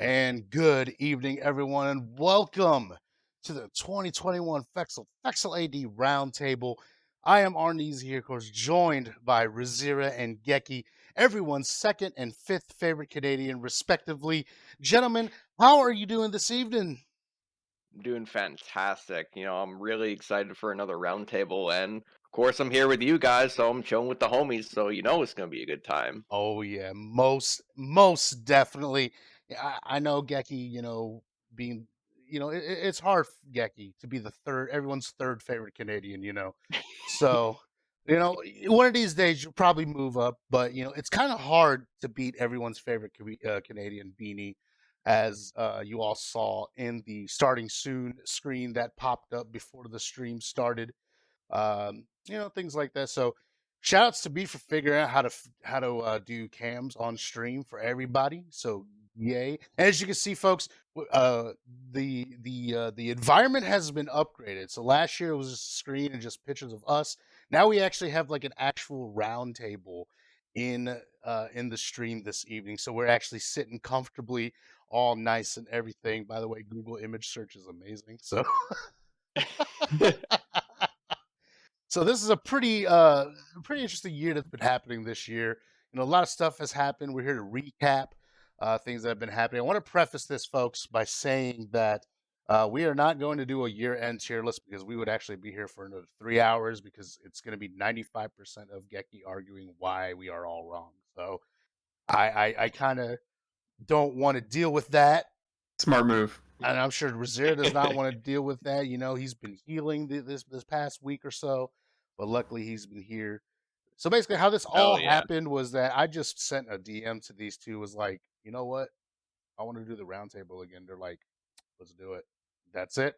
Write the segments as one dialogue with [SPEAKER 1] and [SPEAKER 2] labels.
[SPEAKER 1] And good evening, everyone, and welcome to the 2021 FEXL AD Roundtable. I am Arnie's here, of course, joined by Razzira and Geki, everyone's second and fifth favorite Canadian, respectively. Gentlemen, how are you doing this evening?
[SPEAKER 2] I'm doing fantastic. I'm really excited for another roundtable, and of course, I'm here with you guys, so I'm chilling with the homies. So it's gonna be a good time.
[SPEAKER 1] Oh yeah, most definitely. Yeah, I know Geki. Being it's hard, Geki, to be the third, everyone's third favorite Canadian. So one of these days you'll probably move up, but it's kind of hard to beat everyone's favorite Canadian beanie, as you all saw in the starting soon screen that popped up before the stream started. Things like that. So shout outs to B for figuring out how to do cams on stream for everybody. So yay. And as you can see, folks, the environment has been upgraded. So last year it was a screen and just pictures of us. Now we actually have like an actual round table in the stream this evening. So we're actually sitting comfortably, all nice and everything. By the way, Google image search is amazing. So So this is a pretty interesting year that's been happening this year. A lot of stuff has happened. We're here to recap things that have been happening. I want to preface this, folks, by saying that we are not going to do a year-end tier list because we would actually be here for another 3 hours because it's going to be 95% of Geki arguing why we are all wrong. So I kind of don't want to deal with that.
[SPEAKER 3] Smart move.
[SPEAKER 1] And I'm sure Razzira does not want to deal with that. He's been healing this past week or so, but luckily he's been here. So basically, how this all
[SPEAKER 2] Hell yeah!
[SPEAKER 1] happened was that I just sent a DM to these two. Was like, you know what? I want to do the roundtable again. They're like, let's do it. That's it.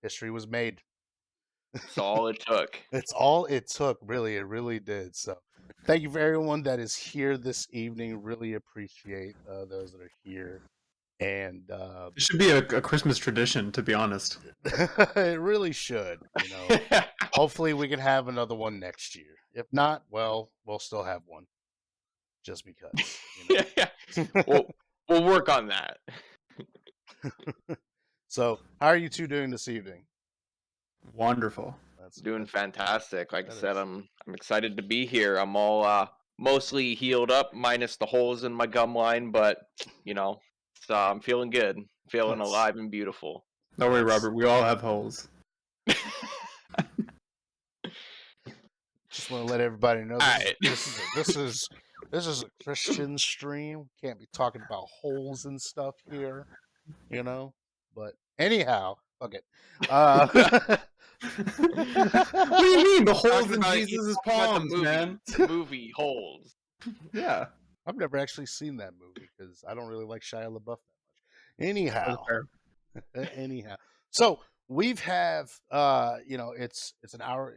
[SPEAKER 1] History was made.
[SPEAKER 2] That's all it took.
[SPEAKER 1] It's all it took. Really, it really did. So, thank you for everyone that is here this evening. Really appreciate those that are here. And
[SPEAKER 3] It should be a Christmas tradition, to be honest.
[SPEAKER 1] it really should. Hopefully, we can have another one next year. If not, well, we'll still have one, just because.
[SPEAKER 2] We'll work on that.
[SPEAKER 1] So, how are you two doing this evening?
[SPEAKER 3] Wonderful.
[SPEAKER 2] Doing fantastic. Like I said, I'm excited to be here. I'm all mostly healed up, minus the holes in my gum line, but so I'm feeling good, feeling alive and beautiful.
[SPEAKER 3] Don't worry, Robert. We all have holes.
[SPEAKER 1] Just want to let everybody know this is a Christian stream. Can't be talking about holes and stuff here, But anyhow, okay.
[SPEAKER 3] What do you mean? The holes in Jesus' palms, man.
[SPEAKER 2] Movie holes.
[SPEAKER 3] Yeah.
[SPEAKER 1] I've never actually seen that movie because I don't really like Shia LaBeouf that much. Anyhow, so we've it's an hour.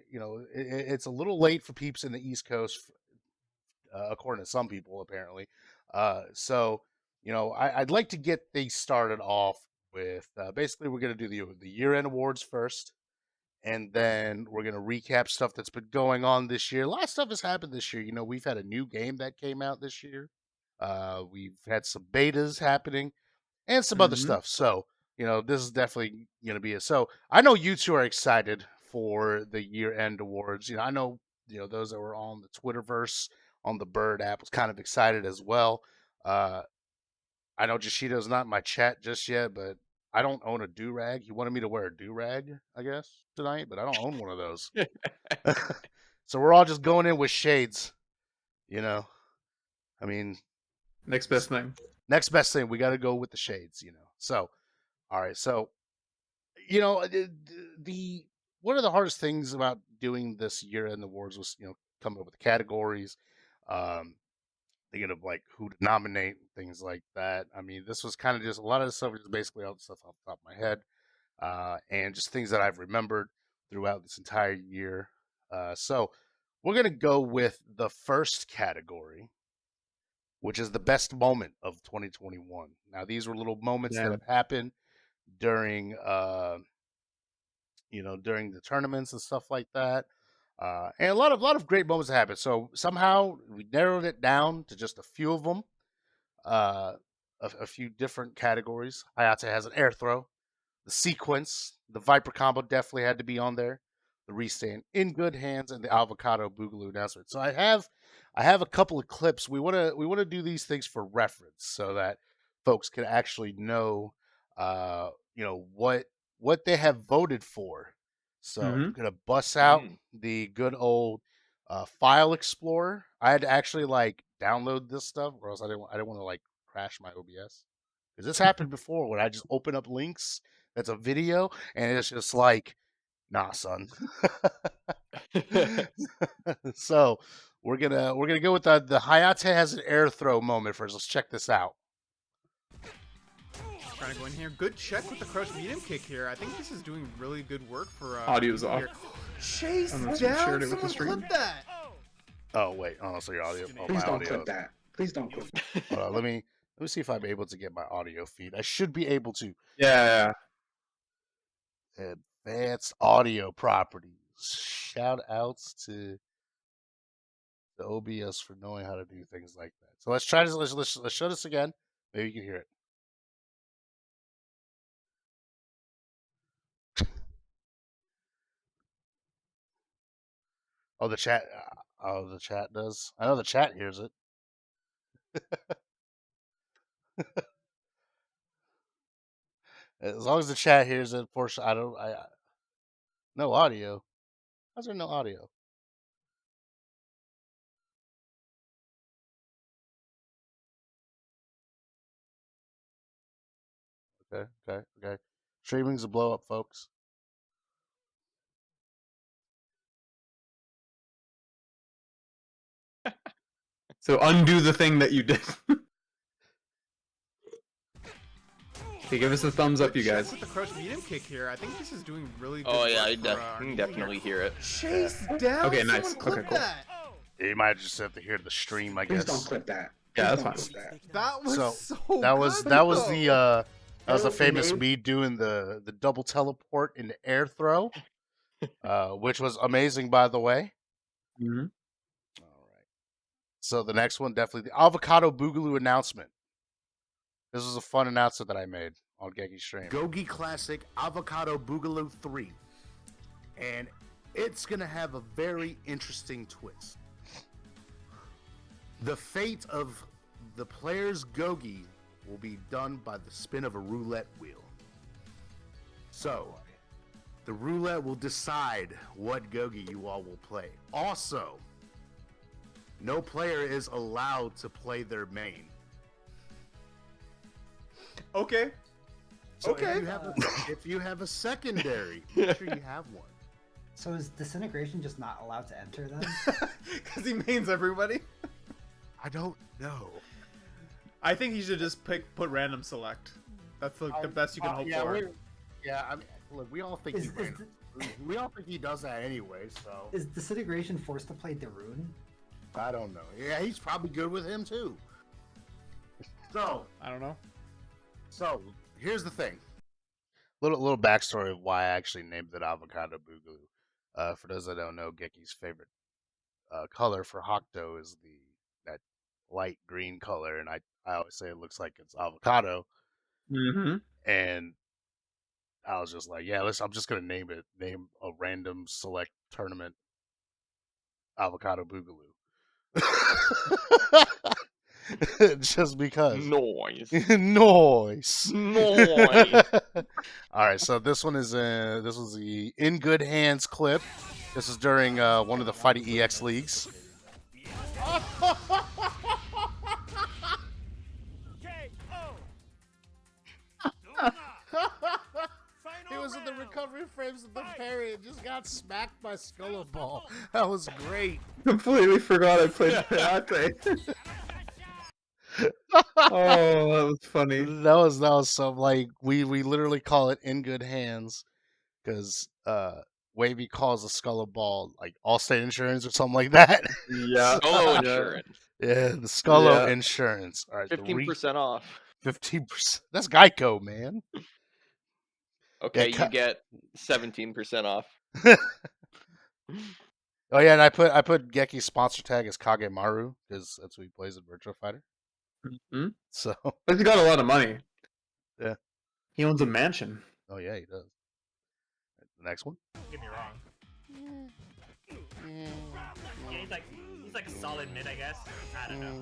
[SPEAKER 1] It's a little late for peeps in the East Coast, according to some people apparently. So I'd like to get things started off with basically we're going to do the year-end awards first, and then we're going to recap stuff that's been going on this year. A lot of stuff has happened this year. We've had a new game that came out this year. We've had some betas happening and some other stuff. So, this is definitely going to be so I know you two are excited for the year-end awards. I know, those that were on the Twitterverse on the Bird app was kind of excited as well. I know Jashido's not in my chat just yet, but I don't own a do-rag. He wanted me to wear a do-rag, I guess, tonight, but I don't own one of those. So we're all just going in with shades, I mean,
[SPEAKER 3] next best thing.
[SPEAKER 1] Next best thing, we got to go with the shades, So, all right. So, the one of the hardest things about doing this year-end awards was, coming up with the categories, thinking of like who to nominate, things like that. I mean, this was kind of just a lot of the stuff was basically all the stuff off the top of my head, and just things that I've remembered throughout this entire year. So, we're gonna go with the first category, which is the best moment of 2021. Now, these were little moments that have happened during, during the tournaments and stuff like that. And a lot of great moments happened. So somehow we narrowed it down to just a few of them. a few different categories. Hayate has an air throw, the sequence, the Viper combo definitely had to be on there. The restand in good hands and the avocado boogaloo announcement. So I have a couple of clips. We wanna do these things for reference so that folks can actually know what they have voted for. So I'm gonna bust out the good old file explorer. I had to actually like download this stuff, or else I didn't want to like crash my OBS. Because this happened before when I just open up links that's a video and it's just like, nah, son. So we're gonna go with the Hayate has an air throw moment first. Let's check this out.
[SPEAKER 4] Trying to go in here. Good check with the crouch medium kick here. I think this is doing really good work for
[SPEAKER 3] audio's off.
[SPEAKER 4] Chase down. Someone clip that.
[SPEAKER 1] Oh wait, so your audio. Oh,
[SPEAKER 5] Please don't
[SPEAKER 1] audio.
[SPEAKER 5] clip that. Please don't clip that.
[SPEAKER 1] Hold on, let me see if I'm able to get my audio feed. I should be able to.
[SPEAKER 3] Yeah.
[SPEAKER 1] Advanced audio properties. Shout outs to the OBS for knowing how to do things like that. So let's try this. Let's show this again. Maybe you can hear it. Oh, the chat. The chat does. I know the chat hears it. As long as the chat hears it, for sure. No audio. How's there no audio? Okay. Streaming's a blow up, folks.
[SPEAKER 3] So undo the thing that you did. Okay, give us a thumbs up, you guys.
[SPEAKER 4] With the crouch medium kick here, I think this is doing really good.
[SPEAKER 2] Oh yeah,
[SPEAKER 4] work
[SPEAKER 2] I can definitely hear it.
[SPEAKER 4] Chase down.
[SPEAKER 3] Okay, nice.
[SPEAKER 4] Someone clip
[SPEAKER 3] Okay, cool.
[SPEAKER 4] that.
[SPEAKER 1] You might just have to hear the stream, I
[SPEAKER 5] Please
[SPEAKER 1] guess.
[SPEAKER 5] don't clip that.
[SPEAKER 3] Yeah,
[SPEAKER 5] Please
[SPEAKER 3] that's
[SPEAKER 5] don't
[SPEAKER 3] fine.
[SPEAKER 5] clip that.
[SPEAKER 4] That was so
[SPEAKER 1] that was
[SPEAKER 4] good,
[SPEAKER 1] the famous me doing the double teleport into air throw, which was amazing, by the way.
[SPEAKER 3] Mm-hmm.
[SPEAKER 1] All right. So the next one, definitely the avocado boogaloo announcement. This was a fun announcement that I made on Geki stream.
[SPEAKER 6] Gogi Classic Avocado Boogaloo 3. And it's going to have a very interesting twist. The fate of the player's Gogi will be done by the spin of a roulette wheel. So, the roulette will decide what Gogi you all will play. Also, no player is allowed to play their main.
[SPEAKER 4] Okay.
[SPEAKER 6] So if you have a secondary, make sure you have one.
[SPEAKER 7] So is Disintegration just not allowed to enter then?
[SPEAKER 4] Because he mains everybody.
[SPEAKER 6] I don't know.
[SPEAKER 4] I think he should just put random select. That's the best you can hope for.
[SPEAKER 6] I mean, look, we all think we all think he does that anyway. So
[SPEAKER 7] Is Disintegration forced to play Darun?
[SPEAKER 6] I don't know. Yeah, he's probably good with him too. So
[SPEAKER 4] I don't know.
[SPEAKER 6] So here's the thing.
[SPEAKER 1] Little backstory of why I actually named it avocado boogaloo. For those that don't know, Geki's favorite color for Hokuto is that light green color, and I always say it looks like it's avocado.
[SPEAKER 3] Mm-hmm.
[SPEAKER 1] And I was just like, yeah, I'm just gonna name a random select tournament avocado boogaloo. Just because.
[SPEAKER 2] Noise.
[SPEAKER 1] Noise.
[SPEAKER 2] Noise.
[SPEAKER 1] All right, so this was the In Good Hands clip. This is during one of the Fighting EX leagues. He was in the recovery frames of the parry and just got smacked by Skull Ball. That was great.
[SPEAKER 3] Completely forgot I played Hayate. Oh, that was funny.
[SPEAKER 1] That was some like we literally call it In Good Hands because Wavy calls the Skull Ball like Allstate Insurance or something like that.
[SPEAKER 3] Yeah.
[SPEAKER 2] Solo insurance.
[SPEAKER 1] Yeah, the Scullo Insurance. All right,
[SPEAKER 2] 15% off.
[SPEAKER 1] 15%. That's Geico, man.
[SPEAKER 2] Okay, you get 17% off.
[SPEAKER 1] Oh yeah, and I put Geki's sponsor tag as Kagemaru because that's who he plays in Virtua Fighter.
[SPEAKER 3] Hmm?
[SPEAKER 1] So,
[SPEAKER 3] But he got a lot of money.
[SPEAKER 1] Yeah.
[SPEAKER 3] He owns a mansion.
[SPEAKER 1] oh yeah, he does. The next one.
[SPEAKER 8] Don't get me wrong. Yeah, he's like a solid mid, I guess. I don't know.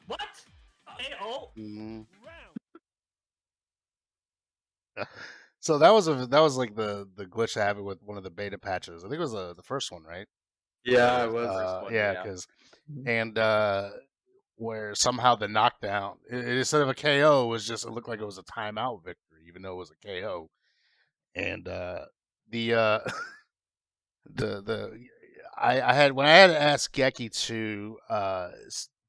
[SPEAKER 8] What? KO?
[SPEAKER 1] So that was like the glitch that happened with one of the beta patches. I think it was the first one, right?
[SPEAKER 3] Yeah, it was.
[SPEAKER 2] First one,
[SPEAKER 1] Yeah,
[SPEAKER 2] yeah.
[SPEAKER 1] because where somehow the knockdown instead of a KO was just it looked like it was a timeout victory, even though it was a KO. And I had when I had asked Geki to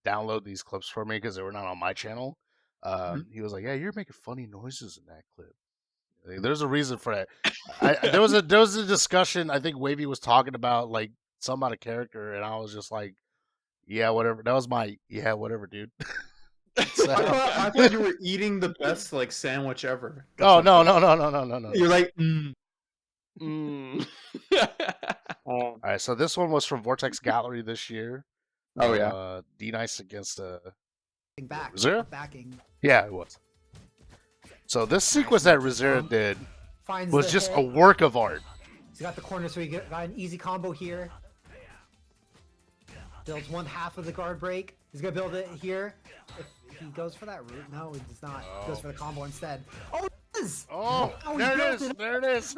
[SPEAKER 1] download these clips for me because they were not on my channel. He was like, "Yeah, you're making funny noises in that clip." There's a reason for that. There was a discussion. I think Wavy was talking about like some out of character, and I was just like, "Yeah, whatever." That was my yeah, whatever, dude. So,
[SPEAKER 3] I thought you were eating the best like sandwich ever.
[SPEAKER 1] oh no.
[SPEAKER 3] You're like,
[SPEAKER 1] All right, so this one was from Vortex Gallery this year.
[SPEAKER 3] Oh yeah.
[SPEAKER 1] D-Nice against
[SPEAKER 7] Back.
[SPEAKER 1] Razzira?
[SPEAKER 7] Backing.
[SPEAKER 1] Yeah, it was. So this sequence that Razzira did
[SPEAKER 7] Finds
[SPEAKER 1] was
[SPEAKER 7] the
[SPEAKER 1] just a
[SPEAKER 7] hit.
[SPEAKER 1] work of art.
[SPEAKER 7] He's got the corner, so he got an easy combo here. Builds one half of the guard break. He's gonna build it here. If he goes for that route, no, he does not. He goes for the combo instead. Oh, it is!
[SPEAKER 1] Oh,
[SPEAKER 7] Wow, he
[SPEAKER 1] there it
[SPEAKER 7] built
[SPEAKER 1] is. There it is.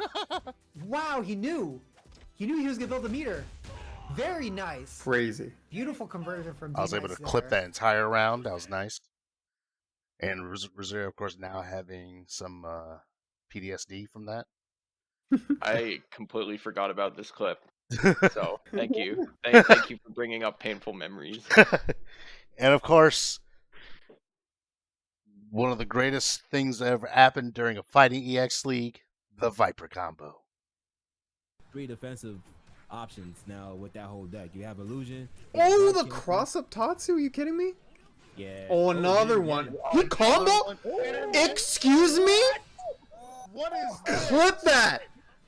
[SPEAKER 7] Wow, he knew. He knew he was gonna build the meter. Very nice.
[SPEAKER 3] Crazy.
[SPEAKER 7] Beautiful conversion from
[SPEAKER 1] I was able to
[SPEAKER 7] D-Nice
[SPEAKER 1] clip
[SPEAKER 7] there.
[SPEAKER 1] that entire round. That was nice. And Razzira, of course, now having some PTSD from that.
[SPEAKER 2] I completely forgot about this clip. So thank you. Thank you for bringing up painful memories.
[SPEAKER 1] And of course, one of the greatest things that ever happened during a fighting EX league, the Viper combo.
[SPEAKER 9] 3 defensive options now with that whole deck. You have Illusion.
[SPEAKER 3] Oh, the cross-up Tatsu? Are you kidding me?
[SPEAKER 9] Yeah.
[SPEAKER 3] Oh, another one. He combo? Excuse me?
[SPEAKER 6] What is that?
[SPEAKER 3] Clip that!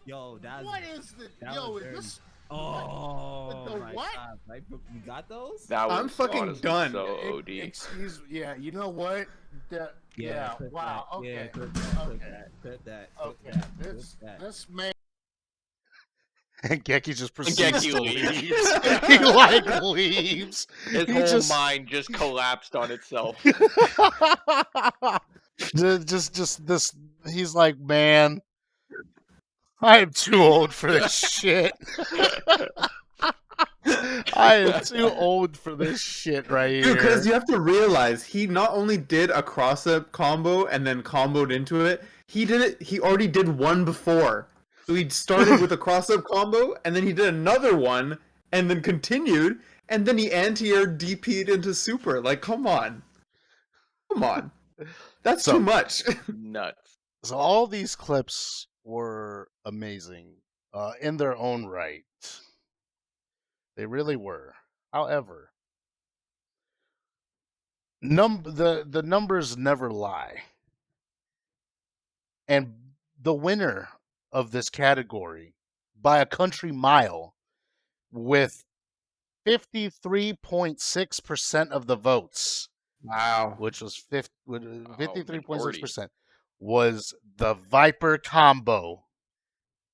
[SPEAKER 9] Yo, that's
[SPEAKER 6] What is the
[SPEAKER 9] that
[SPEAKER 6] yo?
[SPEAKER 9] was
[SPEAKER 6] Is
[SPEAKER 9] dirty.
[SPEAKER 6] this
[SPEAKER 9] Oh
[SPEAKER 6] the
[SPEAKER 9] my
[SPEAKER 6] what?
[SPEAKER 9] God, right? You got those?
[SPEAKER 2] That was
[SPEAKER 3] I'm fucking
[SPEAKER 2] honestly
[SPEAKER 3] done.
[SPEAKER 2] So OD.
[SPEAKER 6] Excuse me. Yeah, you know what? Yeah.
[SPEAKER 9] clip
[SPEAKER 6] Wow.
[SPEAKER 9] that.
[SPEAKER 6] Okay.
[SPEAKER 9] Yeah, clip that. Clip
[SPEAKER 6] Okay.
[SPEAKER 9] that. Clip that. Clip
[SPEAKER 6] Okay.
[SPEAKER 9] that. Clip that.
[SPEAKER 6] This man.
[SPEAKER 1] And Geki just proceeds
[SPEAKER 2] Geki
[SPEAKER 1] to
[SPEAKER 2] leaves.
[SPEAKER 1] leave. He like leaves.
[SPEAKER 2] His
[SPEAKER 1] He
[SPEAKER 2] whole
[SPEAKER 1] just-
[SPEAKER 2] mind just collapsed on itself.
[SPEAKER 1] just this. He's like, man, I am too old for this shit. I am too old for this shit right here.
[SPEAKER 3] Dude, because you have to realize he not only did a cross-up combo and then comboed into it, he already did one before. So he started with a cross-up combo, and then he did another one, and then continued, and then he anti-air DP'd into super. Like, come on. Come on. That's
[SPEAKER 1] So-
[SPEAKER 3] too much.
[SPEAKER 2] Nuts.
[SPEAKER 1] So all these clips were amazing in their own right. They really were. However, the numbers never lie. And the winner of this category by a country mile with 53.6% of the votes,
[SPEAKER 3] Wow.
[SPEAKER 1] which was 53.6%,
[SPEAKER 2] minority.
[SPEAKER 1] was the Viper combo.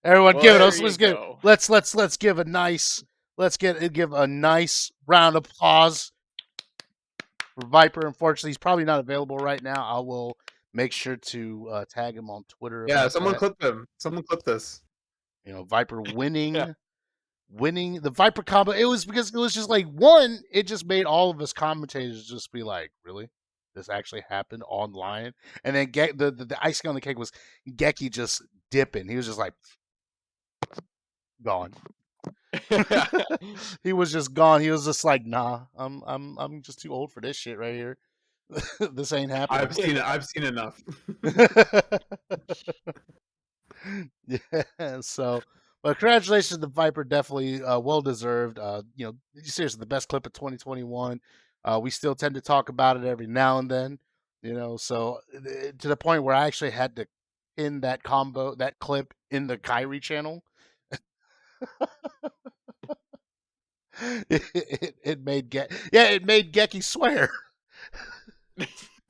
[SPEAKER 1] Everyone, give it
[SPEAKER 2] Well,
[SPEAKER 1] us.
[SPEAKER 2] there
[SPEAKER 1] Let's
[SPEAKER 2] you
[SPEAKER 1] give.
[SPEAKER 2] go.
[SPEAKER 1] Let's give a nice. Give a nice round of applause for Viper. Unfortunately, he's probably not available right now. I will make sure to tag him on Twitter.
[SPEAKER 3] Yeah,
[SPEAKER 1] about
[SPEAKER 3] someone
[SPEAKER 1] that.
[SPEAKER 3] clip him. Someone clip this.
[SPEAKER 1] You know, Viper winning the Viper combo. It was because it was just like one. It just made all of us commentators just be like, really. This actually happened online, and then the icing on the cake was Geki just dipping. He was just like gone. He was just gone. He was just like, nah, I'm just too old for this shit right here. This ain't happening.
[SPEAKER 3] I've seen it. I've seen enough.
[SPEAKER 1] Yeah. So, but congratulations to Viper. Definitely well deserved. You know, seriously, the best clip of 2021. We still tend to talk about it every now and then. You know, so to the point where I actually had to pin that clip in the Kyrie channel. It it made Geki swear.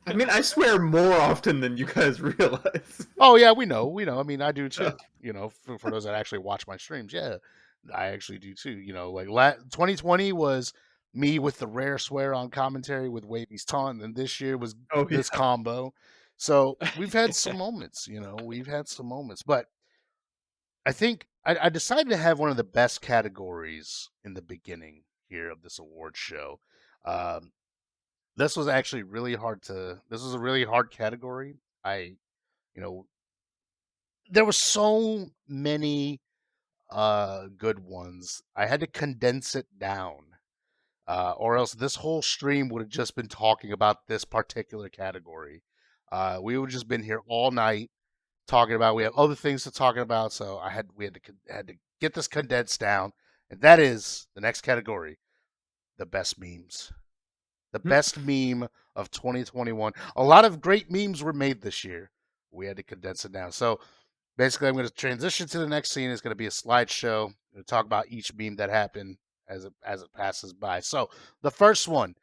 [SPEAKER 3] I mean, I swear more often than you guys realize.
[SPEAKER 1] Oh yeah, we know. I mean, I do too. You know, for those that actually watch my streams, yeah, I actually do too. You know, like 2020 was me with the rare swear on commentary with Wavy's taunt, and this year was this combo. So we've had some moments. You know, we've had some moments, but I think I decided to have one of the best categories in the beginning here of this award show. This was actually really hard to. This was a really hard category. You know, there were so many good ones. I had to condense it down, or else this whole stream would have just been talking about this particular category. We would have just been here all night talking about. We have other things to talk about, so we had to get this condensed down, and that is the next category: the best memes. The best meme of 2021. A lot of great memes were made this year. We had to condense it down. So basically, I'm going to transition to the next scene. It's going to be a slideshow. I'm going to talk about each meme that happened as it passes by. So the first one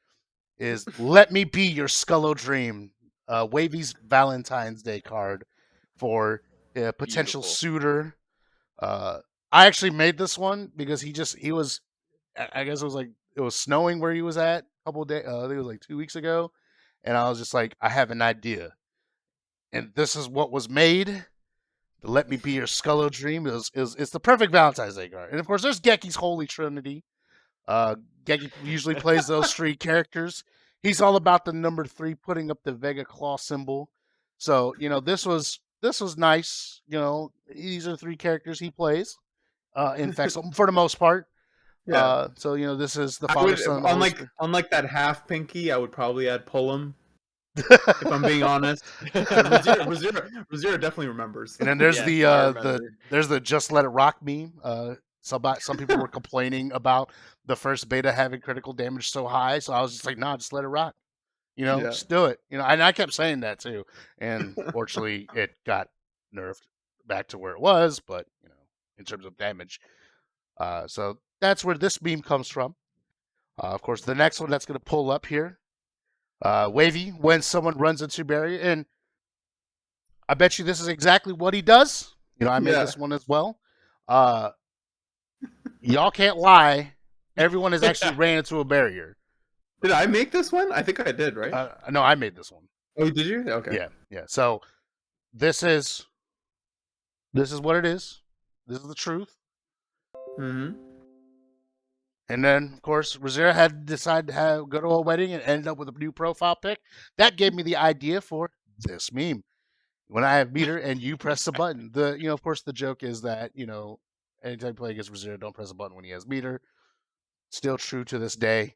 [SPEAKER 1] is "Let Me Be Your Scullo Dream," Wavy's Valentine's Day card for a potential suitor. I actually made this one because he was. I guess it was snowing where he was at a couple of days. I think it was like 2 weeks ago, and I was just like, I have an idea, and this is what was made. Let Me Be Your Scullo Dream it's the perfect Valentine's Day card. And of course, there's Geki's Holy Trinity. Geki usually plays those three characters. He's all about the number 3 putting up the Vega Claw symbol. So, you know, this was nice. You know, these are 3 characters he plays in Fexel for the most part.
[SPEAKER 3] Yeah.
[SPEAKER 1] So, you know, this is the father son.
[SPEAKER 3] Unlike that half pinky, I would probably add Pullum. If I'm being honest, Razzira definitely remembers.
[SPEAKER 1] And then there's the Just Let It Rock meme. Some people were complaining about the first beta having critical damage so high, so I was just like, nah, just let it rock. You know, just do it. You know, and I kept saying that too. And fortunately, it got nerfed back to where it was, but you know, in terms of damage. So that's where this meme comes from. Of course, the next one that's going to pull up here. Wavy, when someone runs into barrier, and I bet you this is exactly what he does. You know, I made this one as well. Y'all can't lie. Everyone has actually ran into a barrier.
[SPEAKER 3] Did I make this one? I think I did, right?
[SPEAKER 1] No, I made this one.
[SPEAKER 3] Oh, did you? Okay.
[SPEAKER 1] Yeah. So this is what it is. This is the truth.
[SPEAKER 3] Mm-hmm.
[SPEAKER 1] And then, of course, Razzira had decided to go to a wedding and ended up with a new profile pic. That gave me the idea for this meme. When I have meter and you press the button, of course, the joke is that, you know, anytime you play against Razzira, don't press a button when he has meter. Still true to this day.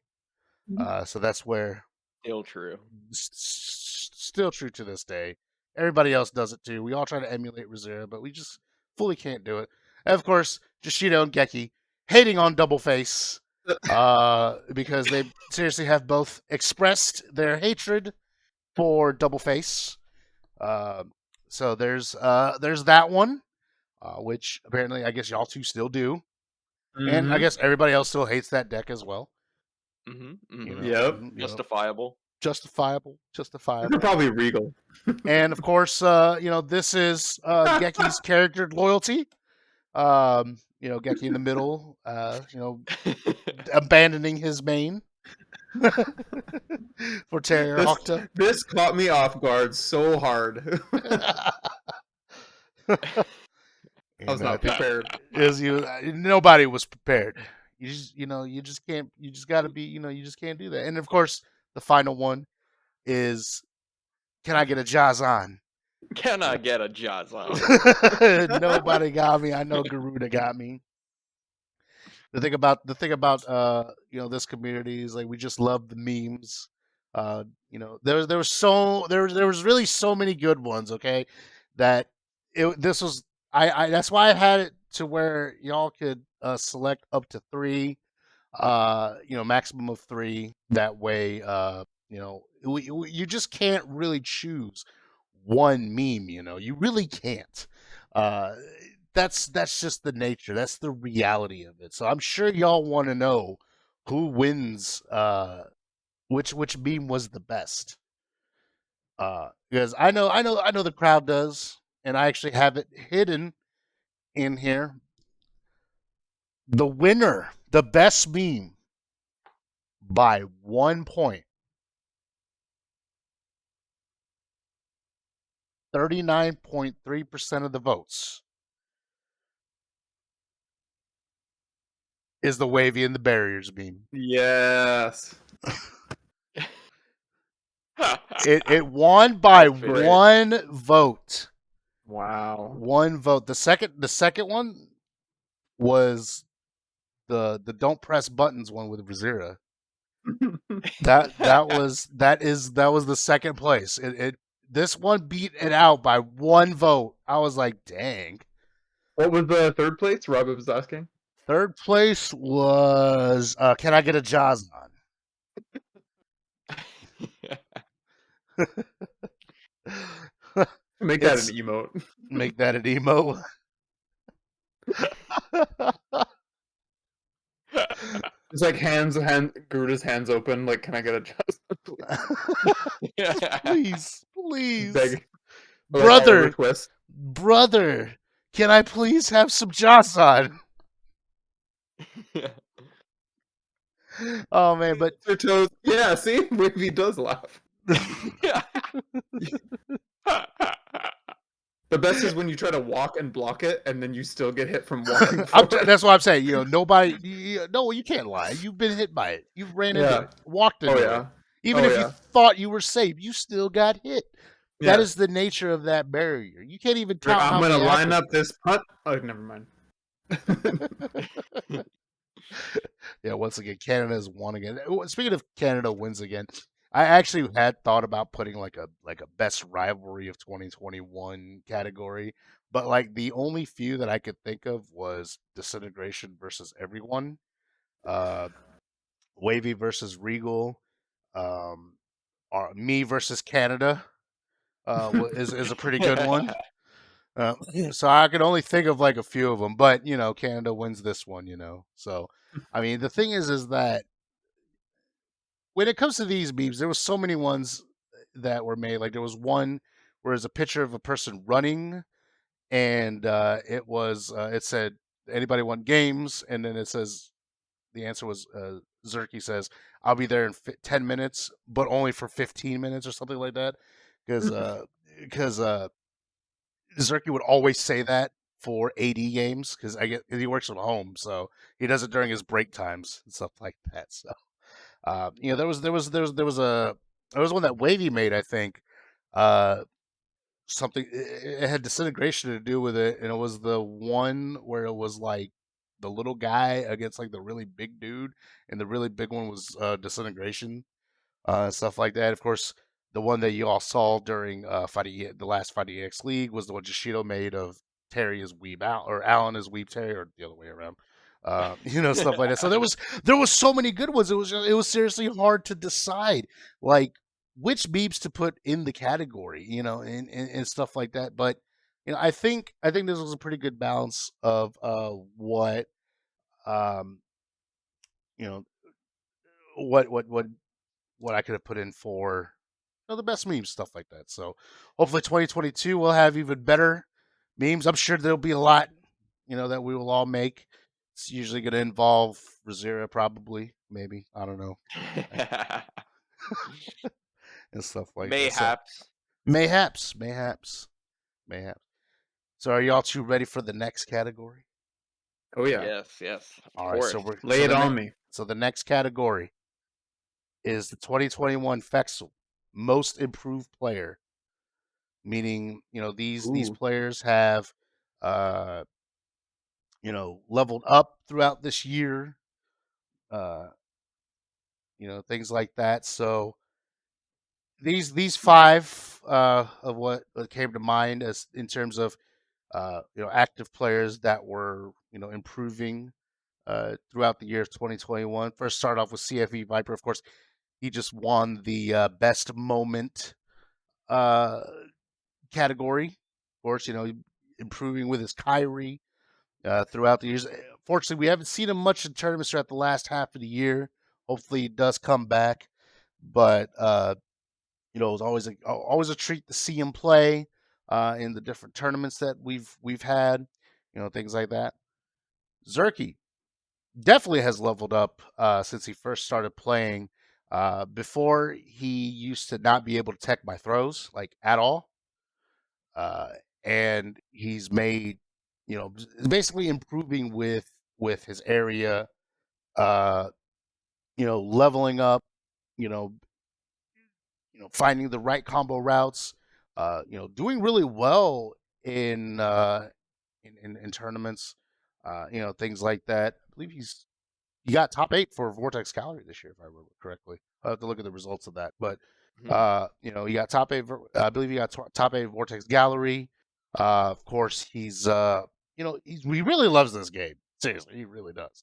[SPEAKER 1] So that's where.
[SPEAKER 2] Still true.
[SPEAKER 1] Still true to this day. Everybody else does it too. We all try to emulate Razzira, but we just fully can't do it. And of course, Jushido and Geki hating on Double Face. Because they seriously have both expressed their hatred for Double Face. So there's that one, which apparently I guess y'all two still do, and I guess everybody else still hates that deck as well.
[SPEAKER 2] You know,
[SPEAKER 3] yep.
[SPEAKER 2] Justifiable.
[SPEAKER 3] They're probably Regal.
[SPEAKER 1] And of course, this is Geki's character loyalty. You know, Geki in the middle, abandoning his main for Terrier Hokta.
[SPEAKER 3] This caught me off guard so hard. I was not prepared.
[SPEAKER 1] Nobody was prepared. You just can't. You just got to be. You just can't do that. And of course, the final one is, can I get a Jazz on?
[SPEAKER 2] Can I get a Jazz on?
[SPEAKER 1] Nobody got me. I know Garuda got me. The thing about this community is like we just love the memes. There was really so many good ones. Okay, that's why I had it to where y'all could select up to 3. Maximum of 3. That way, you just can't really choose one meme. You really can't. That's just the nature. That's the reality of it. So I'm sure y'all want to know who wins? Which meme was the best? Because I know the crowd does, and I actually have it hidden in here. The winner, the best meme by 1 point. 39.3% of the votes is the wavy and the barriers meme.
[SPEAKER 3] Yes.
[SPEAKER 1] It won by
[SPEAKER 2] That's great.
[SPEAKER 1] 1 vote.
[SPEAKER 3] Wow.
[SPEAKER 1] 1 vote. The second one was the don't press buttons one with Razzira. That was the second place. This one beat it out by 1 vote. I was like, dang.
[SPEAKER 3] What was the third place? Robert was asking.
[SPEAKER 1] Third place was Can I Get a Jaws On?
[SPEAKER 3] Make that an emote.
[SPEAKER 1] Make that an emo.
[SPEAKER 3] It's like Garuda's hands open. Like, can I get a
[SPEAKER 1] Please, please,
[SPEAKER 3] Beg.
[SPEAKER 1] brother,
[SPEAKER 3] Twist.
[SPEAKER 1] brother, can I please have some Jaws on? Oh man, but
[SPEAKER 3] Your toes. Yeah, see, Wavy does laugh. The best is when you try to walk and block it, and then you still get hit from walking.
[SPEAKER 1] That's what I'm saying. Nobody. No, you can't lie. You've been hit by it. You've ran into it, walked into it. Even if you thought you were safe, you still got hit. Yeah. That is the nature of that barrier. You can't even count.
[SPEAKER 3] I'm going to line up this putt. Oh, never mind.
[SPEAKER 1] Yeah, once again, Canada's won again. Speaking of Canada wins again, I actually had thought about putting like a best rivalry of 2021 category, but like the only few that I could think of was Disintegration versus Everyone, Wavy versus Regal, or me versus Canada is a pretty good one. So I could only think of like a few of them, but Canada wins this one, So, I mean, the thing is that when it comes to these memes, there was so many ones that were made. Like there was one where there's a picture of a person running, and it said anybody want games, and then it says the answer was Zerky says I'll be there in 10 minutes, but only for 15 minutes or something like that, because Zerky would always say that for AD games because he works from home, so he does it during his break times and stuff like that. So, there was one that Wavy made, I think, something. It had Disintegration to do with it, and it was the one where it was like the little guy against like the really big dude, and the really big one was Disintegration, stuff like that. Of course, the one that you all saw during the last Fighting EX League was the one Jashido made of Terry as Weeb Al, or Alan as Weeb Terry, or the other way around. Stuff like that. So there was so many good ones. It was seriously hard to decide like which beeps to put in the category, and stuff like that. But I think this was a pretty good balance of what what I could have put in for the best memes, stuff like that. So hopefully 2022 will have even better memes. I'm sure there'll be a lot, that we will all make. It's usually going to involve Razzira, probably, maybe. I don't know. And stuff like that. Mayhaps. So are y'all two ready for the next category?
[SPEAKER 3] Oh, yeah.
[SPEAKER 2] Yes.
[SPEAKER 1] All right, so
[SPEAKER 3] lay it on me.
[SPEAKER 1] So the next category is the 2021 Fexel Most Improved Player, meaning these players have leveled up throughout this year, things like that. So these 5 of what came to mind as in terms of active players that were improving throughout the year of 2021. First, start off with CFE Viper. Of course, he just won the best moment category. Of course, improving with his Kyrie throughout the years. Fortunately, we haven't seen him much in tournaments throughout the last half of the year. Hopefully, he does come back. But it was always a treat to see him play in the different tournaments that we've had. Things like that. Zerky definitely has leveled up since he first started playing. Before, he used to not be able to tech my throws at all, and he's made basically improving with his area, leveling up, you know, finding the right combo routes, doing really well in in tournaments, things like that. I believe he got top 8 for Vortex Gallery this year, if I remember correctly. I'll have to look at the results of that, but he got top 8. I believe he got top 8 Vortex Gallery. Of course, he really loves this game. Seriously, he really does.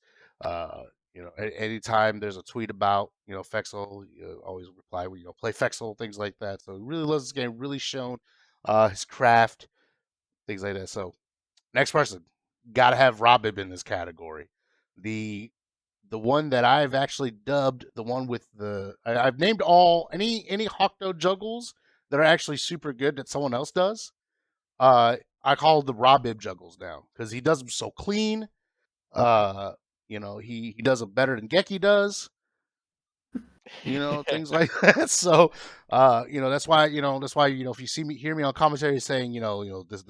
[SPEAKER 1] Anytime there's a tweet about Fexel, always reply with play Fexel, things like that. So he really loves this game. Really shown his craft, things like that. So next person, gotta have Robib in this category. The one that I've actually dubbed the one with I've named any Hawkdo juggles that are actually super good that someone else does. I call the Robib juggles now because he does them so clean. He does them better than Geki does. Things like that. So, that's why if you hear me on commentary saying, this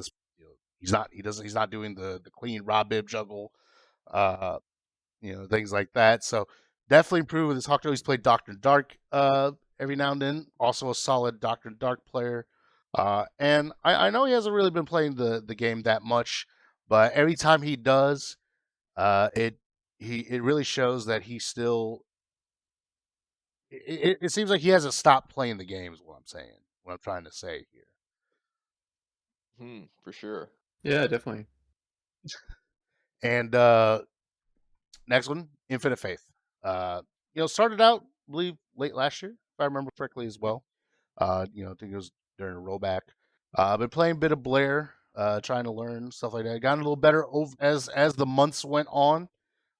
[SPEAKER 1] he's not doing the clean Robib juggle, things like that. So definitely improve with his Hawkdo. He's played Doctor Dark every now and then. Also a solid Doctor Dark player. And I know he hasn't really been playing the game that much, but every time he does, it really shows that he still. It seems like he hasn't stopped playing the game. Is what I'm saying. What I'm trying to say here.
[SPEAKER 2] For sure.
[SPEAKER 3] Yeah, definitely.
[SPEAKER 1] And next one, Infinite Faith. Started out, I believe, late last year, if I remember correctly as well. I think it was during a rollback. Been playing a bit of Blair, trying to learn stuff like that. Gotten a little better as the months went on.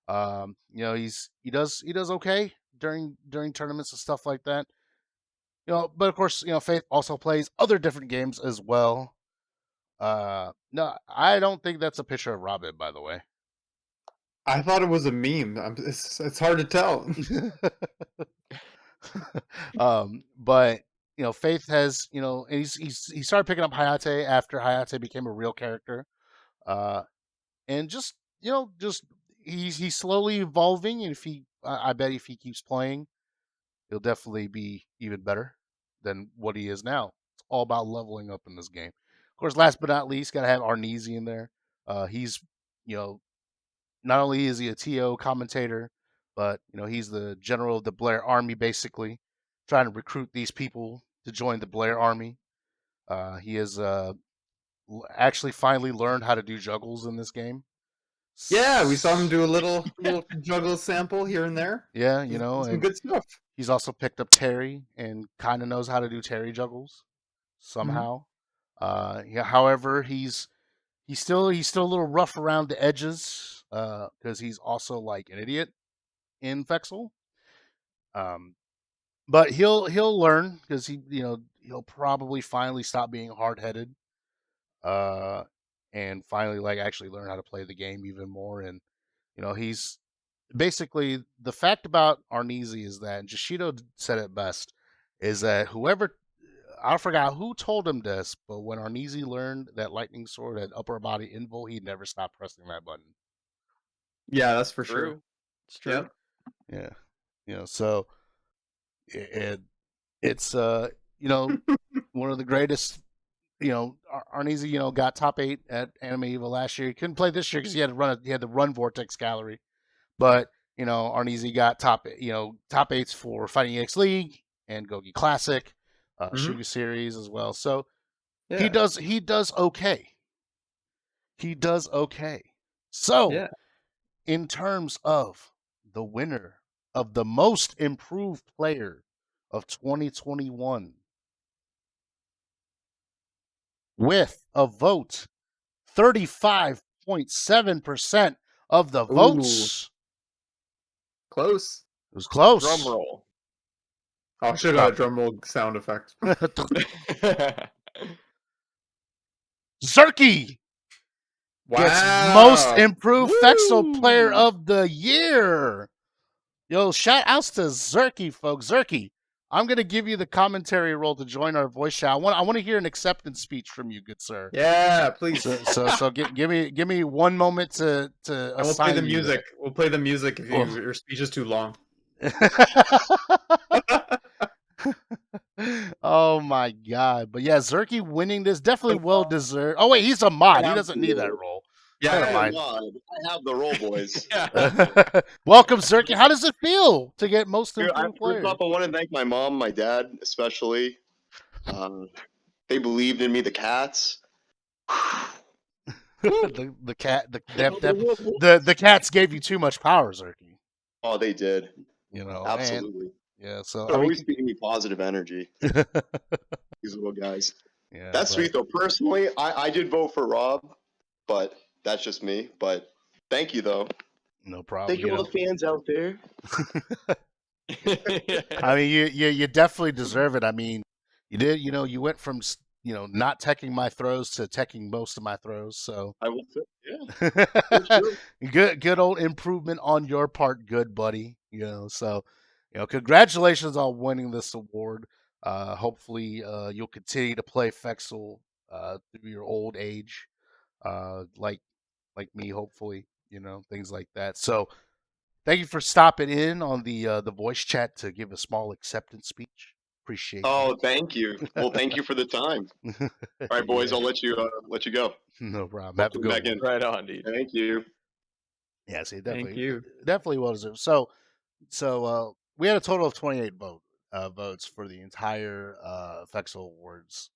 [SPEAKER 1] He does okay during tournaments and stuff like that. But of course, Faith also plays other different games as well. No, I don't think that's a picture of Robin, by the way.
[SPEAKER 3] I thought it was a meme. It's hard to tell.
[SPEAKER 1] But Faith has and he started picking up Hayate after Hayate became a real character, and just he's slowly evolving. And I bet if he keeps playing, he'll definitely be even better than what he is now. It's all about leveling up in this game. Of course, last but not least, gotta have Arneezy in there. He's not only is he a TO commentator, but he's the general of the Blair Army, basically trying to recruit these people to join the Blair Army. He has actually finally learned how to do juggles in this game.
[SPEAKER 3] Yeah, we saw him do a little juggle sample here and there.
[SPEAKER 1] Yeah,
[SPEAKER 3] some good stuff.
[SPEAKER 1] He's also picked up Terry and kind of knows how to do Terry juggles somehow. However, he's still a little rough around the edges because he's also like an idiot in Fexel. But he'll learn because he'll probably finally stop being hard headed, and finally actually learn how to play the game even more. And he's basically the fact about Arneezy is that Jashido said it best is that whoever. I forgot who told him this, but when Arneezy learned that Lightning Sword had upper body invul, he never stopped pressing that button.
[SPEAKER 3] Yeah, that's for sure.
[SPEAKER 2] It's true.
[SPEAKER 1] Yep. Yeah. So it's one of the greatest. Arneezy got top 8 at Anime Evo last year. He couldn't play this year because he had to run Vortex Gallery, but Arneezy got top 8s for Fighting EX League and Gogi Classic. Shuga series as well. So he does okay. He does okay. So in terms of the winner of the most improved player of 2021 with a vote 35.7% of the votes.
[SPEAKER 3] Close.
[SPEAKER 1] It was close.
[SPEAKER 2] Drum roll.
[SPEAKER 3] Oh, I should have got a drum roll sound effect.
[SPEAKER 1] Zerky gets most improved Fexel player of the year. Yo, shout outs to Zerky, folks. Zerky, I'm gonna give you the commentary role to join our voice chat. I want to hear an acceptance speech from you, good sir.
[SPEAKER 3] Yeah, please.
[SPEAKER 1] So give me 1 moment to
[SPEAKER 3] and we'll play the music. We'll play the music if your speech is too long.
[SPEAKER 1] Oh my god! But yeah, Zerky winning this definitely well deserved. Oh wait, he's a mod. He doesn't need that role.
[SPEAKER 3] Yeah,
[SPEAKER 10] I have the role, boys.
[SPEAKER 1] Welcome, Zerky. How does it feel to get most improved player?
[SPEAKER 10] First off, I want to thank my mom, my dad, especially. They believed in me. The cats.
[SPEAKER 1] the cats gave you too much power, Zerky.
[SPEAKER 10] Oh, they did.
[SPEAKER 1] You know,
[SPEAKER 10] absolutely.
[SPEAKER 1] Yeah, so
[SPEAKER 10] they're always feeding me positive energy. These little guys. Yeah, that's sweet though. Personally, I did vote for Rob, but that's just me. But thank you though.
[SPEAKER 1] No problem.
[SPEAKER 10] Thank you all the fans out there.
[SPEAKER 1] I mean, you definitely deserve it. I mean, you did. You know, you went from not teching my throws to teching most of my throws. So
[SPEAKER 10] I will. Yeah.
[SPEAKER 1] Good old improvement on your part, good buddy. You know, so. Congratulations on winning this award. Hopefully, you'll continue to play Fexel through your old age, like me. Hopefully, things like that. So, thank you for stopping in on the voice chat to give a small acceptance speech. Appreciate.
[SPEAKER 10] Oh, thank you. Well, thank you for the time. All right, boys, I'll let you go.
[SPEAKER 1] No problem. Have a good one.
[SPEAKER 2] Right on, dude.
[SPEAKER 10] Thank you.
[SPEAKER 1] Yeah, see, definitely,
[SPEAKER 3] thank you.
[SPEAKER 1] Definitely well deserved. So we had a total of 28 votes for the entire Fexel Awards.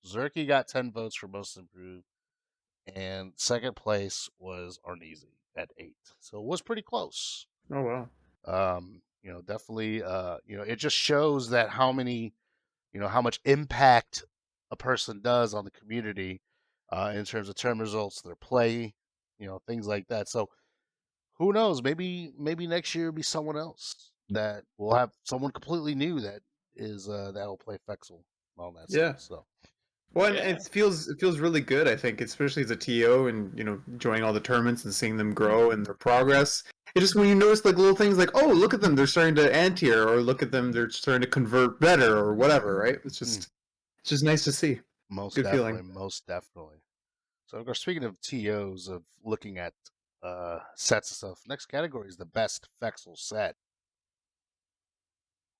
[SPEAKER 1] Zerky got 10 votes for most improved, and second place was Arneezy at 8. So it was pretty close.
[SPEAKER 3] Oh wow.
[SPEAKER 1] Definitely. It just shows that how much impact a person does on the community in terms of term results, their play, things like that. So. Who knows? Maybe next year will be someone else that will have someone completely new that will play Fexel and all that stuff. So,
[SPEAKER 3] well, and it feels really good. I think, especially as a TO, and joining all the tournaments and seeing them grow and their progress. It's just when you notice like little things like, oh, look at them, they're starting to anti-air, or look at them, they're starting to convert better, or whatever. Right? It's just nice to see.
[SPEAKER 1] Most
[SPEAKER 3] good
[SPEAKER 1] definitely,
[SPEAKER 3] feeling.
[SPEAKER 1] Most definitely. So, of course, speaking of TOs of looking at sets and stuff. Next category is the best Fexel set.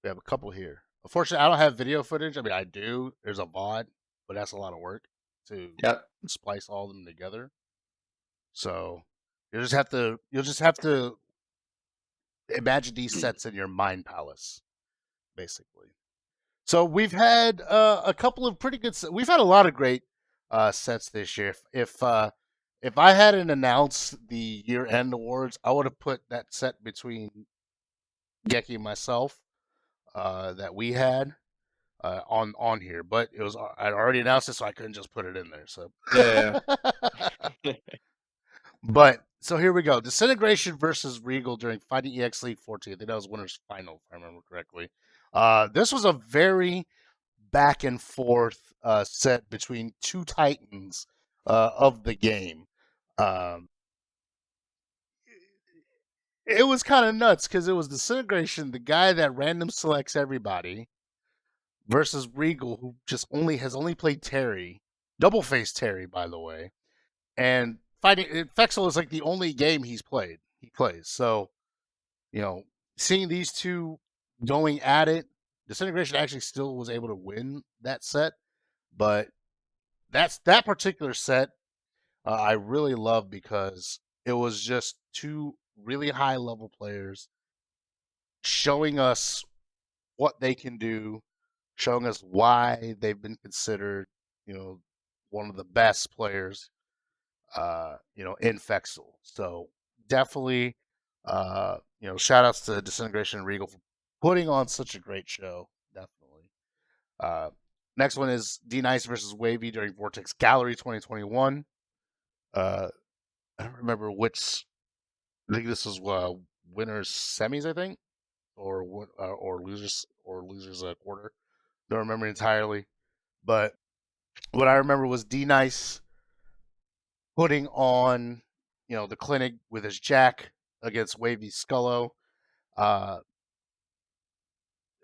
[SPEAKER 1] We have a couple here. Unfortunately, I don't have video footage. I mean, I do. There's a VOD, but that's a lot of work to splice all of them together. So you'll just have to imagine these sets in your mind palace, basically. So we've had a couple of pretty good. We've had a lot of great sets this year. If I hadn't announced the year-end awards, I would have put that set between Geki and myself that we had on here. But I'd already announced it, so I couldn't just put it in there. So
[SPEAKER 3] yeah.
[SPEAKER 1] But so here we go: Disintegration versus Regal during Fighting EX League 14. I think that was winners final, if I remember correctly. This was a very back and forth set between two titans of the game. It was kind of nuts because it was Disintegration, the guy that random selects everybody, versus Regal, who just has only played Terry, double face Terry, by the way, and fighting Fexel is like the only game he plays. So, seeing these two going at it, Disintegration actually still was able to win that set, but that particular set. I really love because it was just two really high level players showing us what they can do, showing us why they've been considered, one of the best players, in Fexel. So definitely, shout outs to Disintegration and Regal for putting on such a great show. Definitely. Next one is D-Nice versus Wavy during Vortex Gallery 2021. I don't remember which I think this is winners semis, I think, or losers quarter. Don't remember entirely, but what I remember was D Nice putting on, the clinic with his jack against Wavy Scullo.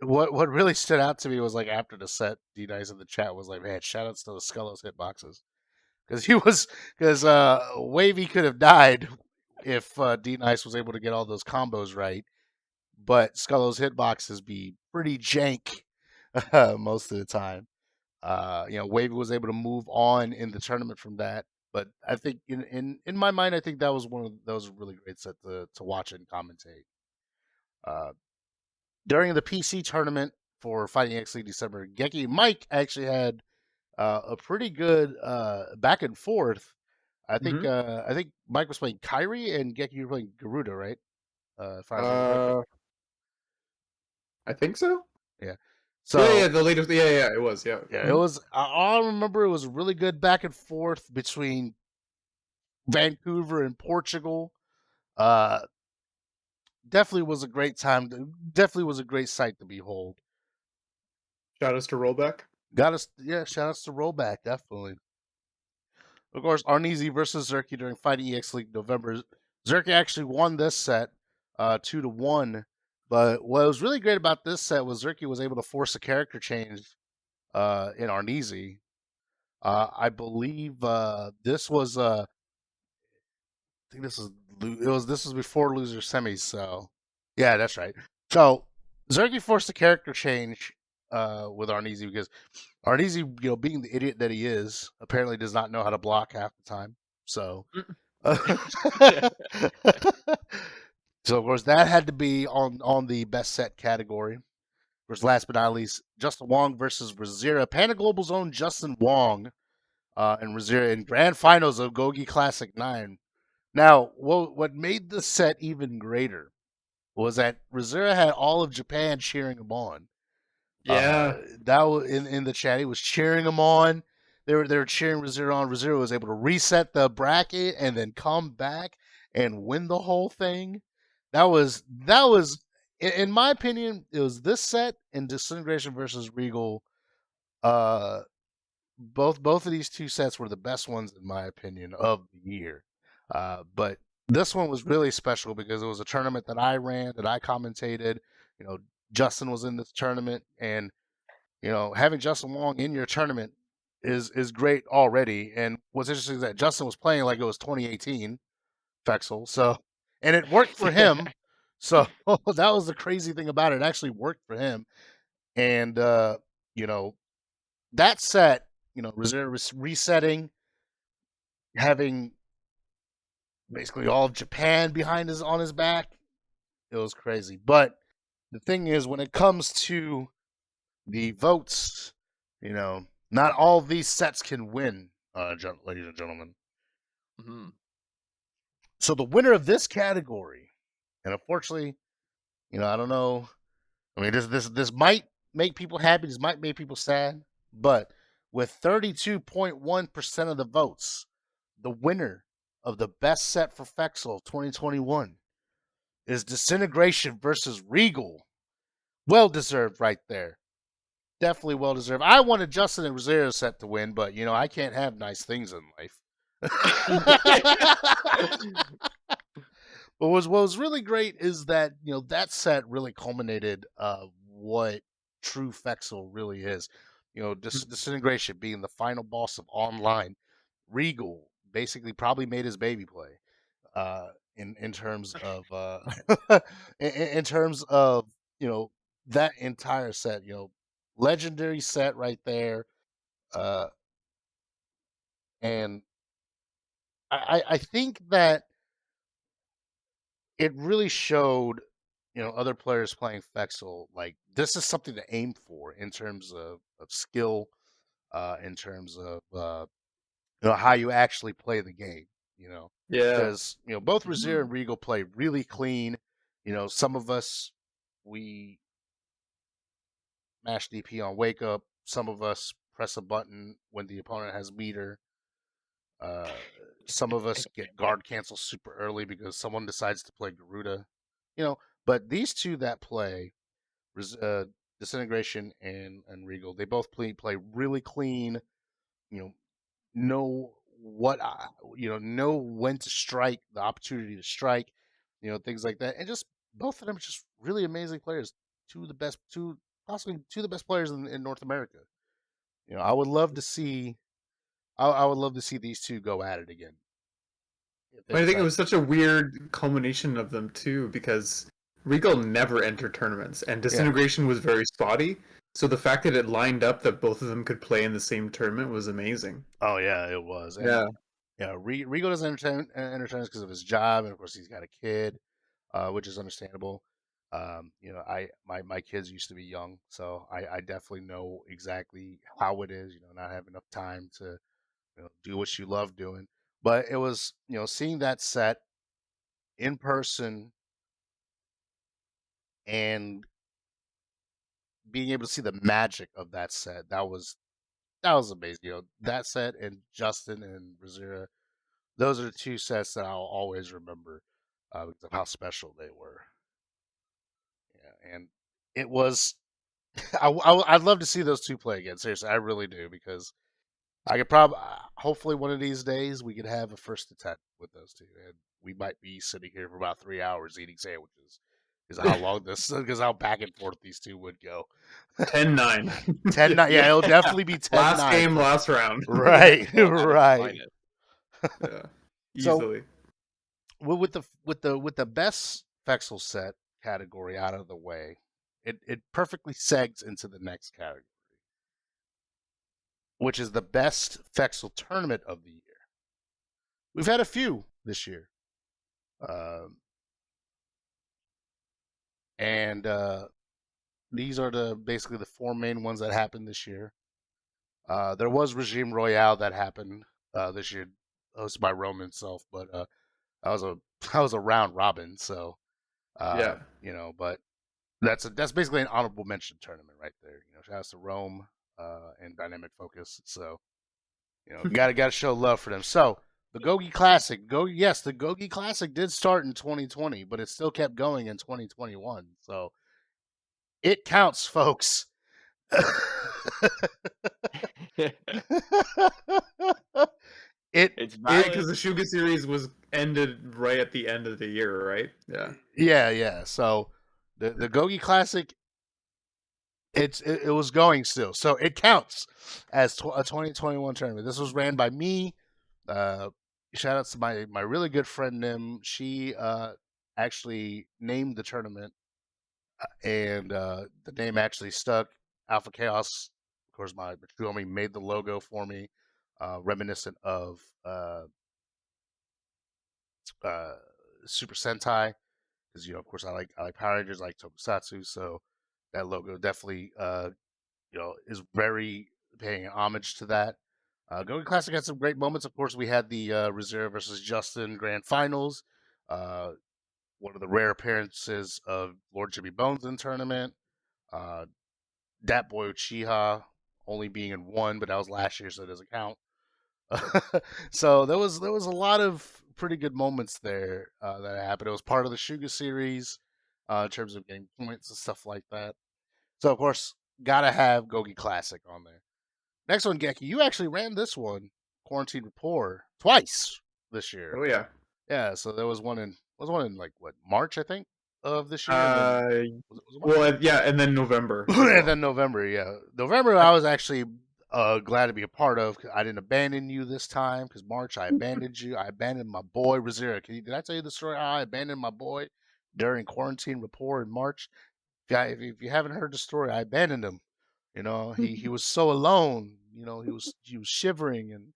[SPEAKER 1] What really stood out to me was like after the set, D Nice in the chat was like, "Man, shout outs to the Scullo's hitboxes," because Wavy could have died if D Nice was able to get all those combos right, but Scullo's hitboxes be pretty jank most of the time. Wavy was able to move on in the tournament from that, but I think in my mind, I think that was a really great set to watch and commentate. During the PC tournament for Fighting X League December, Geki and Mike actually had a pretty good back and forth. I think Mike was playing Kyrie and Geki were playing Garuda, right? If I remember correctly.
[SPEAKER 3] I think so.
[SPEAKER 1] Yeah.
[SPEAKER 3] So yeah, the latest. Yeah, it was. Yeah,
[SPEAKER 1] it was. All I remember, it was a really good back and forth between Vancouver and Portugal. Definitely was a great time. Definitely was a great sight to behold.
[SPEAKER 3] Shout outs to Rollback.
[SPEAKER 1] Shout outs to Rollback, definitely. Of course, Arneezy versus Zerky during Fighting EX League November. Zerky actually won this set 2-1. But what was really great about this set was Zerky was able to force a character change in Arneezy. I believe this was I think this was before loser semis, so yeah, that's right. So Zerky forced a character change with Arneezy because Arneezy, being the idiot that he is, apparently does not know how to block half the time. So so of course that had to be on the best set category. Of course, last but not least, Justin Wong versus Razzira. Panda Global's own Justin Wong and Razzira in grand finals of Gogi Classic 9. Now, what made the set even greater was that Razzira had all of Japan cheering him on.
[SPEAKER 3] Yeah,
[SPEAKER 1] that was in the chat. He was cheering him on. They were cheering Razzira on. Razzira was able to reset the bracket and then come back and win the whole thing. That was, in my opinion, it was this set and Disintegration versus Regal. Both of these two sets were the best ones in my opinion of the year. But this one was really special because it was a tournament that I ran, that I commentated. Justin was in this tournament, and having Justin Wong in your tournament is great already. And what's interesting is that Justin was playing like it was 2018 Fexel, so, and it worked for him. So that was the crazy thing about it. It actually worked for him, and that set, resetting, having basically all of Japan on his back, it was crazy. But the thing is, when it comes to the votes, not all of these sets can win, ladies and gentlemen.
[SPEAKER 2] Mm-hmm.
[SPEAKER 1] So the winner of this category, and unfortunately, I don't know. I mean, this might make people happy. This might make people sad. But with 32.1% of the votes, the winner of the best set for Fexel 2021 is Disintegration versus Regal. Well deserved right there. Definitely well deserved. I wanted Justin and Razzira's set to win, but I can't have nice things in life. But what was really great is that that set really culminated what true Fexel really is. Disintegration being the final boss of online. Regal basically probably made his baby play. In terms of in terms of that entire set, legendary set right there, and I think that it really showed other players playing Fexel like this is something to aim for in terms of skill, in terms of how you actually play the game.
[SPEAKER 3] Yeah.
[SPEAKER 1] Because both Razzira and Regal play really clean. Some of us we mash DP on wake up. Some of us press a button when the opponent has meter. some of us get guard cancel super early because someone decides to play Garuda, But these two that play, Disintegration and Regal, they both play really clean. Know what know when to strike, the opportunity to strike, things like that, and just both of them are just really amazing players. Possibly two of the best players in North America. I would love to see. I would love to see these two go at it again.
[SPEAKER 3] I think it was such a weird culmination of them too, because Regal never entered tournaments, and Disintegration was very spotty. So the fact that it lined up that both of them could play in the same tournament was amazing.
[SPEAKER 1] Oh yeah, it was. Yeah. Regal doesn't enter tournaments because of his job, and of course he's got a kid, which is understandable. My kids used to be young, so I definitely know exactly how it is. Not have enough time to do what you love doing. But it was, seeing that set in person and being able to see the magic of that set. That was amazing. That set and Justin and Razzira, those are the two sets that I'll always remember because of how special they were. Yeah, and it was. I'd love to see those two play again. Seriously, I really do, because I could probably, hopefully, one of these days we could have a first attempt with those two, and we might be sitting here for about 3 hours eating sandwiches. Because how long because how back and forth these two would go.
[SPEAKER 3] 10-9.
[SPEAKER 1] 10-9. Yeah, it'll definitely be 10-9.
[SPEAKER 3] Last game, last round.
[SPEAKER 1] Right, right.
[SPEAKER 3] Yeah, easily.
[SPEAKER 1] So, with the best Fexel set category out of the way, it perfectly segs into the next category, which is the best Fexel tournament of the year. We've had a few this year. And these are basically the four main ones that happened this year. There was Regime Royale that happened this year, hosted by Rome himself, but that was a round robin. So but that's basically an honorable mention tournament right there. Shout out to Rome and Dynamic Focus. So gotta show love for them. So the Gogi Classic, the Gogi Classic did start in 2020, but it still kept going in 2021. So it counts, folks.
[SPEAKER 3] It's because the Shuga series was ended right at the end of the year, right?
[SPEAKER 1] Yeah. So the Gogi Classic, it was going still, so it counts as a 2021 tournament. This was ran by me. Shout out to my really good friend Nim. She actually named the tournament, and the name actually stuck. Alpha Chaos, of course, my true homie, made the logo for me, reminiscent of Super Sentai, because of course I like Power Rangers, I like Tokusatsu, so that logo definitely is very paying homage to that. Gogi Classic had some great moments. Of course, we had the Reserve versus Justin Grand Finals. One of the rare appearances of Lord Jimmy Bones in the tournament. Dat Boy Uchiha only being in one, but that was last year, so it doesn't count. So there was a lot of pretty good moments there that happened. It was part of the Shuga series in terms of getting points and stuff like that. So of course, gotta have Gogi Classic on there. Next one, Geki, you actually ran this one, Quarantine Rapport, twice this year.
[SPEAKER 3] Oh yeah.
[SPEAKER 1] Yeah, so there was one in like what, March, I think, of this year.
[SPEAKER 3] And then November.
[SPEAKER 1] And then November, yeah. November I was actually glad to be a part of. I didn't abandon you this time, because March I abandoned you. I abandoned my boy Razzira. Did I tell you the story how I abandoned my boy during Quarantine Rapport in March? If you haven't heard the story, I abandoned him. He was so alone. He was shivering and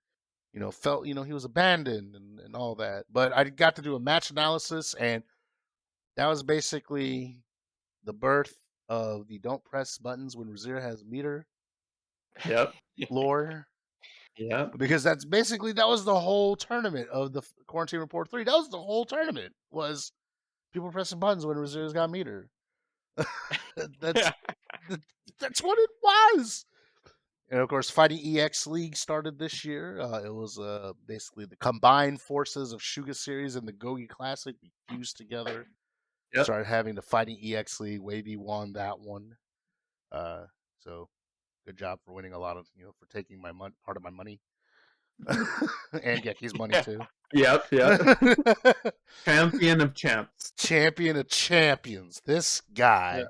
[SPEAKER 1] felt he was abandoned and all that. But I got to do a match analysis, and that was basically the birth of the don't press buttons when Razzira has meter.
[SPEAKER 3] Yep.
[SPEAKER 1] Lore.
[SPEAKER 3] Yeah.
[SPEAKER 1] Because that was the whole tournament of the Quarantine Report 3. That was the whole tournament, was people pressing buttons when Razzira's got meter. That's what it was. And of course, Fighting EX League started this year. It was basically the combined forces of Shuga Series and the Gogi Classic fused together.
[SPEAKER 3] Yep.
[SPEAKER 1] Started having the Fighting EX League. Wavy won that one. So good job for winning a lot of, for taking my part of my money. And Geki's money too.
[SPEAKER 3] Yep. Champion of champs.
[SPEAKER 1] Champion of champions. This guy.
[SPEAKER 3] Yeah.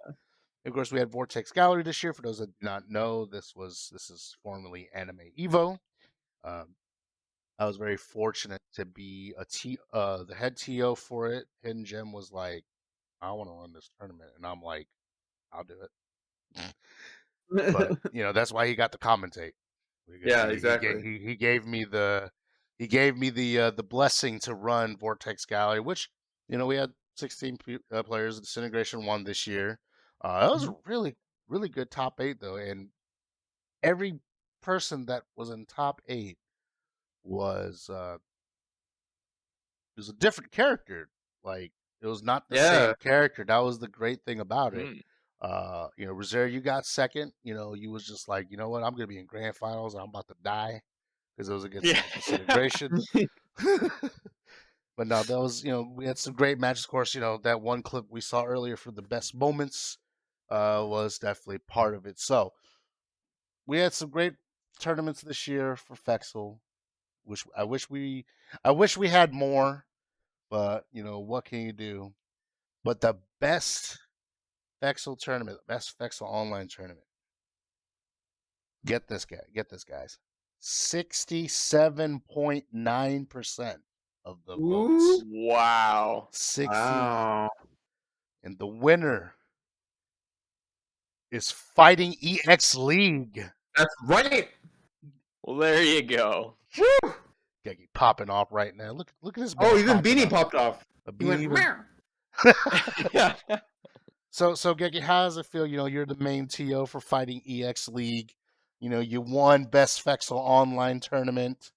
[SPEAKER 1] Of course, we had Vortex Gallery this year. For those that do not know, this is formerly Anime Evo. I was very fortunate to be the head TO for it. Hidden Gem was like, I want to run this tournament, and I'm like, I'll do it. But that's why he got to commentate.
[SPEAKER 3] Yeah, exactly.
[SPEAKER 1] He gave me the blessing to run Vortex Gallery, which we had 16 players. Disintegration won this year. That was a really, really good top 8 though, and every person that was in top 8 was a different character. Like it was not the same character. That was the great thing about it. Razzira, you got second. You was just like, you know what, I'm gonna be in grand finals. I'm about to die because it was against Disintegration. But no, that was we had some great matches. Of course, that one clip we saw earlier for the best moments was definitely part of it. So we had some great tournaments this year for Fexel. I wish we had more, but what can you do? But the best Fexel tournament, best Fexel online tournament. Get this, guys. 67.9% of the votes.
[SPEAKER 2] Wow.
[SPEAKER 1] 60.
[SPEAKER 3] Wow.
[SPEAKER 1] And the winner is Fighting EX League.
[SPEAKER 3] That's right.
[SPEAKER 2] Well, there you go.
[SPEAKER 3] Woo!
[SPEAKER 1] Geki popping off right now. Look at this.
[SPEAKER 3] Oh, even Beanie popped off.
[SPEAKER 1] A Beanie went. So Geki, how does it feel? You're the main TO for Fighting EX League. You won Best Fexel Online Tournament.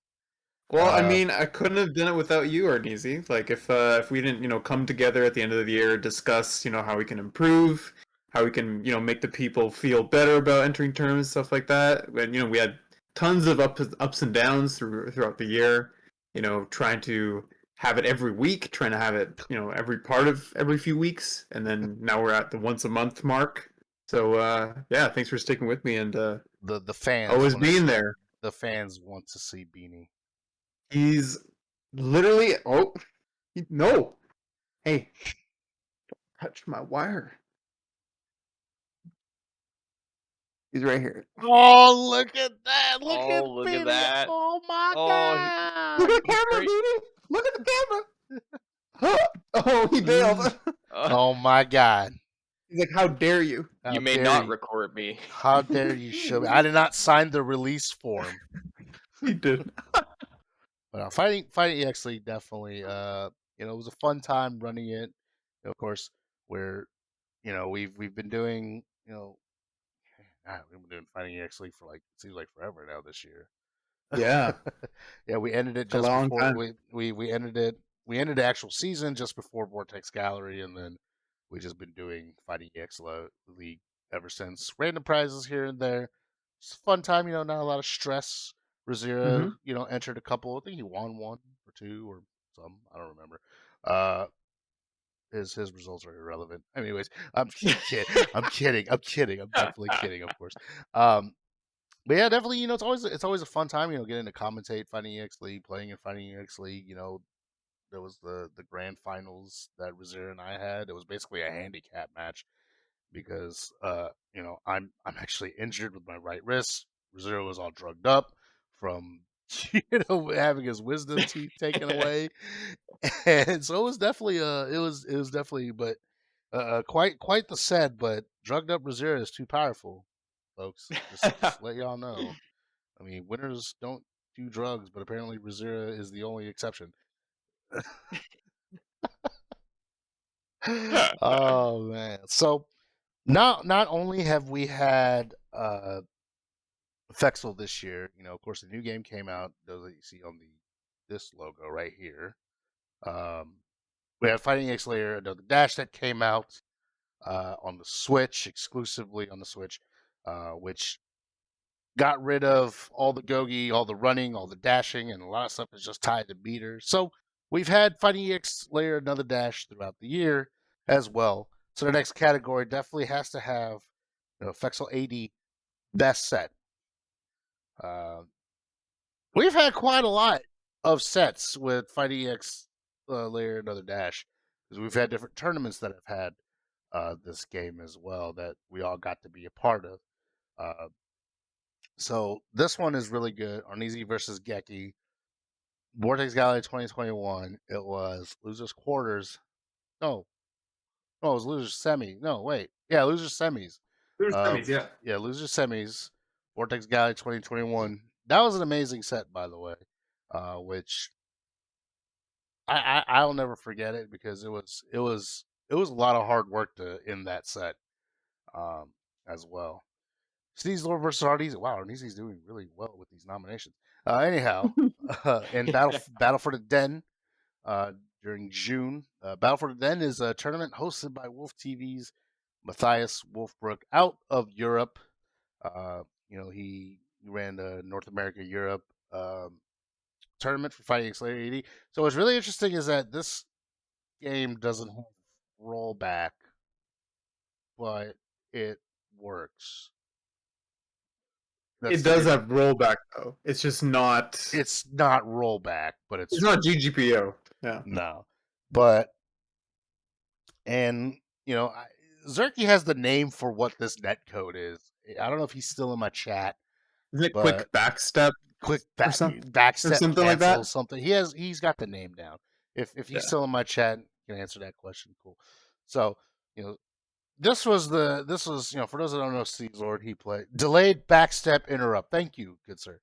[SPEAKER 3] Well, I mean, I couldn't have done it without you, Arneezy. Like, if we didn't, come together at the end of the year, discuss, how we can improve, how we can, make the people feel better about entering tournaments, stuff like that. And, we had tons of ups and downs throughout the year, trying to have it every week, trying to have it, every few weeks. And then now we're at the once a month mark. So, yeah, thanks for sticking with me and
[SPEAKER 1] the fans
[SPEAKER 3] always being there.
[SPEAKER 1] The fans want to see Beanie.
[SPEAKER 3] He's literally no. Hey, don't touch my wire. He's right here.
[SPEAKER 1] Oh, look at that! Look at
[SPEAKER 2] that!
[SPEAKER 1] Oh my god!
[SPEAKER 3] Look at the camera, Beanie! Look at the camera! Oh, he bailed.
[SPEAKER 1] Oh my god!
[SPEAKER 3] He's like, "How dare you?
[SPEAKER 2] You may not record me.
[SPEAKER 1] How dare you show me? I did not sign the release form."
[SPEAKER 3] He did.
[SPEAKER 1] But Fighting EX League definitely, it was a fun time running it. Of course, we've been doing, we've been doing Fighting EX League for it seems like forever now this year.
[SPEAKER 3] Yeah.
[SPEAKER 1] Yeah, we ended it just before we ended it. We ended the actual season just before Vortex Gallery, and then we've just been doing Fighting EX League ever since. Random prizes here and there. It's a fun time, not a lot of stress. Razzira, entered a couple. I think he won one or two or some. I don't remember. His results are irrelevant. Anyways, I'm kidding. I'm definitely kidding, of course. But yeah, definitely. It's always a fun time. Getting to commentate Fighting EX League, playing in Fighting EX League. There was the grand finals that Razzira and I had. It was basically a handicap match because I'm actually injured with my right wrist. Razzira was all drugged up from having his wisdom teeth taken away, and so it was definitely but quite the set. But drugged up Razzira is too powerful, folks. Just let y'all know. I mean, winners don't do drugs, but apparently Razzira is the only exception. Oh man! So not only have we had Fexel this year, of course, the new game came out. Those that you see on this logo right here. We had Fighting EX Layer, the Dash that came out on the Switch, exclusively on the Switch, which got rid of all the Gogi, all the running, all the dashing, and a lot of stuff is just tied to beaters. So we've had Fighting EX layer another dash throughout the year as well. So the next category definitely has to have Fexel AD best set. We've had quite a lot of sets with Fighting EX layer another dash because we've had different tournaments that have had this game as well that we all got to be a part of. So this one is really good. Arneezy versus Geki. Vortex Gallery 2021. It was losers quarters. No, it was losers semi. No, wait. Yeah, losers semis.
[SPEAKER 3] Yeah.
[SPEAKER 1] Losers semis. Vortex Gallery 2021. That was an amazing set, by the way. Which I'll never forget it because it was a lot of hard work to end that set, as well. Sneeze Lord versus Arneezy. Wow, Arneezy's doing really well with these nominations. Anyhow, in Battle for the Den during June. Battle for the Den is a tournament hosted by Wolf TV's Matthias Wolfbrook out of Europe. He ran the North America Europe tournament for Fighting EX AD. So what's really interesting is that this game doesn't have rollback, but it works.
[SPEAKER 3] It does have rollback though. It's just not.
[SPEAKER 1] It's not rollback, but
[SPEAKER 3] it's not GGPO. Yeah.
[SPEAKER 1] No, but Zerky has the name for what this net code is. I don't know if he's still in my chat.
[SPEAKER 3] Isn't it quick backstep?
[SPEAKER 1] Backstep,
[SPEAKER 3] something like that.
[SPEAKER 1] Something he's got the name down. If he's still in my chat, you can answer that question. Cool. So this was for those that don't know Steve Lord, he played delayed backstep interrupt. Thank you, good sir.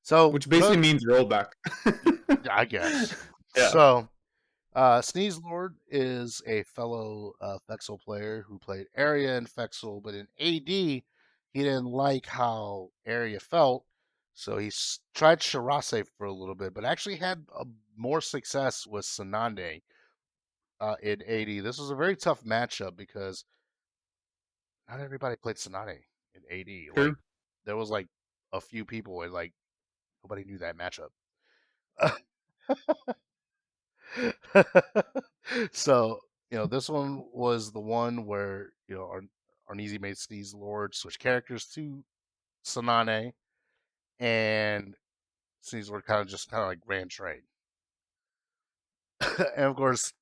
[SPEAKER 1] So
[SPEAKER 3] which basically means rollback.
[SPEAKER 1] I guess.
[SPEAKER 3] Yeah.
[SPEAKER 1] So Sneeze Lord is a fellow Fexel player who played Area in Fexel, but in AD he didn't like how Area felt, so he tried Shirase for a little bit, but actually had more success with Sanande in AD. This was a very tough matchup because not everybody played Sanande in AD.
[SPEAKER 3] True.
[SPEAKER 1] Like there was like a few people and like nobody knew that matchup. So this one was the one where Arneezy made Sneeze Lord switch characters to Sanane, and Sneeze Lord kind of like ran trade. And of course,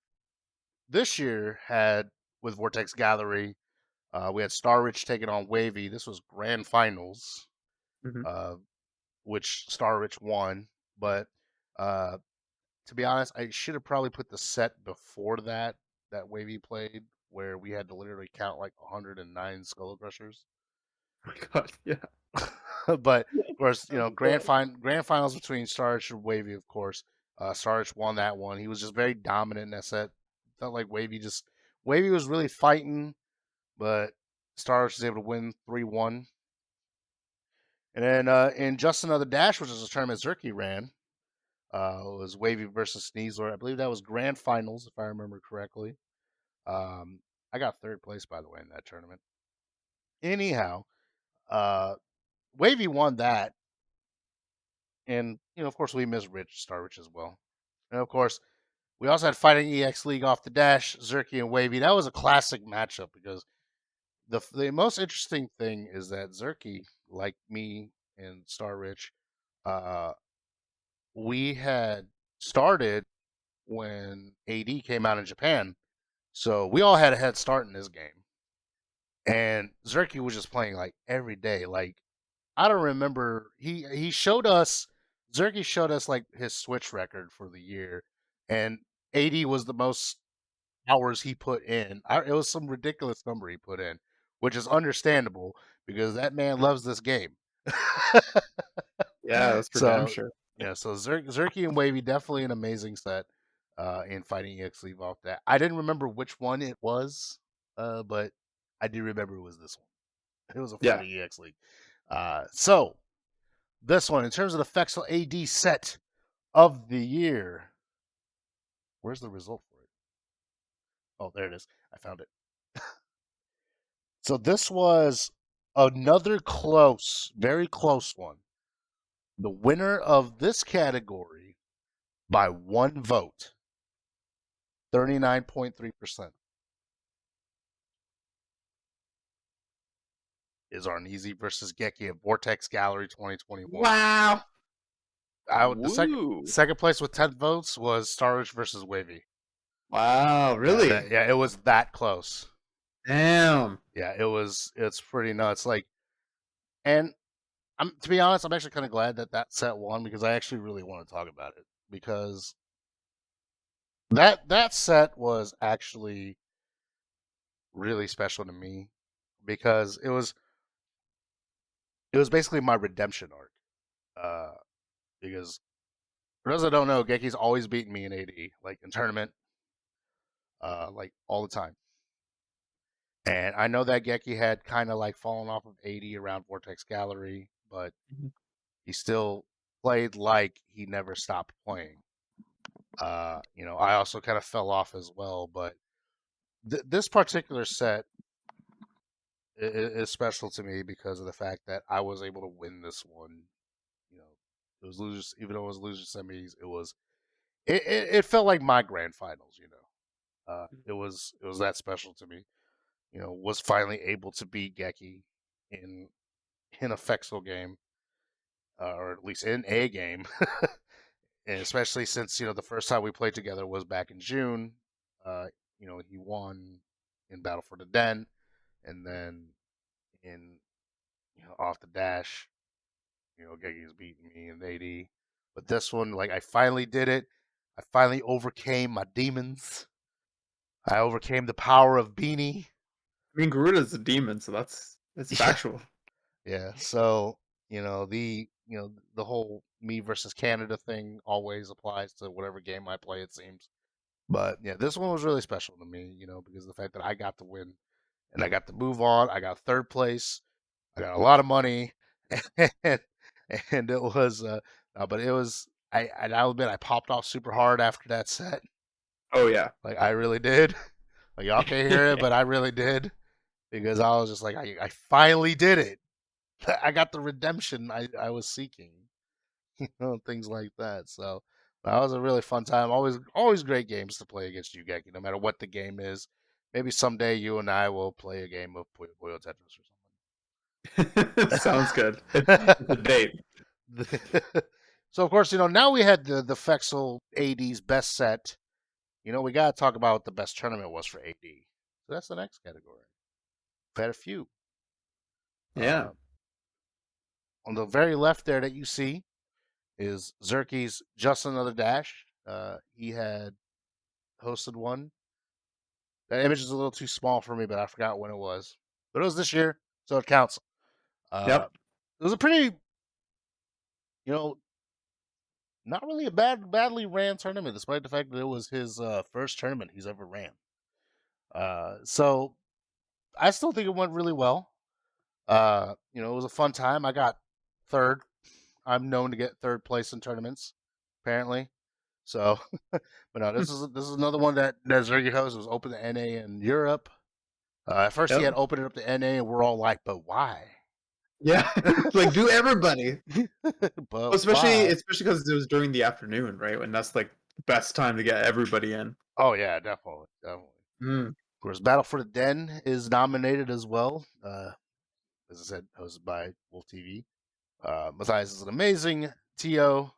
[SPEAKER 1] this year had with Vortex Gallery, we had Star Rich taking on Wavy. This was grand finals, which Star Rich won, but to be honest, I should have probably put the set before that Wavy played, where we had to literally count like 109 Skull Crushers.
[SPEAKER 3] Oh my god, yeah.
[SPEAKER 1] But of course, grand finals between Starrich and Wavy. Of course, Starrich won that one. He was just very dominant in that set. Felt like Wavy was really fighting, but Starrich was able to win 3-1. And then in Just Another Dash, which is a tournament Zerky ran, it was Wavy versus Sneeze Lord. I believe that was grand finals, if I remember correctly. I got third place, by the way, in that tournament. Anyhow, Wavy won that. And, of course, we missed Star Rich as well. And, of course, we also had Fighting EX League off the dash, Zerky and Wavy. That was a classic matchup because the most interesting thing is that Zerky, like me and Star Rich, we had started when AD came out in Japan. So we all had a head start in this game. And Zerky was just playing like every day. Like, I don't remember. Zerky showed us like his Switch record for the year. And AD was the most hours he put in. It was some ridiculous number he put in, which is understandable because that man loves this game.
[SPEAKER 3] Yeah, that's for damn sure.
[SPEAKER 1] Yeah, so Zerky and Wavy, definitely an amazing set in Fighting EX League off that. I didn't remember which one it was, but I do remember it was this one. It was a Fighting EX League. So, this one, in terms of the Fexel AD set of the year, where's the result for it? Oh, there it is. I found it. So this was another close, very close one. The winner of this category by 1 vote, 39.3%, is Arneezy versus Geki at Vortex Gallery 2021.
[SPEAKER 3] Wow.
[SPEAKER 1] The second place with 10 votes was Starridge versus Wavy.
[SPEAKER 3] Wow, really?
[SPEAKER 1] Yeah, it was that close.
[SPEAKER 3] Damn.
[SPEAKER 1] Yeah, it's pretty nuts. Like, and to be honest, I'm actually kind of glad that set won because I actually really want to talk about it because that set was actually really special to me because it was basically my redemption arc. Because for those that don't know, Geki's always beaten me in AD, like in tournament, like all the time. And I know that Geki had kind of like fallen off of AD around Vortex Gallery, but he still played like he never stopped playing. I also kind of fell off as well, but this particular set is special to me because of the fact that I was able to win this one. It was losers, even though it was loser semis. It felt like my grand finals. It was that special to me. Was finally able to beat Geki in a Fexel game, or at least in a game. And especially since the first time we played together was back in June. He won in Battle for the Den, and then in off the dash, Geki's beating me in AD. But this one, like, I finally did it. I finally overcame my demons. I overcame the power of Beanie.
[SPEAKER 3] I mean, Garuda's a demon, so that's factual.
[SPEAKER 1] Yeah. So the whole me versus Canada thing always applies to whatever game I play, it seems. But yeah, this one was really special to me, because of the fact that I got to win and I got to move on. I got third place. I got a lot of money, and it was, but it was. I'll admit I popped off super hard after that set.
[SPEAKER 3] Oh yeah,
[SPEAKER 1] like I really did. Like y'all can't hear it, but I really did because I was just like, I finally did it. I got the redemption I was seeking. Things like that. So that was a really fun time. Always great games to play against you, Geki, no matter what the game is. Maybe someday you and I will play a game of Puyo Tetris or something.
[SPEAKER 3] Sounds good. It's a date.
[SPEAKER 1] So of course, now we had the Fexel AD's best set. We got to talk about what the best tournament was for AD. So that's the next category. We've had a few.
[SPEAKER 3] Yeah.
[SPEAKER 1] On the very left there that you see is Zerky's Just Another Dash. He had hosted one. That image is a little too small for me, but I forgot when it was. But it was this year, so it counts.
[SPEAKER 3] Yep.
[SPEAKER 1] It was a pretty, not really a badly ran tournament, despite the fact that it was his first tournament he's ever ran. So I still think it went really well. It was a fun time. I got third. I'm known to get third place in tournaments, apparently. So, but no, this is another one that Zergy hosts. It was open to NA in Europe. At first, he had opened it up to NA, and we're all like, "But why?"
[SPEAKER 3] Yeah, like do everybody.
[SPEAKER 1] But
[SPEAKER 3] especially because it was during the afternoon, right? When that's like the best time to get everybody in.
[SPEAKER 1] Oh yeah, definitely. Of course, Battle for the Den is nominated as well. As I said, hosted by Wolf TV. Matthias is an amazing TO.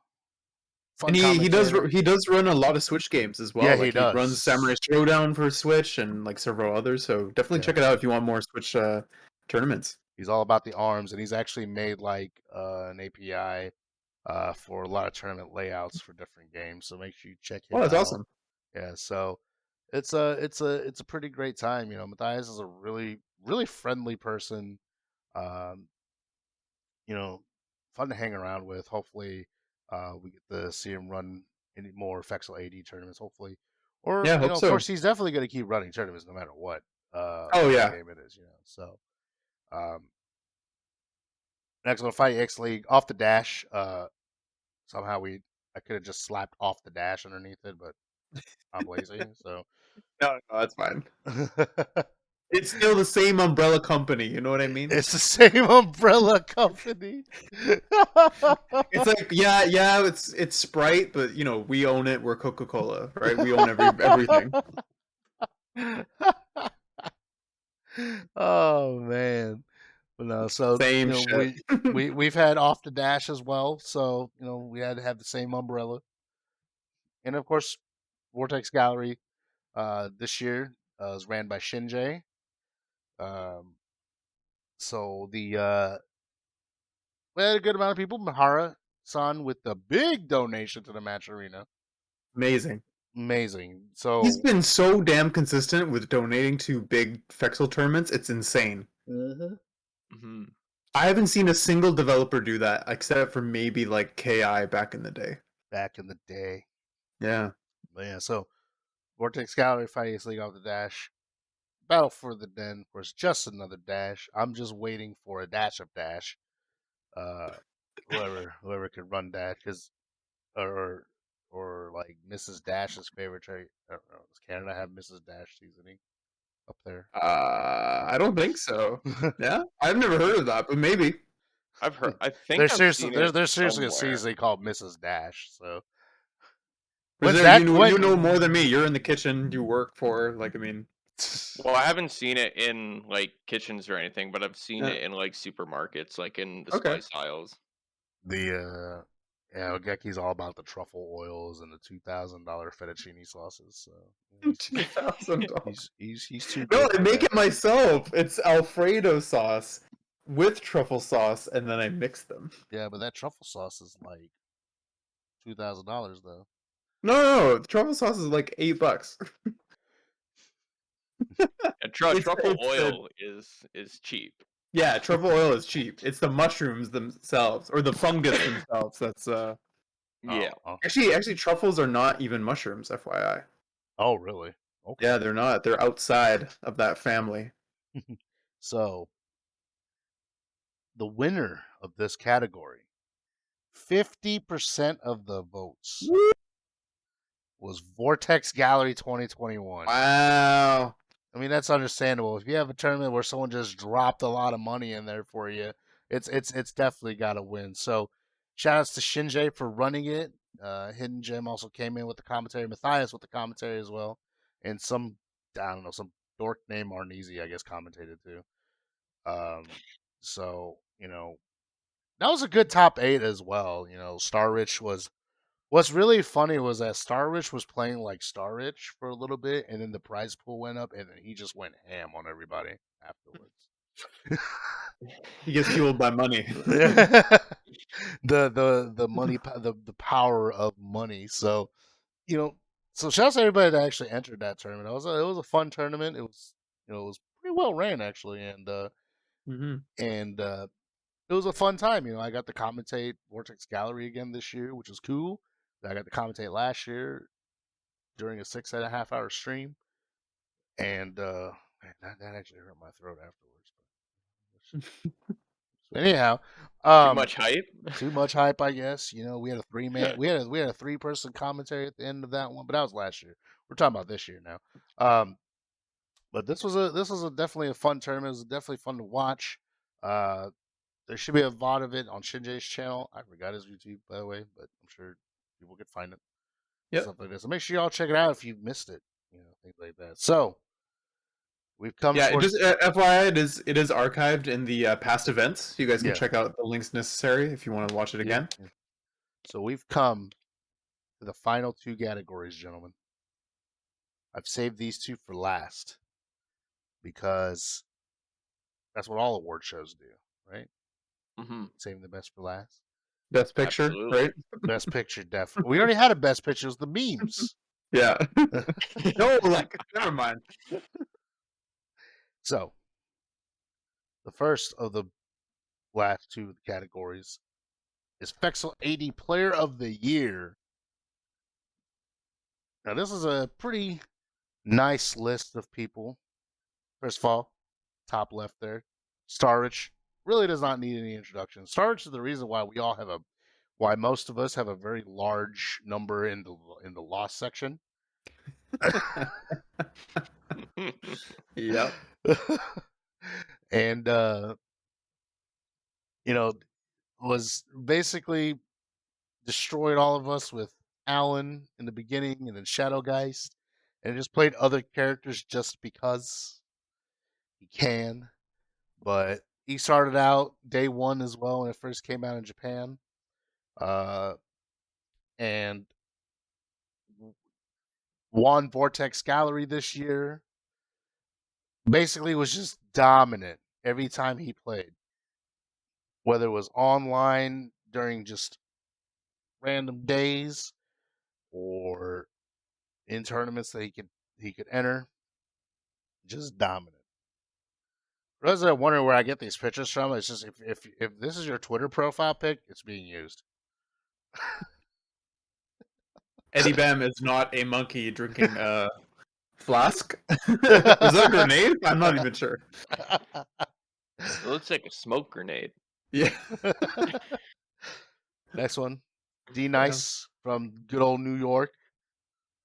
[SPEAKER 3] And he does run a lot of Switch games as well.
[SPEAKER 1] Yeah,
[SPEAKER 3] like,
[SPEAKER 1] he does.
[SPEAKER 3] Runs Samurai Showdown for Switch and like several others. So definitely check it out if you want more Switch tournaments.
[SPEAKER 1] He's all about the arms, and he's actually made like an API for a lot of tournament layouts for different games. So make sure you check him out.
[SPEAKER 3] Oh, that's awesome.
[SPEAKER 1] Yeah, so it's a pretty great time. Matthias is a really really friendly person. Fun to hang around with. Hopefully, we get to see him run any more Fexel AD tournaments. Hopefully, or
[SPEAKER 3] yeah,
[SPEAKER 1] of course, he's definitely going to keep running tournaments no matter what.
[SPEAKER 3] Oh yeah,
[SPEAKER 1] game it is. So. Next, I'm gonna fight X League off the dash. Somehow I could have just slapped off the dash underneath it, but I'm lazy, so
[SPEAKER 3] no, that's fine. It's still the same umbrella company. You know what I mean?
[SPEAKER 1] It's the same umbrella company.
[SPEAKER 3] It's like it's Sprite, but we own it. We're Coca-Cola, right? We own everything.
[SPEAKER 1] Oh man. But no, so
[SPEAKER 3] Same shit.
[SPEAKER 1] we've had Off the Dash as well, so we had to have the same umbrella, and of course, Vortex Gallery this year was ran by Shinjay. So we had a good amount of people. Mahara-san with the big donation to the match arena. Amazing. So
[SPEAKER 3] he's been so damn consistent with donating to big Fexel tournaments. It's insane. I haven't seen a single developer do that except for maybe like KI back in the day. Yeah.
[SPEAKER 1] But yeah, so Vortex Gallery, Fighting League Off the Dash, Battle for the Den, of course, just another dash. I'm just waiting for a dash of dash. Whoever could run dash, or like Mrs. Dash's favorite trait. I don't know. Does Canada have Mrs. Dash seasoning up there?
[SPEAKER 3] I don't think so. Yeah, I've never heard of that, but maybe.
[SPEAKER 2] I've heard. I think
[SPEAKER 1] there's seriously a seasoning called Mrs. Dash. So
[SPEAKER 3] you know more than me. You're in the kitchen. You work for
[SPEAKER 2] Well, I haven't seen it in like kitchens or anything, but I've seen it in like supermarkets, like in the spice aisles.
[SPEAKER 1] Geki's all about the truffle oils and the $2,000 fettuccine sauces. So
[SPEAKER 3] $2,000.
[SPEAKER 1] He's too.
[SPEAKER 3] No, I make it myself. It's Alfredo sauce with truffle sauce, and then I mix them.
[SPEAKER 1] Yeah, but that truffle sauce is like $2,000 though.
[SPEAKER 3] No, the truffle sauce is like $8.
[SPEAKER 2] Truffle oil is cheap.
[SPEAKER 3] Yeah, truffle oil is cheap. It's the mushrooms themselves or the fungus themselves. That's
[SPEAKER 2] yeah.
[SPEAKER 3] Actually, truffles are not even mushrooms. FYI.
[SPEAKER 1] Oh, really? Okay.
[SPEAKER 3] Yeah, they're not. They're outside of that family.
[SPEAKER 1] So, the winner of this category, 50% of the votes was Vortex Gallery 2021.
[SPEAKER 3] Wow.
[SPEAKER 1] I mean, that's understandable. If you have a tournament where someone just dropped a lot of money in there for you, it's definitely got to win. So, shout outs to Shinjay for running it. Hidden Gem also came in with the commentary. Matthias with the commentary as well. And some dork named Arneezy, I guess, commentated too. So, that was a good top 8 as well. Star Rich was... What's really funny was that Star Rich was playing like Star Rich for a little bit, and then the prize pool went up, and then he just went ham on everybody afterwards.
[SPEAKER 3] He gets fueled by money.
[SPEAKER 1] the money, the power of money. So, so shout out to everybody that actually entered that tournament. It was a fun tournament. It was it was pretty well ran actually, and it was a fun time. I got to commentate Vortex Gallery again this year, which was cool. I got to commentate last year during a 6.5 hour stream, and that actually hurt my throat afterwards. Anyhow,
[SPEAKER 2] too much hype.
[SPEAKER 1] Too much hype, I guess. We had a 3-man. We had a 3-person commentary at the end of that one, but that was last year. We're talking about this year now. But this was definitely a fun tournament. It was definitely fun to watch. There should be a VOD of it on Shinjay's channel. I forgot his YouTube, by the way, but I'm sure people could find it.
[SPEAKER 3] Yeah.
[SPEAKER 1] Stuff like this. So make sure y'all check it out if you missed it. Things like that. So we've come.
[SPEAKER 3] Yeah, just FYI, it is archived in the past events. You guys can check out the links necessary if you want to watch it again.
[SPEAKER 1] Yeah. So we've come to the final 2 categories, gentlemen. I've saved these 2 for last because that's what all award shows do, right? Saving the best for last.
[SPEAKER 3] Best picture, right?
[SPEAKER 1] Best picture, definitely. We already had a best picture. It was the memes.
[SPEAKER 3] Yeah. No, never mind.
[SPEAKER 1] So, the first of the last 2 categories is Fexel AD Player of the Year. Now, this is a pretty nice list of people. First of all, top left there, Starrich really does not need any introduction. Starrich is the reason why why most of us have a very large number in the loss section.
[SPEAKER 3] Yep.
[SPEAKER 1] And was basically destroyed all of us with Alan in the beginning and then Shadowgeist, and just played other characters just because he can. But he started out day one as well when it first came out in Japan. And won Vortex Gallery this year. Basically was just dominant every time he played. Whether it was online during just random days or in tournaments that he could enter, just dominant. For those that are wondering where I get these pictures from, it's just if this is your Twitter profile pic, it's being used.
[SPEAKER 3] Eddie Bam is not a monkey drinking a flask. Was that a grenade? I'm not even sure.
[SPEAKER 2] It looks like a smoke grenade.
[SPEAKER 3] Yeah.
[SPEAKER 1] Next one, D Nice from good old New York.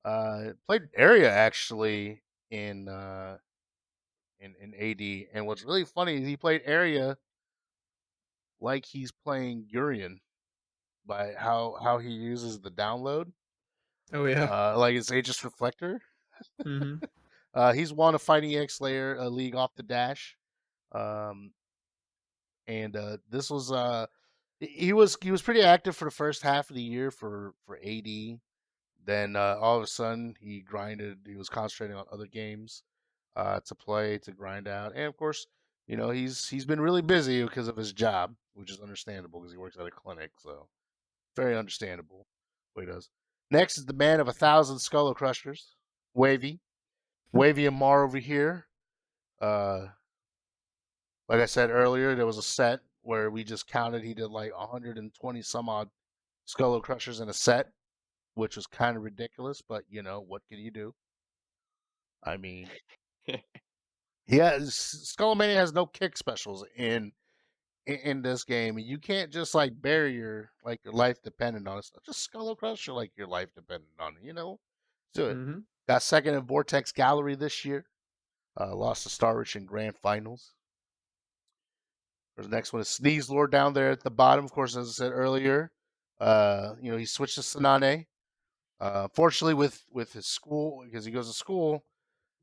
[SPEAKER 1] Played area actually in AD, and what's really funny is he played area like he's playing Gurion by how he uses the download.
[SPEAKER 3] Oh yeah.
[SPEAKER 1] Like his Aegis Reflector.
[SPEAKER 3] Mm-hmm.
[SPEAKER 1] He's won a Fighting EX Layer league off the dash. And this was he was pretty active for the first half of the year for AD. Then all of a sudden he grinded. He was concentrating on other games to play, to grind out, and of course, he's been really busy because of his job, which is understandable because he works at a clinic. So very understandable what he does. Next is the man of 1,000 Skull Crushers, Wavy Amar over here. Like I said earlier, there was a set where we just counted. He did like 120 some odd Skull Crushers in a set, which was kind of ridiculous. But what can you do? I mean, Skullomania has no kick specials in this game. You can't just like bury your life dependent on it. It's not just Skull Crusher like your life dependent on it. Do it.
[SPEAKER 3] Mm-hmm.
[SPEAKER 1] Got second in Vortex Gallery this year. Lost to Starrich in Grand Finals. The next one is Sneeze Lord down there at the bottom. Of course, as I said earlier, he switched to Sanane. Fortunately, with his school, because he goes to school,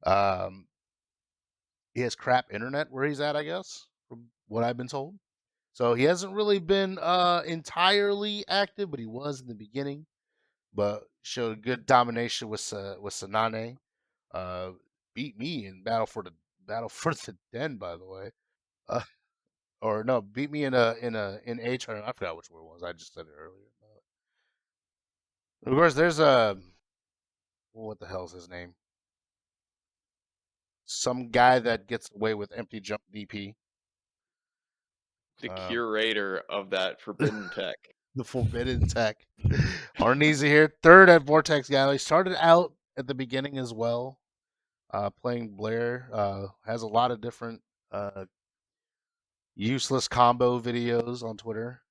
[SPEAKER 1] he has crap internet where he's at, I guess, from what I've been told. So he hasn't really been entirely active, but he was in the beginning. But showed good domination with Sanane. Beat me in Battle for the Den, by the way. Or no, beat me in a tournament. I forgot which one it was. I just said it earlier. Of course, there's what the hell's his name? Some guy that gets away with empty jump DP.
[SPEAKER 2] The curator of that forbidden tech.
[SPEAKER 1] The forbidden tech. Arneezy here, third at Vortex Gallery. Started out at the beginning as well, playing Blair. Has a lot of different useless combo videos on Twitter.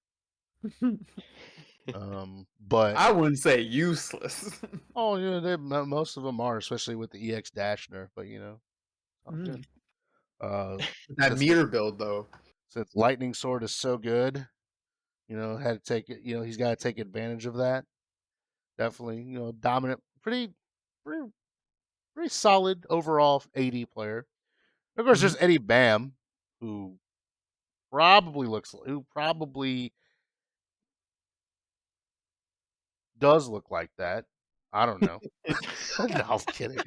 [SPEAKER 1] But
[SPEAKER 3] I wouldn't say useless.
[SPEAKER 1] Oh yeah, most of them are, especially with the EX dash nerf. But good.
[SPEAKER 3] That meter build though.
[SPEAKER 1] Since Lightning Sword is so good, had to take it. He's got to take advantage of that. Definitely, dominant, pretty solid overall AD player. Of course, there's Eddie Bam, who probably does look like that. I don't know. No, I'm kidding.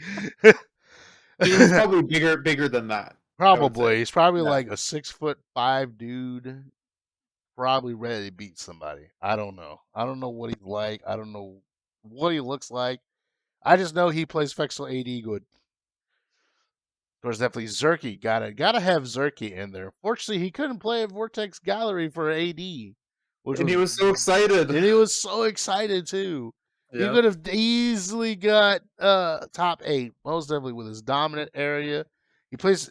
[SPEAKER 3] He's probably bigger than that.
[SPEAKER 1] Probably. He's probably like a 6'5" dude. Probably ready to beat somebody. I don't know. I don't know what he's like. I don't know what he looks like. I just know he plays Fexel AD good. Of course, definitely Zerky. Gotta have Zerky in there. Fortunately, he couldn't play at Vortex Gallery for AD.
[SPEAKER 3] He was so excited.
[SPEAKER 1] And he was so excited too. Yep. He could have easily got top 8, most definitely with his dominant area. He plays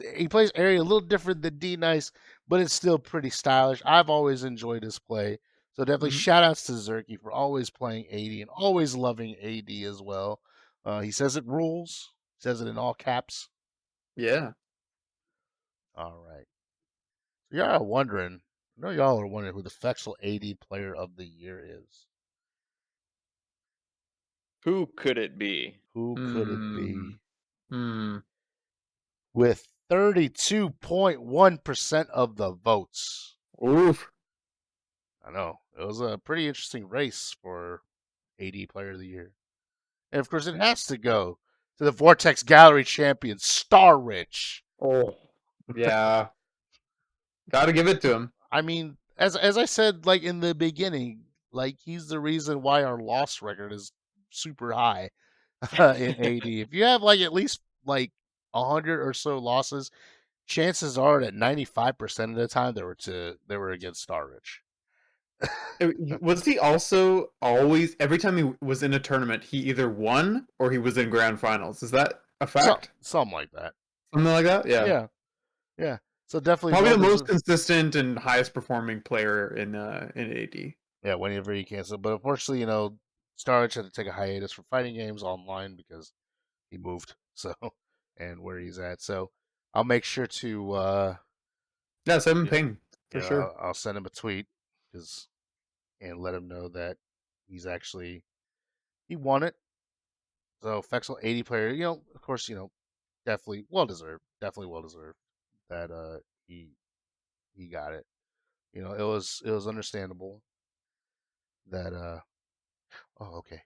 [SPEAKER 1] area a little different than D Nice, but it's still pretty stylish. I've always enjoyed his play. So definitely shout outs to Zerky for always playing AD and always loving AD as well. He says it rules. He says it in all caps.
[SPEAKER 3] Yeah.
[SPEAKER 1] All right. So y'all are wondering. I know y'all are wondering who the Fexel AD Player of the Year is.
[SPEAKER 2] Who could it be?
[SPEAKER 1] Who could it be?
[SPEAKER 3] Hmm.
[SPEAKER 1] With 32.1% of the votes.
[SPEAKER 3] Oof.
[SPEAKER 1] I know. It was a pretty interesting race for AD Player of the Year. And of course, it has to go to the Vortex Gallery champion, Star Rich.
[SPEAKER 3] Oh, yeah. Gotta give it to him.
[SPEAKER 1] I mean, as I said, like in the beginning, like he's the reason why our loss record is super high in AD. If you have like at least like 100 or so losses, chances are that 95% of the time they were against Star Rich.
[SPEAKER 3] Was he also always, every time he was in a tournament, he either won or he was in grand finals? Is that a fact?
[SPEAKER 1] Something like that.
[SPEAKER 3] Something like that? Yeah.
[SPEAKER 1] Yeah. So definitely
[SPEAKER 3] probably the most consistent and highest performing player in AD.
[SPEAKER 1] Yeah, whenever he canceled. But unfortunately, Star Rich had to take a hiatus from fighting games online because he moved. So, and where he's at. So, I'll make sure to
[SPEAKER 3] send him ping for sure.
[SPEAKER 1] I'll send him a tweet and let him know that he won it. So Fexel 80 player, of course, definitely well deserved that he got it. It was understandable that okay.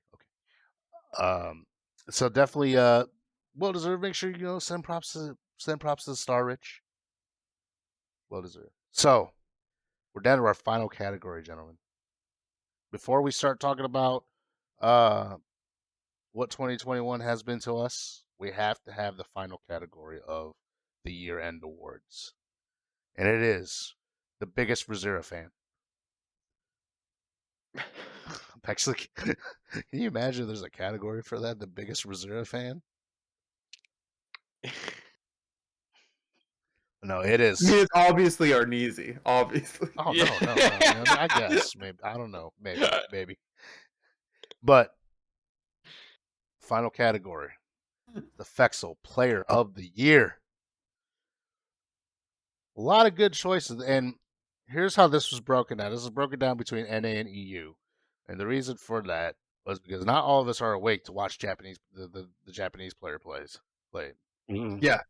[SPEAKER 1] So definitely well deserved. Make sure send props to Star Rich. Well deserved. So we're down to our final category, gentlemen. Before we start talking about what 2021 has been to us, we have to have the final category of the year-end awards. And it is the biggest Razzira fan. Actually, can you imagine there's a category for that? The biggest Razzira fan? No, it is.
[SPEAKER 3] I mean, it's obviously Arneezy. Obviously.
[SPEAKER 1] Oh, no. I guess. Maybe. I don't know. Maybe. But final category, the Fexel Player of the Year. A lot of good choices, and here's how this was broken down. This is broken down between NA and EU, and the reason for that was because not all of us are awake to watch the Japanese player play.
[SPEAKER 3] Mm-hmm. Yeah,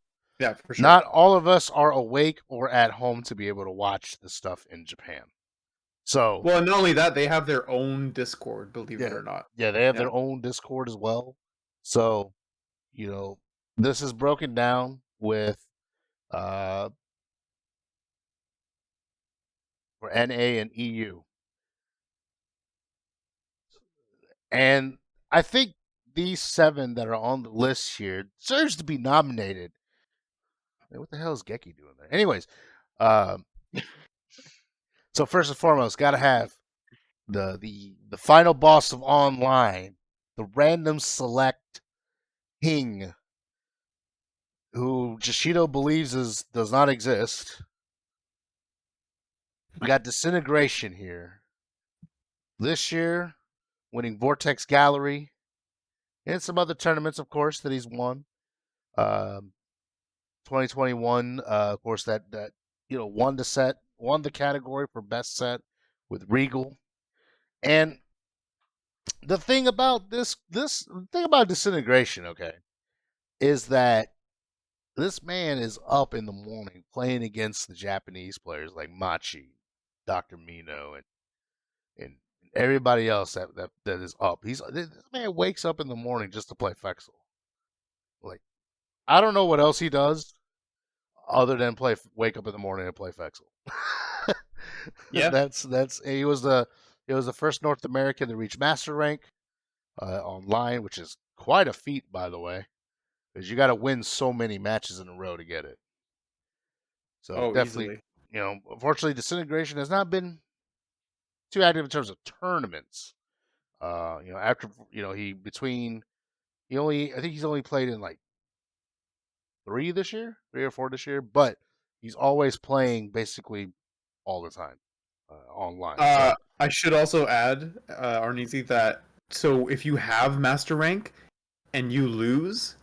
[SPEAKER 3] for sure.
[SPEAKER 1] Not all of us are awake or at home to be able to watch the stuff in Japan. So,
[SPEAKER 3] well, not only that, they have their own Discord, believe it or not.
[SPEAKER 1] Yeah, they have their own Discord as well. So, this is broken down with for NA and EU. And I think these 7 that are on the list here deserves to be nominated. What the hell is Geki doing there? Anyways, so first and foremost, got to have the final boss of online, the random select king, who Joshido believes does not exist. We got Disintegration here. This year, winning Vortex Gallery, and some other tournaments, of course, that he's won. 2021, of course, that won the category for best set with Regal. And the thing about Disintegration, okay, is that this man is up in the morning playing against the Japanese players like Machi, Dr. Mino, and everybody else that is up. This man wakes up in the morning just to play Fexel. Like, I don't know what else he does other than wake up in the morning and play Fexel.
[SPEAKER 3] Yeah,
[SPEAKER 1] that's he was the first North American to reach master rank online, which is quite a feat, by the way, because you got to win so many matches in a row to get it. So definitely,
[SPEAKER 3] easily.
[SPEAKER 1] Unfortunately, Disintegration has not been too active in terms of tournaments. After I think he's only played in like 3 or 4 this year, but he's always playing basically all the time online.
[SPEAKER 3] I should also add, Arneezy, that so if you have master rank and you lose,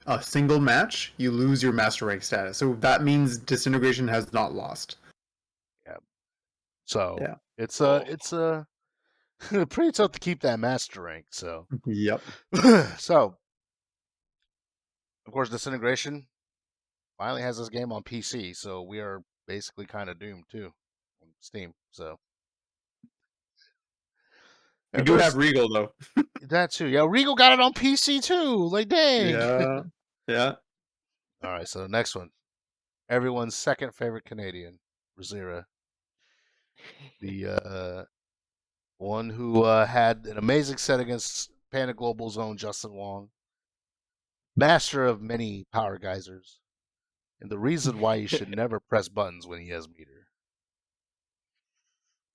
[SPEAKER 3] a single match, you lose your master rank status. So that means Disintegration has not lost.
[SPEAKER 1] Yeah. So
[SPEAKER 3] Yeah.
[SPEAKER 1] it's pretty tough to keep that master rank. So
[SPEAKER 3] Yep.
[SPEAKER 1] so of course Disintegration finally has this game on PC, so we are basically kind of doomed too on Steam. So
[SPEAKER 3] We do have Regal though.
[SPEAKER 1] That too. Yeah, Regal got it on PC too. Like dang.
[SPEAKER 3] Yeah. Yeah.
[SPEAKER 1] All right, so the next one. Everyone's second favorite Canadian, Razzira. The one who had an amazing set against Panda Global's own Justin Wong. Master of many power geysers. And the reason why you should never press buttons when he has meter.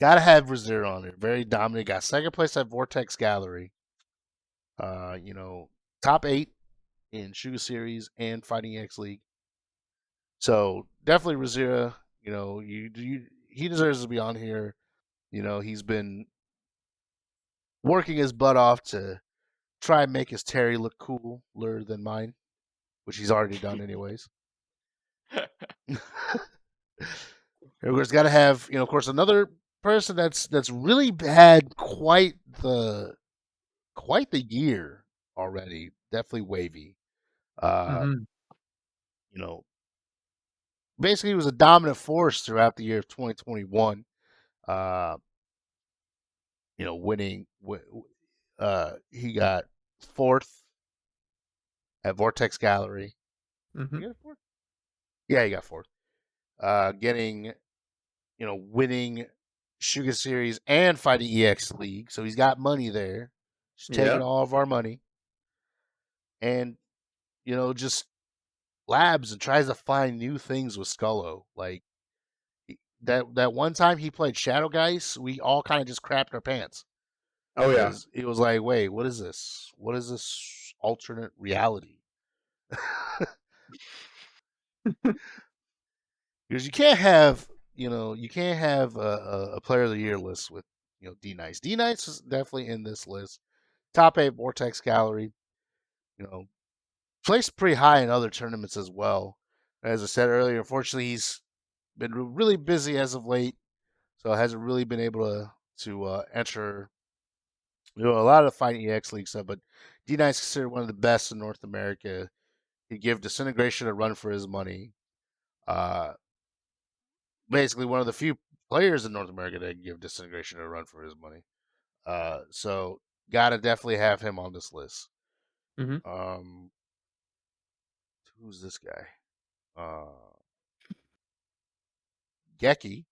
[SPEAKER 1] Gotta have Razzira on there. Very dominant. Got second place at Vortex Gallery. Top 8 in Sugar Series and Fighting EX League. So definitely Razzira, he deserves to be on here. He's been working his butt off to try and make his Terry look cooler than mine, which he's already done anyways. Of course, got to have, of course, another person that's really had quite the year already. Definitely wavy. Basically, he was a dominant force throughout the year of 2021. Winning. He got 4th at Vortex Gallery.
[SPEAKER 3] Mm-hmm.
[SPEAKER 1] He got 4th? Yeah, he got 4th. Getting, winning Sugar Series and Fighting EX League. So he's got money there. He's taking all of our money. And, just labs and tries to find new things with Scullo. Like, that one time he played Shadow Geist, we all kind of just crapped our pants.
[SPEAKER 3] Oh yeah.
[SPEAKER 1] It was like, wait, what is this? What is this alternate reality? Because you can't have a player of the year list with D Nice. D Nice is definitely in this list. Top 8 Vortex Gallery. Placed pretty high in other tournaments as well. As I said earlier, unfortunately he's been really busy as of late, so hasn't really been able to enter a lot of the Fighting EX League stuff. But D Nice is considered one of the best in North America. He give Disintegration a run for his money. Basically one of the few players in North America that give Disintegration a run for his money. So gotta definitely have him on this list.
[SPEAKER 3] Mm-hmm.
[SPEAKER 1] Who's this guy? Geki.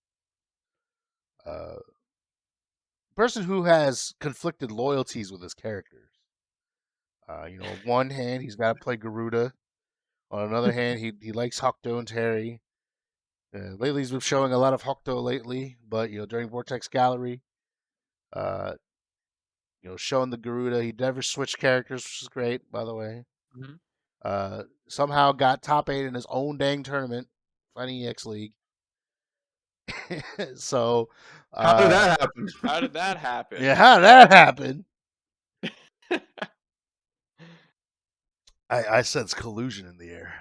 [SPEAKER 1] Person who has conflicted loyalties with his characters. On one hand, he's got to play Garuda. On another hand, he likes Hokuto and Terry. Lately, he's been showing a lot of Hokuto lately, but during Vortex Gallery, showing the Garuda. He never switched characters, which is great, by the way.
[SPEAKER 3] Mm-hmm.
[SPEAKER 1] Somehow got top 8 in his own dang tournament, Fighting EX League. So,
[SPEAKER 3] how did that happen?
[SPEAKER 2] How did that happen?
[SPEAKER 1] Yeah, how did that happen? I sense collusion in the air.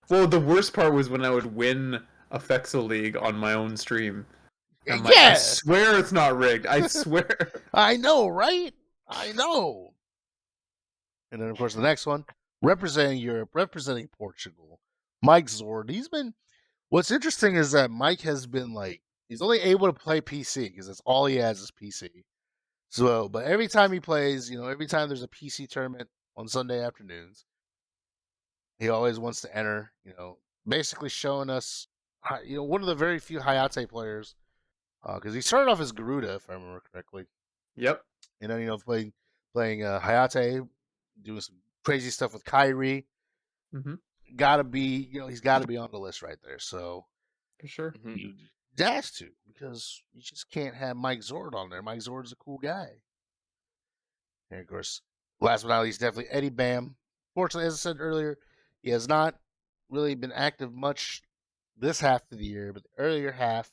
[SPEAKER 3] Well, the worst part was when I would win a Fexel League on my own stream.
[SPEAKER 1] Yeah.
[SPEAKER 3] Like, I swear it's not rigged. I swear.
[SPEAKER 1] I know, right? I know. And then, of course, the next one, representing Europe, representing Portugal, Mike Zord. What's interesting is that Mike has been he's only able to play PC because that's all he has is PC. So, but every time he plays, every time there's a PC tournament on Sunday afternoons, he always wants to enter, basically showing us, one of the very few Hayate players, because he started off as Garuda, if I remember correctly.
[SPEAKER 3] Yep.
[SPEAKER 1] And then, playing Hayate, doing some crazy stuff with Kyrie.
[SPEAKER 3] Mm-hmm.
[SPEAKER 1] Gotta be, he's got to be on the list right there. So,
[SPEAKER 3] for sure,
[SPEAKER 1] you has to, because you just can't have Mike Zord on there. Mike Zord's a cool guy. And of course, last but not least, definitely Eddie Bam. Fortunately, as I said earlier, he has not really been active much this half of the year, but the earlier half,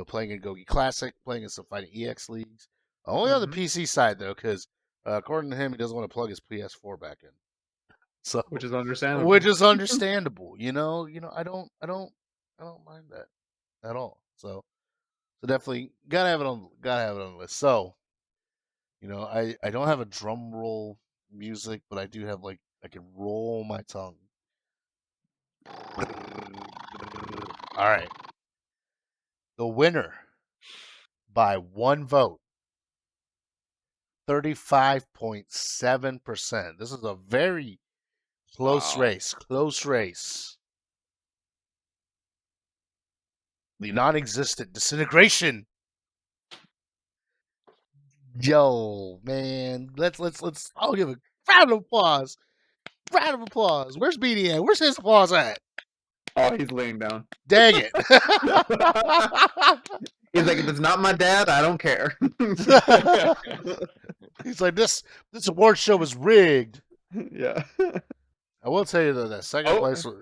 [SPEAKER 1] playing in Gogi Classic, playing in some Fighting EX leagues. Only on the PC side, though, because according to him, he doesn't want to plug his PS4 back in. So,
[SPEAKER 3] which is understandable.
[SPEAKER 1] Which is understandable. I don't mind that at all. So definitely gotta have it on the list. So, I don't have a drum roll music, but I do have I can roll my tongue. All right. The winner by one vote, 35.7%. This is a very close race. Close race. The non-existent Disintegration. Yo, man. Let's I'll give a round of applause. Round of applause. Where's BD at? Where's his applause at?
[SPEAKER 3] Oh, he's laying down.
[SPEAKER 1] Dang it.
[SPEAKER 3] He's like, if it's not my dad, I don't care.
[SPEAKER 1] He's like, this award show is rigged.
[SPEAKER 3] Yeah.
[SPEAKER 1] I will tell you though, that second place was...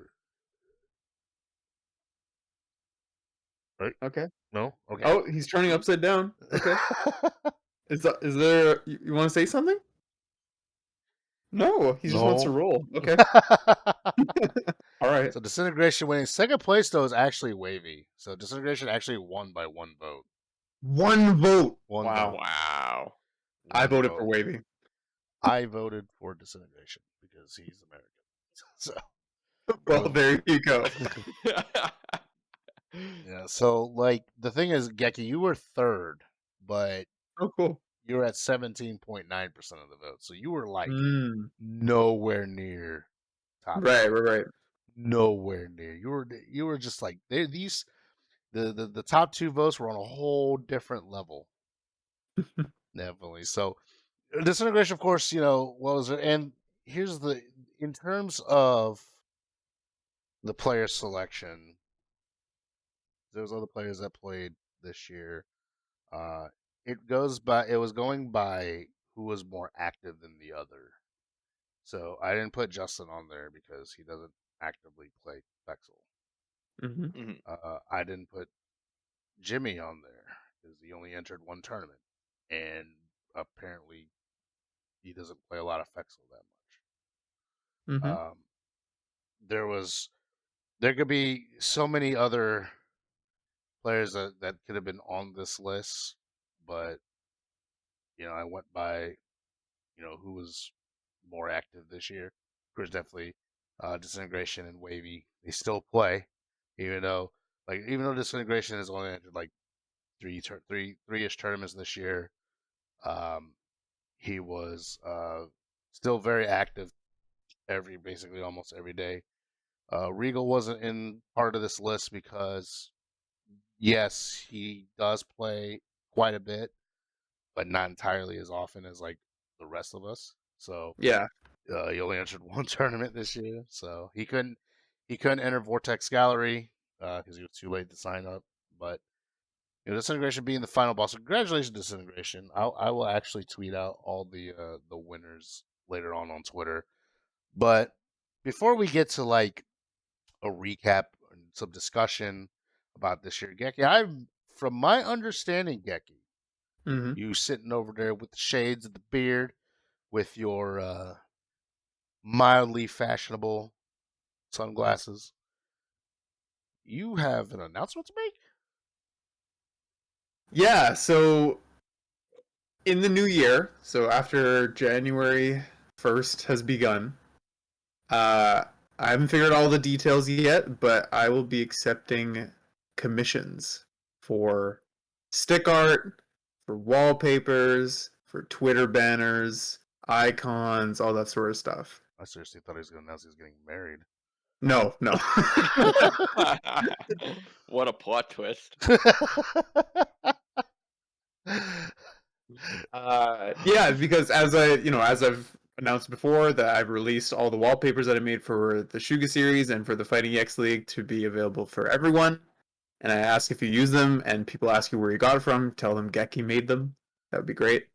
[SPEAKER 1] Right?
[SPEAKER 3] Okay.
[SPEAKER 1] No? Okay.
[SPEAKER 3] Oh, he's turning upside down. Okay. Is there... You want to say something? No, he just wants to roll. Okay. All right.
[SPEAKER 1] So Disintegration winning. Second place, though, is actually Wavy. So Disintegration actually won by one vote.
[SPEAKER 3] One vote.
[SPEAKER 1] One
[SPEAKER 3] wow.
[SPEAKER 1] vote.
[SPEAKER 2] Wow.
[SPEAKER 3] I voted for Wavy.
[SPEAKER 1] I voted for Disintegration because he's American. So,
[SPEAKER 3] well, there you go.
[SPEAKER 1] Yeah. So, the thing is, Geki, you were third, but
[SPEAKER 3] oh, cool.
[SPEAKER 1] You were at 17.9% of the vote, so you were nowhere near top.
[SPEAKER 3] Right.
[SPEAKER 1] Nowhere near. You were just like the top two votes were on a whole different level. Definitely. So Disintegration, of course, what was it? And here's in terms of the player selection, there's other players that played this year. It was going by who was more active than the other. So I didn't put Justin on there because he doesn't actively play Fexel.
[SPEAKER 3] Mm-hmm.
[SPEAKER 1] I didn't put Jimmy on there because he only entered one tournament, and apparently he doesn't play a lot of Fexel that much.
[SPEAKER 3] Mm-hmm.
[SPEAKER 1] There could be so many other players that could have been on this list, but I went by who was more active this year. Of course, definitely Disintegration and Wavy, they still play, even though Disintegration has only entered three-ish tournaments this year. He was still very active basically almost every day. Regal wasn't in part of this list because yes, he does play quite a bit, but not entirely as often as the rest of us. So
[SPEAKER 3] yeah,
[SPEAKER 1] he only entered one tournament this year, so he couldn't enter Vortex Gallery because he was too late to sign up. But Disintegration being the final boss. So congratulations, Disintegration. I will actually tweet out all the winners later on Twitter. But before we get to a recap and some discussion about this year, Geki, from my understanding, Geki,
[SPEAKER 3] mm-hmm.
[SPEAKER 1] you sitting over there with the shades and the beard, with your mildly fashionable sunglasses, you have an announcement to make?
[SPEAKER 3] Yeah, so in the new year, so after January 1st has begun, I haven't figured out all the details yet, but I will be accepting commissions for stick art, for wallpapers, for Twitter banners, icons, all that sort of stuff.
[SPEAKER 1] I seriously thought he was going to announce he was getting married.
[SPEAKER 3] No.
[SPEAKER 2] What a plot twist.
[SPEAKER 3] Yeah, because as I've announced before, that I've released all the wallpapers that I made for the Shuga series and for the Fighting EX League to be available for everyone. And I ask if you use them, and people ask you where you got it from, tell them Geki made them. That would be great.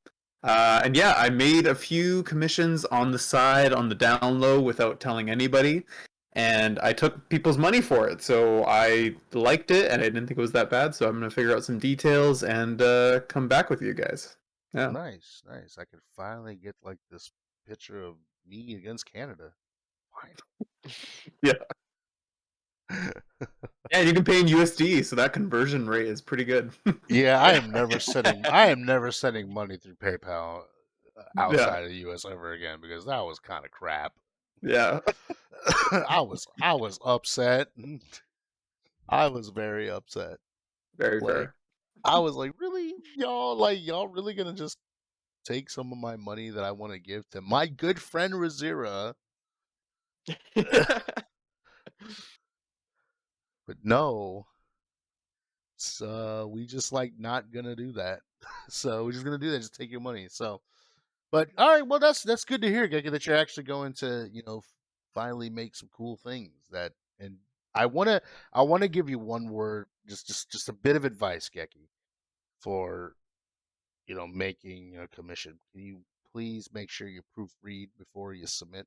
[SPEAKER 3] And yeah, I made a few commissions on the side, on the down low, without telling anybody. And I took people's money for it, so I liked it, and I didn't think it was that bad. So I'm gonna figure out some details and come back with you guys. Yeah.
[SPEAKER 1] Nice. I could finally get this picture of me against Canada. fine.
[SPEAKER 3] Yeah. And you can pay in USD, so that conversion rate is pretty good.
[SPEAKER 1] Yeah, I am never sending money through PayPal outside of the US ever again because that was kind of crap.
[SPEAKER 3] Yeah.
[SPEAKER 1] I was upset. I was very upset.
[SPEAKER 3] Very fair.
[SPEAKER 1] I was like, really, y'all really gonna just take some of my money that I want to give to my good friend Razzira? But no, so we just like not gonna do that. So we're just gonna do that. Just take your money. So, but all right, well that's good to hear, Geki, that you're actually going to finally make some cool things. And I wanna give you one word, just a bit of advice, Geki, for making a commission. Can you please make sure you proofread before you submit?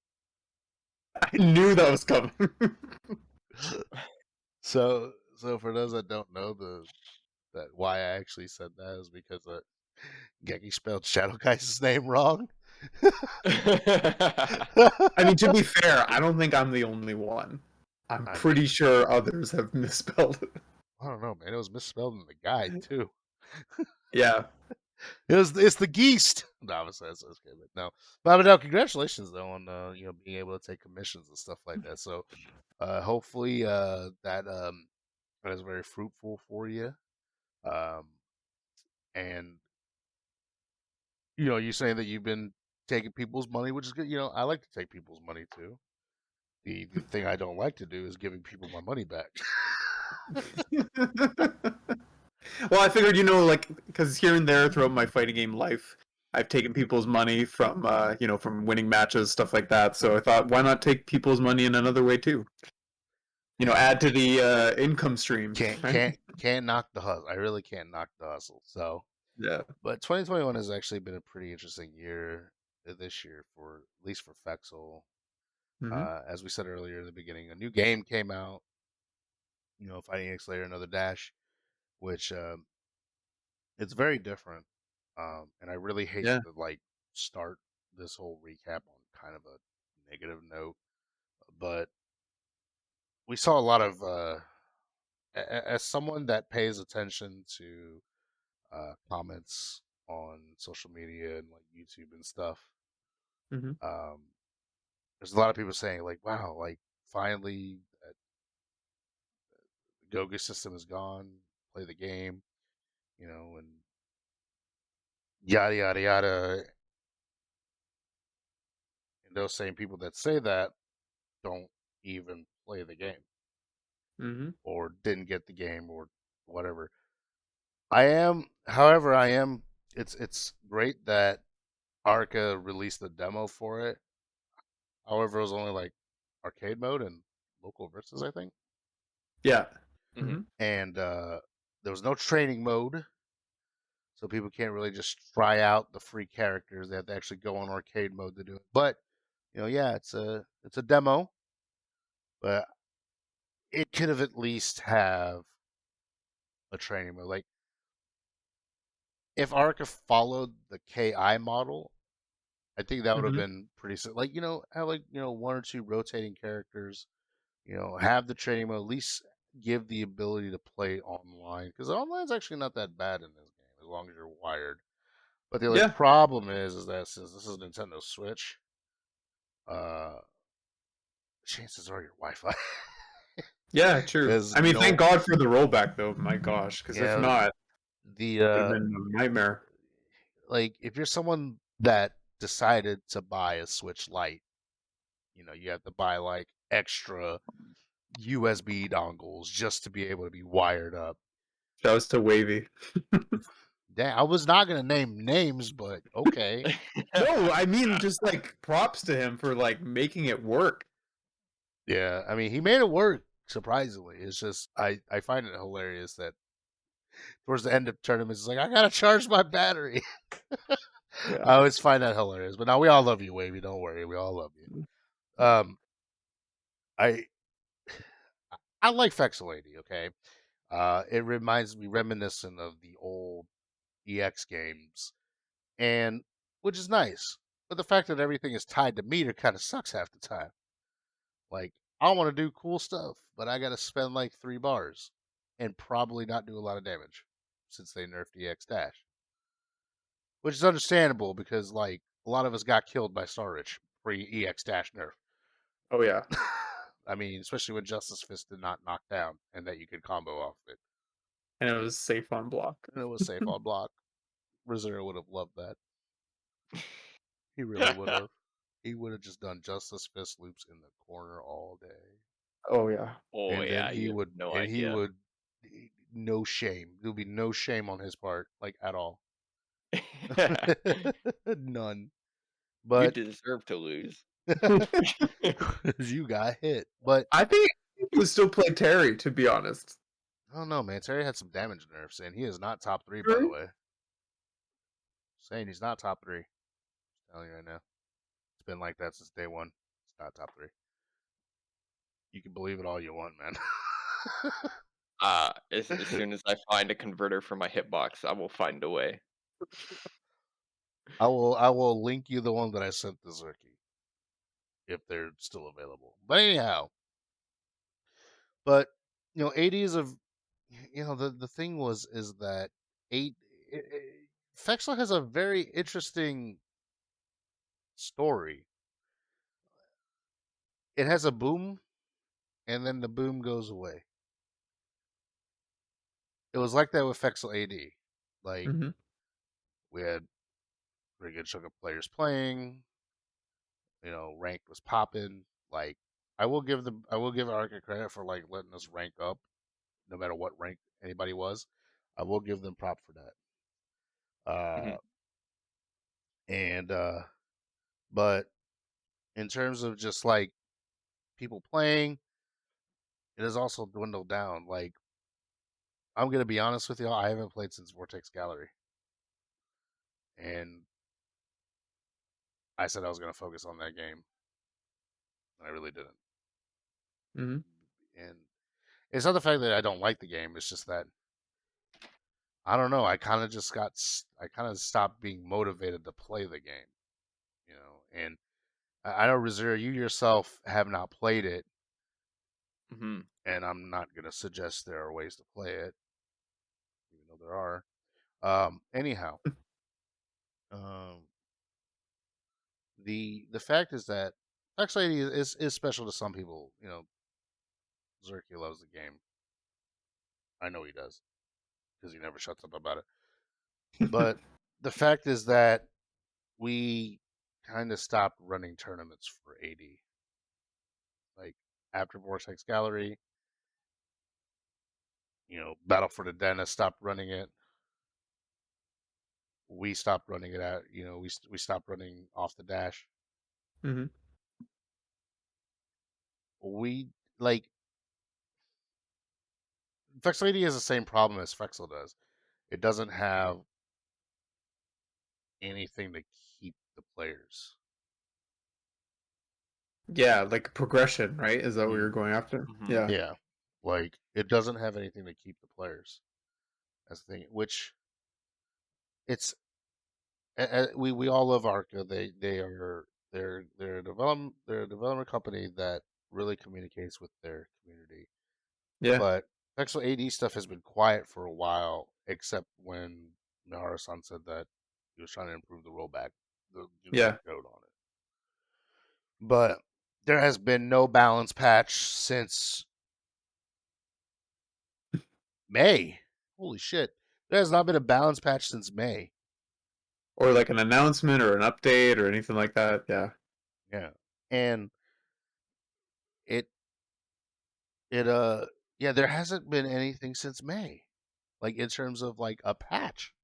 [SPEAKER 3] I knew that was coming.
[SPEAKER 1] So for those that don't know, that why I actually said that is because Geki spelled Shadow Geist's name wrong.
[SPEAKER 3] I mean, to be fair, I don't think I'm the only one. I'm pretty sure others have misspelled it.
[SPEAKER 1] I don't know, man. It was misspelled in the guide too.
[SPEAKER 3] Yeah.
[SPEAKER 1] It's the Geist. No, that's okay, but no. But no, congratulations though on being able to take commissions and stuff like that. So hopefully that is very fruitful for you. And you saying that you've been taking people's money, which is good. I like to take people's money too. The thing I don't like to do is giving people my money back.
[SPEAKER 3] Well, I figured, because here and there throughout my fighting game life, I've taken people's money from, from winning matches, stuff like that. So I thought, why not take people's money in another way too? Add to the income stream.
[SPEAKER 1] Can't knock the hustle. I really can't knock the hustle. So
[SPEAKER 3] yeah.
[SPEAKER 1] But 2021 has actually been a pretty interesting year this year, for at least for Fexel. As we said earlier in the beginning, a new game came out. Fighting X Layer, Another Dash, which it's very different. And I really hate to start this whole recap on kind of a negative note, but we saw a lot of as someone that pays attention to comments on social media and like YouTube and stuff. There's a lot of people saying like, "Wow, like finally, the Goga system is gone. Play the game, and yada yada yada." And those same people that say that don't even play the game, or didn't get the game, or whatever. However, It's great that Arca released the demo for it. However, it was only like arcade mode and local versus, I think.
[SPEAKER 3] Yeah.
[SPEAKER 1] And there was no training mode, so people can't really just try out the free characters. They have to actually go on arcade mode to do it. But it's a demo, but it could have at least have a training mode. Like if Arca followed the KI model, I think that would have been pretty. Like have one or two rotating characters. Have the training mode, at least give the ability to play online, because online's actually not that bad in this game as long as you're wired. But the only problem is that since this is Nintendo Switch, chances are your Wi-Fi.
[SPEAKER 3] Yeah, true. I mean, thank God for the rollback though. My gosh, because if not,
[SPEAKER 1] the
[SPEAKER 3] been a nightmare.
[SPEAKER 1] Like if you're someone that decided to buy a Switch Lite, you have to buy like extra USB dongles just to be able to be wired up.
[SPEAKER 3] Shouts to Wavy.
[SPEAKER 1] Damn, I was not gonna name names, but okay.
[SPEAKER 3] No, I mean just like props to him for like making it work.
[SPEAKER 1] Yeah, I mean he made it work, surprisingly. It's just I find it hilarious that towards the end of tournaments it's like, I gotta charge my battery. I always find that hilarious. But now we all love you, Wavy. Don't worry, we all love you. I like Fexel AD, okay? It reminds me reminiscent of the old EX games, and which is nice. But the fact that everything is tied to meter kind of sucks half the time. Like, I want to do cool stuff, but I got to spend like 3 bars and probably not do a lot of damage since they nerfed EX Dash. Which is understandable because, like, a lot of us got killed by Star Rich pre EX Dash nerf.
[SPEAKER 3] Oh yeah.
[SPEAKER 1] I mean, especially when Justice Fist did not knock down and that you could combo off it.
[SPEAKER 3] And it was safe on block.
[SPEAKER 1] And it was safe on block. Razzira would have loved that. He really would have. He would have just done Justice Fist loops in the corner all day.
[SPEAKER 3] Oh yeah.
[SPEAKER 2] Oh
[SPEAKER 1] And
[SPEAKER 2] yeah,
[SPEAKER 1] then he would,
[SPEAKER 2] no
[SPEAKER 1] and
[SPEAKER 2] idea.
[SPEAKER 1] he would, no shame. There would be no shame on his part, like at all. None.
[SPEAKER 2] You
[SPEAKER 1] But
[SPEAKER 2] deserve to lose.
[SPEAKER 1] you got hit. But
[SPEAKER 3] I think he would still play Terry, to be honest.
[SPEAKER 1] I don't know, man. Terry had some damage nerfs, and he is not top 3, by the way. Saying he's not top 3. Just telling you right now. It's been like that since day one. It's not top 3. You can believe it all you want, man.
[SPEAKER 2] As soon as I find a converter for my hitbox, I will find a way.
[SPEAKER 1] I will link you the one that I sent to Zerky if they're still available. But anyhow, ADs of the thing is that Fexel has a very interesting story. It has a boom, and then the boom goes away. It was like that with Fexel AD. Like, we had pretty good chunk of players playing. Ranked was popping. Like, I will give Arca credit for like letting us rank up, no matter what rank anybody was. I will give them prop for that. But in terms of just like people playing, it has also dwindled down. Like, I'm gonna be honest with y'all, I haven't played since Vortex Gallery, and I said I was gonna focus on that game, and I really didn't. And it's not the fact that I don't like the game; it's just that I don't know. I kind of stopped being motivated to play the game, And I know, Razzira, you yourself have not played it, and I'm not gonna suggest there are ways to play it, even though there are. Anyhow, the fact is that Fexel AD is special to some people. Zerky loves the game. I know he does because he never shuts up about it. But the fact is that we kind of stopped running tournaments for AD. Like, after Vortex Gallery, Battle for the Dentist stopped running it. We stopped running it out. We stopped running off the dash. We like Fexel AD has the same problem as Fexel does. It doesn't have anything to keep the players.
[SPEAKER 3] Yeah, like progression, right? Is that what you're going after? Yeah.
[SPEAKER 1] Yeah. Like, it doesn't have anything to keep the players. That's the thing. Which it's we all love Arca. They're a development company that really communicates with their community.
[SPEAKER 3] Yeah.
[SPEAKER 1] But Fexel AD stuff has been quiet for a while, except when Mihara-san said that he was trying to improve the rollback, the code on it. But there has been no balance patch since May. Holy shit. There has not been a balance patch since May.
[SPEAKER 3] Or like an announcement or an update or anything like that. Yeah.
[SPEAKER 1] Yeah. And there hasn't been anything since May. Like, in terms of like a patch.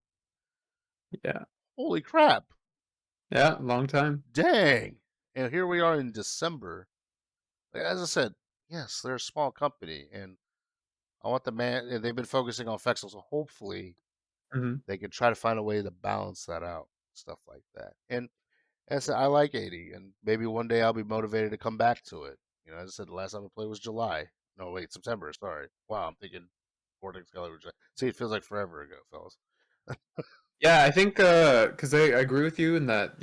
[SPEAKER 3] Yeah.
[SPEAKER 1] Holy crap.
[SPEAKER 3] Yeah, long time.
[SPEAKER 1] Dang. And here we are in December. As I said, yes, they're a small company, and I want they've been focusing on Fexel, so hopefully they can try to find a way to balance that out, stuff like that. And as I said, I like 80, and maybe one day I'll be motivated to come back to it. As I said, the last time I played was July. No, wait, September. Sorry. Wow, I'm thinking Vortex Gallery. See, it feels like forever ago, fellas.
[SPEAKER 3] Yeah, I think because I agree with you in that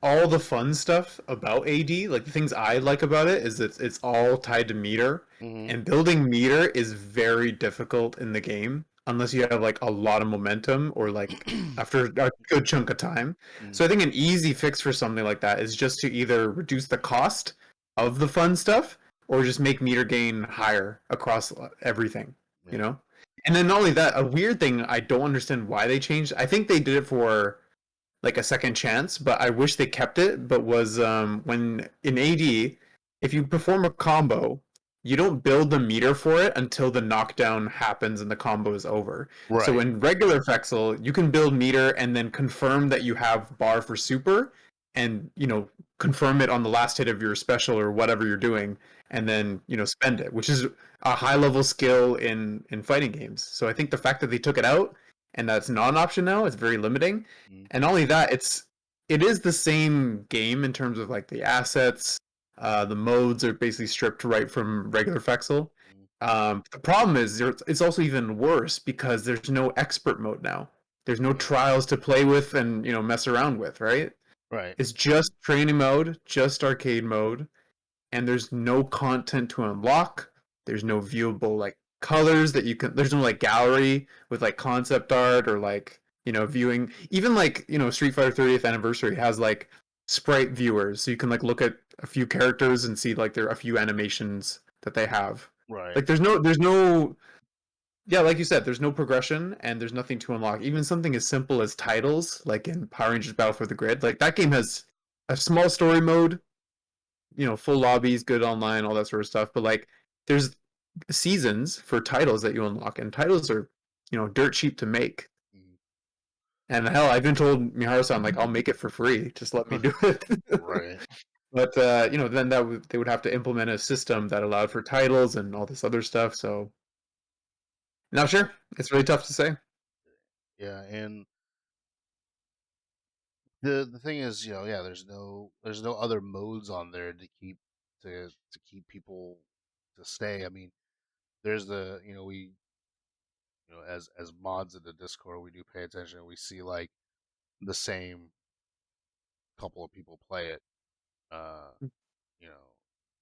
[SPEAKER 3] all the fun stuff about AD, like the things I like about it, is that it's all tied to meter, and building meter is very difficult in the game unless you have like a lot of momentum or like after a good chunk of time. So I think an easy fix for something like that is just to either reduce the cost of the fun stuff or just make meter gain higher across everything, you know? And then not only that, a weird thing I don't understand why they changed. I think they did it for like a second chance, but I wish they kept it. But was when in AD, if you perform a combo, you don't build the meter for it until the knockdown happens and the combo is over.
[SPEAKER 1] Right.
[SPEAKER 3] So in regular Fexel, you can build meter and then confirm that you have bar for super, and confirm it on the last hit of your special or whatever you're doing, and then spend it, which is a high level skill in fighting games. So I think the fact that they took it out and that's not an option now is very limiting. And not only that, it is the same game in terms of like the assets. The modes are basically stripped right from regular Fexel. The problem is it's also even worse because there's no expert mode now. There's no trials to play with and mess around with, right?
[SPEAKER 1] Right.
[SPEAKER 3] It's just training mode, just arcade mode, and there's no content to unlock. There's no viewable like colors that you can. There's no like gallery with like concept art or like viewing. Even like Street Fighter 30th Anniversary has like sprite viewers, so you can like look at a few characters and see like there are a few animations that they have.
[SPEAKER 1] Right.
[SPEAKER 3] Like there's no. Yeah, like you said, there's no progression and there's nothing to unlock. Even something as simple as titles, like in Power Rangers Battle for the Grid, like that game has a small story mode, full lobbies, good online, all that sort of stuff. But like, there's seasons for titles that you unlock, and titles are, dirt cheap to make. And hell, I've been told Miharu-san, like, I'll make it for free. Just let me do it.
[SPEAKER 1] Right.
[SPEAKER 3] But then they would have to implement a system that allowed for titles and all this other stuff. So, now sure, it's really tough to say.
[SPEAKER 1] Yeah, and the thing is, there's no other modes on there to keep people to stay. I mean, there's the we as mods in the Discord, we do pay attention. We see like the same couple of people play it, uh, you know,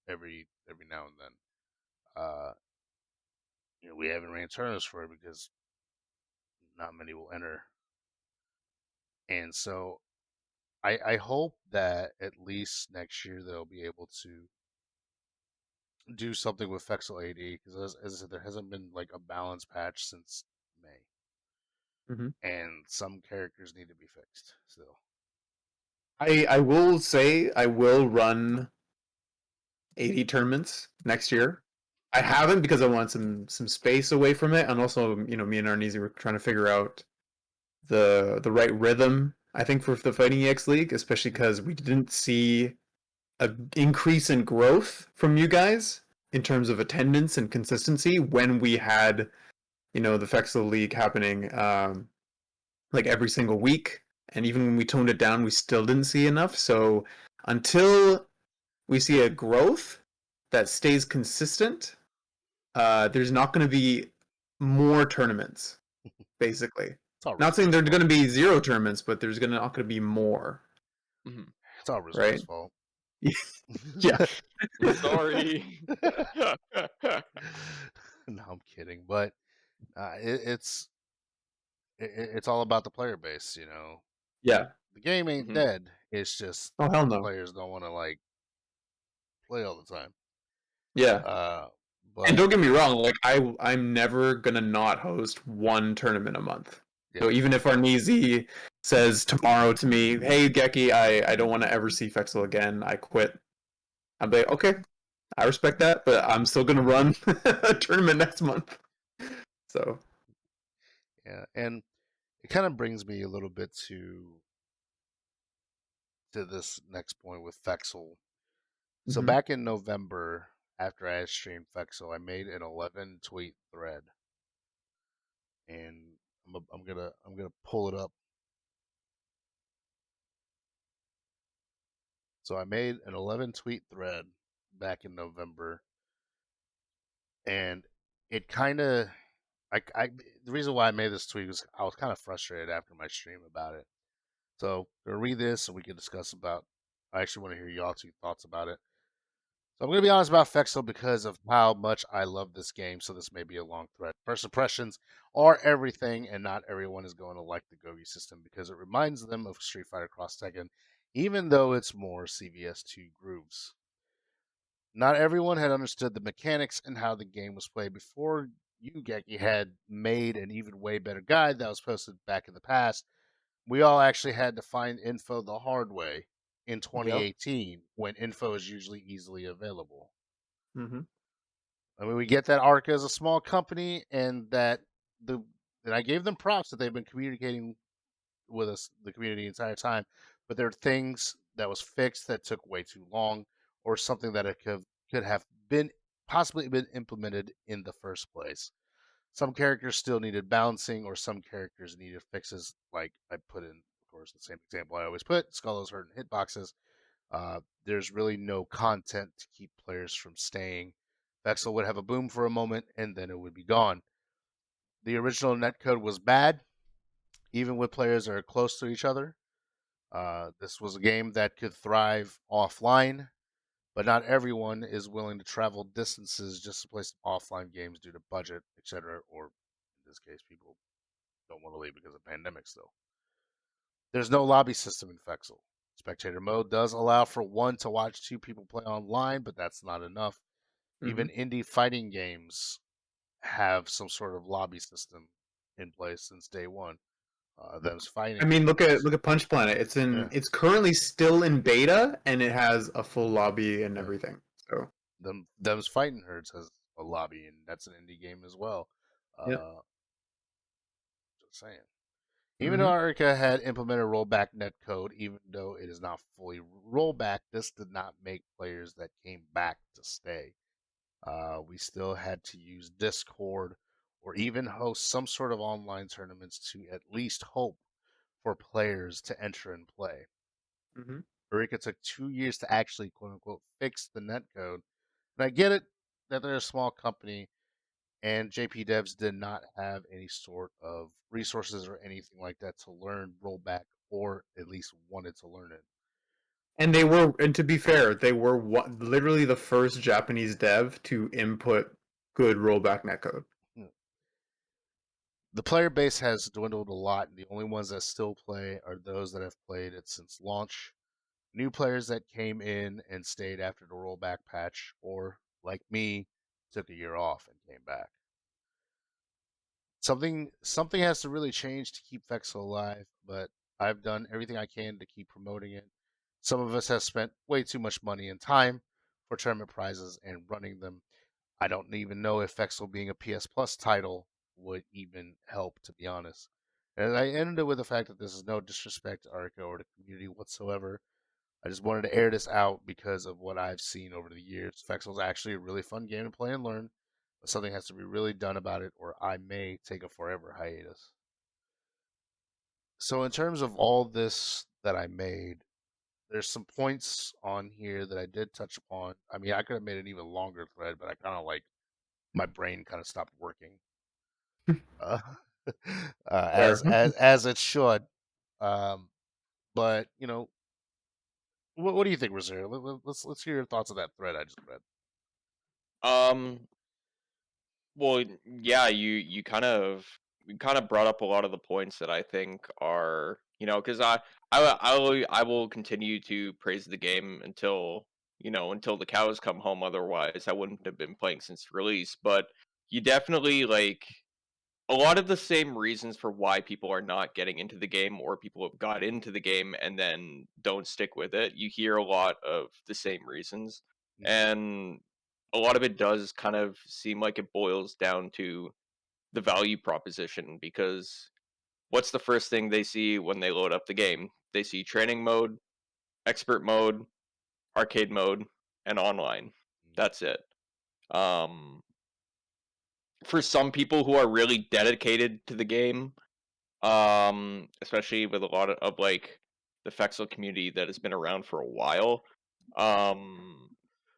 [SPEAKER 1] every now and then. We haven't ran tournaments for it because not many will enter, and so I hope that at least next year they'll be able to do something with Fexel AD because as I said, there hasn't been like a balance patch since May, and some characters need to be fixed still.
[SPEAKER 3] I will say I will run 80 tournaments next year. I haven't because I want some space away from it, and also me and Arneezy were trying to figure out the right rhythm. I think for the Fighting EX League, especially because we didn't see an increase in growth from you guys in terms of attendance and consistency when we had the Fexel League happening like every single week, and even when we toned it down, we still didn't see enough. So until we see a growth that stays consistent, there's not going to be more tournaments, basically. Not saying there's going to be 0 tournaments, but there's not going to be more.
[SPEAKER 1] It's all Rizzo's fault.
[SPEAKER 3] Yeah.
[SPEAKER 2] Sorry.
[SPEAKER 1] No, I'm kidding. But it's all about the player base,
[SPEAKER 3] Yeah.
[SPEAKER 1] The game ain't dead. It's just
[SPEAKER 3] hell no.
[SPEAKER 1] Players don't want to like play all the time.
[SPEAKER 3] Yeah.
[SPEAKER 1] But
[SPEAKER 3] and don't get me wrong, like I'm never gonna not host one tournament a month. Yeah. So even if Arneezy says tomorrow to me, "Hey Geki, I don't want to ever see Fexel again. I quit." I'm like, "Okay, I respect that, but I'm still gonna run a tournament next month." So
[SPEAKER 1] yeah, and it kind of brings me a little bit to this next point with Fexel. So back in November, after I had streamed Fexel, I made an 11 tweet thread, and I'm gonna pull it up. So I made an 11 tweet thread back in November, and it kind of the reason why I made this tweet was I was kind of frustrated after my stream about it. So I'm gonna read this and we can discuss about. I actually want to hear y'all two thoughts about it. So I'm gonna be honest about Fexel because of how much I love this game. So this may be a long thread. First impressions are everything, and not everyone is going to like the Gogi system because it reminds them of Street Fighter Cross Tekken, even though it's more CVS2 grooves. Not everyone had understood the mechanics and how the game was played before you, Geki, had made an even way better guide that was posted back in the past. We all actually had to find info the hard way in 2018 when info is usually easily available.
[SPEAKER 3] Mm-hmm.
[SPEAKER 1] I mean, we get that Arca is a small company and that and I gave them props that they've been communicating with us, the community, the entire time. But there are things that was fixed that took way too long, or something that it could have been possibly been implemented in the first place. Some characters still needed balancing, or some characters needed fixes. Like I put in, of course, the same example I always put: Skull's hurting hitboxes. There's really no content to keep players from staying. Fexel would have a boom for a moment, and then it would be gone. The original netcode was bad, even with players that are close to each other. This was a game that could thrive offline, but not everyone is willing to travel distances just to play some offline games due to budget, etc. Or in this case, people don't want to leave because of pandemic still. There's no lobby system in Fexel. Spectator mode does allow for one to watch two people play online, but that's not enough. Even indie fighting games have some sort of lobby system in place since day one. Them's fighting.
[SPEAKER 3] I mean, look at Punch Planet. It's currently still in beta, and it has a full lobby and everything. So
[SPEAKER 1] them's fighting herds has a lobby, and that's an indie game as well. Just saying. Even though Arca had implemented rollback netcode, even though it is not fully rollback, this did not make players that came back to stay. We still had to use Discord or even host some sort of online tournaments to at least hope for players to enter and play. Eureka took 2 years to actually, quote unquote, fix the netcode. And I get it that they're a small company and JP Devs did not have any sort of resources or anything like that to learn rollback, or at least wanted to learn it.
[SPEAKER 3] And to be fair, they were literally the first Japanese dev to input good rollback netcode.
[SPEAKER 1] The player base has dwindled a lot, and the only ones that still play are those that have played it since launch. New players that came in and stayed after the rollback patch, or like me, took a year off and came back. Something has to really change to keep Fexel alive, but I've done everything I can to keep promoting it. Some of us have spent way too much money and time for tournament prizes and running them. I don't even know if Fexel being a PS Plus title would even help, to be honest. And I ended with the fact that this is no disrespect to Arca or the community whatsoever. I just wanted to air this out because of what I've seen over the years. Fexel is actually a really fun game to play and learn, but something has to be really done about it, or I may take a forever hiatus. So, in terms of all this that I made, there's some points on here that I did touch upon. I mean, I could have made an even longer thread, but I kind of like my brain kind of stopped working, uh, as it should. But you know, what do you think, Razzira? Let's hear your thoughts on that thread I just read.
[SPEAKER 2] Well, yeah, you kind of brought up a lot of the points that I think are, because I will continue to praise the game until until the cows come home. Otherwise, I wouldn't have been playing since release. But you definitely like a lot of the same reasons for why people are not getting into the game, or people have got into the game and then don't stick with it. You hear a lot of the same reasons, and a lot of it does kind of seem like it boils down to the value proposition, because what's the first thing they see when they load up the game? They see training mode, expert mode, arcade mode, and online. That's it. For some people who are really dedicated to the game, especially with a lot of like the Fexel community that has been around for a while,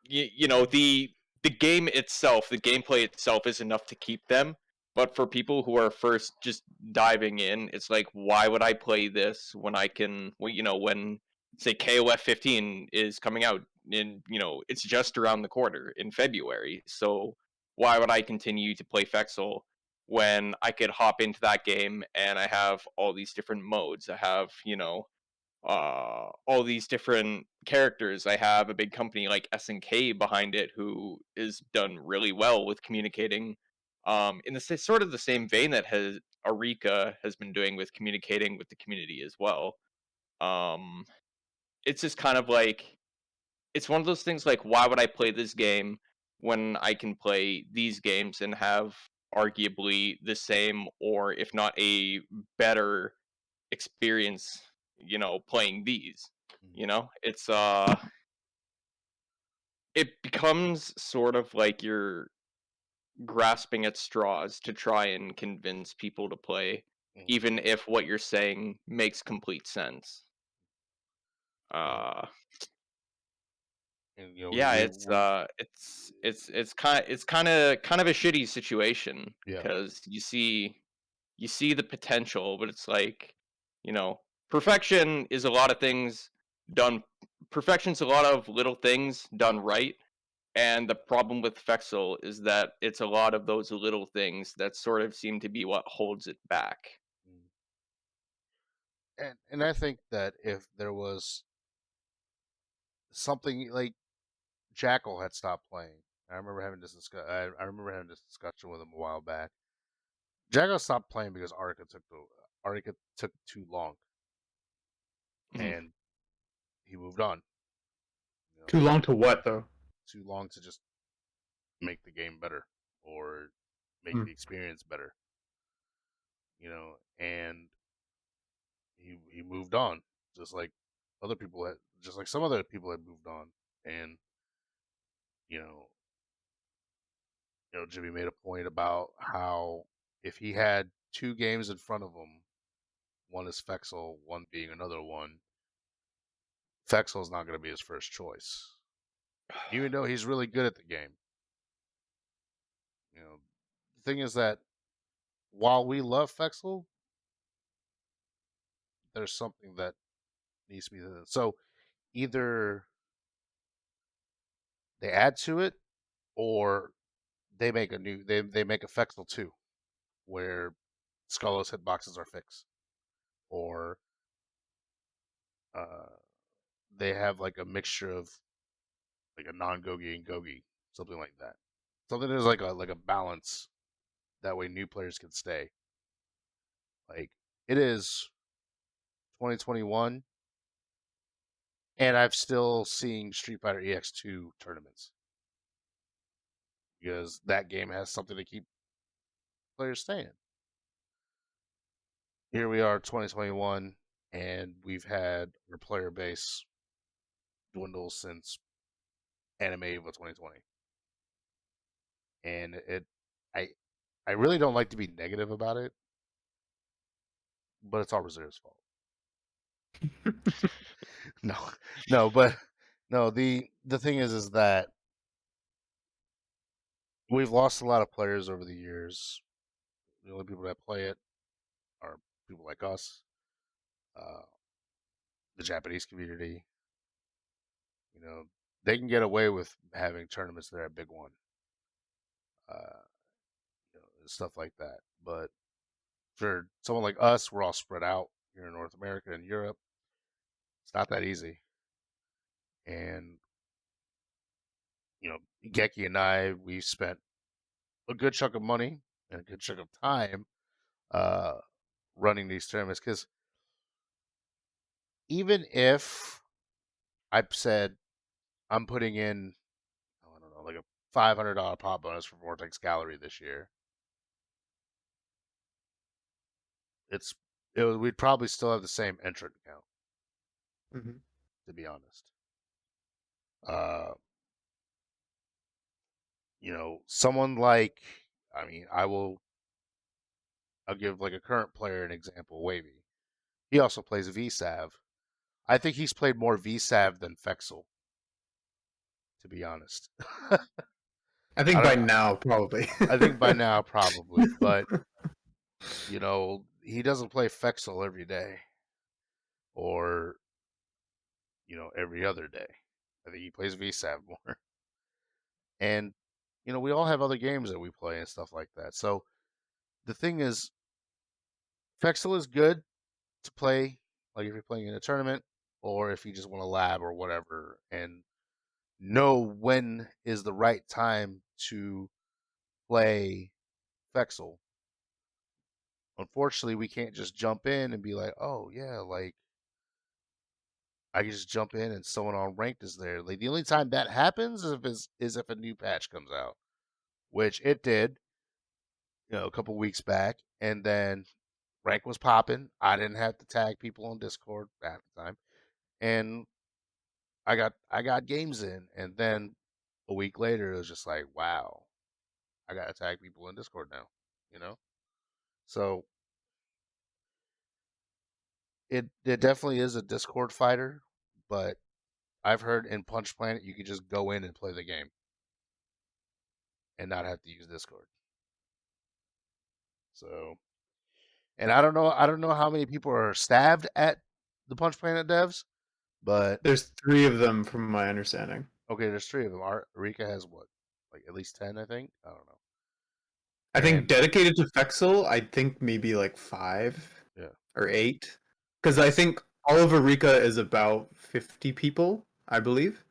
[SPEAKER 2] you know, the game itself, the gameplay itself is enough to keep them. But for people who are first just diving in, it's like, why would I play this when I can, well, when say KOF 15 is coming out in, it's just around the corner in February. So why would I continue to play Fexel when I could hop into that game and I have all these different modes? I have, all these different characters. I have a big company like SNK behind it who is done really well with communicating in the sort of the same vein that has Arika has been doing with communicating with the community as well. Um, it's just kind of like it's one of those things like why would I play this game when I can play these games and have arguably the same or if not a better experience, playing these. It's it becomes sort of like you're grasping at straws to try and convince people to play, even if what you're saying makes complete sense.
[SPEAKER 1] And,
[SPEAKER 2] Yeah, it's kind of a shitty situation
[SPEAKER 1] Yeah.
[SPEAKER 2] because you see the potential, but it's like, perfection is a lot of things done. Perfection's a lot of little things done right. And the problem with Fexel is that it's a lot of those little things that sort of seem to be what holds it back.
[SPEAKER 1] And I think that if there was something like Jackal had stopped playing, I remember having this I remember having this discussion with him a while back. Jackal stopped playing because Arika took too long, and he moved on.
[SPEAKER 3] Too long to what though?
[SPEAKER 1] Too long to just make the game better or make the experience better. And he moved on, just like some other people had moved on, and you know, Jimmy made a point about how if he had two games in front of him, one is Fexel, one being another one, Fexel's not going to be his first choice, even though he's really good at the game. The thing is that while we love Fexel, there's something that needs to be done. So either they add to it, or they make they make a Fexel 2, where Skullless hitboxes are fixed, or they have like a mixture of like a non-Gogi and Gogi, something like that. Something there's like a balance, that way new players can stay. Like it is 2021, and I'm still seeing Street Fighter EX2 tournaments because that game has something to keep players staying. Here we are, 2021, and we've had our player base dwindle since Anime Eva 2020. And I really don't like to be negative about it, but it's all Reserve's fault. No, the thing is that we've lost a lot of players over the years. The only people that play it are people like us, the Japanese community. They can get away with having tournaments that are a big one, stuff like that. But for someone like us, we're all spread out here in North America and Europe. It's not that easy. And Geki and I, we spent a good chunk of money and a good chunk of time running these tournaments, because even if I said I'm putting in, I don't know, like a $500 pop bonus for Vortex Gallery this year, we'd probably still have the same entrant count. To be honest, someone like, I'll give like a current player an example, Wavy. He also plays VSAV. I think he's played more VSAV than Fexel, to be honest.
[SPEAKER 3] I think by now, probably.
[SPEAKER 1] I think by now, probably. But, you know, he doesn't play Fexel every day. Or, you know, every other day. I think he plays VSAV more. And, you know, we all have other games that we play and stuff like that. So the thing is, Fexel is good to play, like if you're playing in a tournament or if you just want to lab or whatever, and know when is the right time to play Fexel. Unfortunately, we can't just jump in and be like, oh, yeah, like, I can just jump in and someone on ranked is there. Like, the only time that happens is if a new patch comes out, which it did, you know, a couple weeks back, and then rank was popping. I didn't have to tag people on Discord at the time, and I got games in, and then a week later it was just like, wow, I got to tag people in Discord now, you know. So it definitely is a Discord fighter, but I've heard in Punch Planet you could just go in and play the game and not have to use Discord. So, and I don't know how many people are stabbed at the Punch Planet devs, but
[SPEAKER 3] there's 3 of them from my understanding.
[SPEAKER 1] Okay, there's 3 of them. Rika has what, like at least 10, I think. I don't know.
[SPEAKER 3] I think dedicated to Fexel, I think maybe like 5 or 8, because I think all of Eureka is about 50 people, I believe.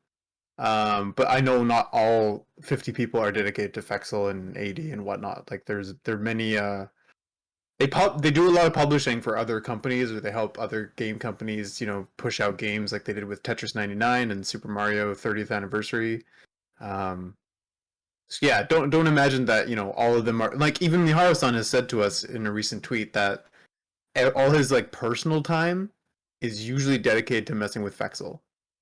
[SPEAKER 3] But I know not all 50 people are dedicated to Fexel and AD and whatnot. Like there are many. They do a lot of publishing for other companies, or they help other game companies, you know, push out games like they did with Tetris 99 and Super Mario 30th Anniversary. So yeah, don't imagine that, you know, all of them are like, even Miharu-san has said to us in a recent tweet that all his like personal time is usually dedicated to messing with Fexel.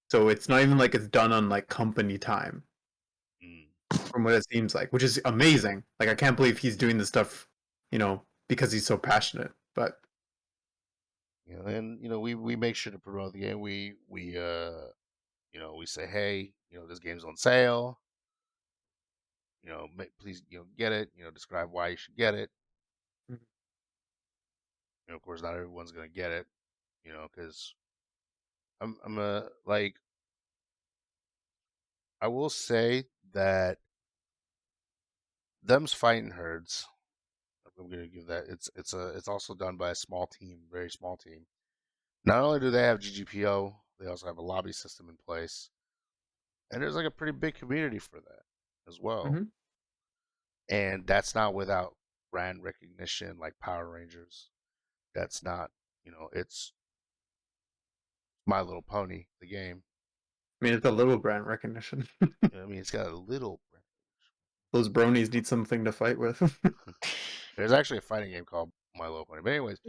[SPEAKER 3] So it's not even like it's done on like company time, from what it seems like, which is amazing. Like I can't believe he's doing this stuff, you know, because he's so passionate. But
[SPEAKER 1] you know, and you know, we make sure to promote the game. We you know, we say, hey, you know, this game's on sale. You know, please, you know, get it. You know, describe why you should get it. You know, of course, not everyone's gonna get it. You know, because I'm a like. I will say that them's fighting herds. I'm gonna give that. It's also done by a small team, very small team. Not only do they have GGPO, they also have a lobby system in place, and there's like a pretty big community for that as well. And that's not without brand recognition like Power Rangers. That's not, you know, it's My Little Pony, the game.
[SPEAKER 3] I mean, it's a little brand recognition.
[SPEAKER 1] I mean, it's got a little brand recognition.
[SPEAKER 3] Those bronies need something to fight with.
[SPEAKER 1] There's actually a fighting game called My Little Pony. But anyways,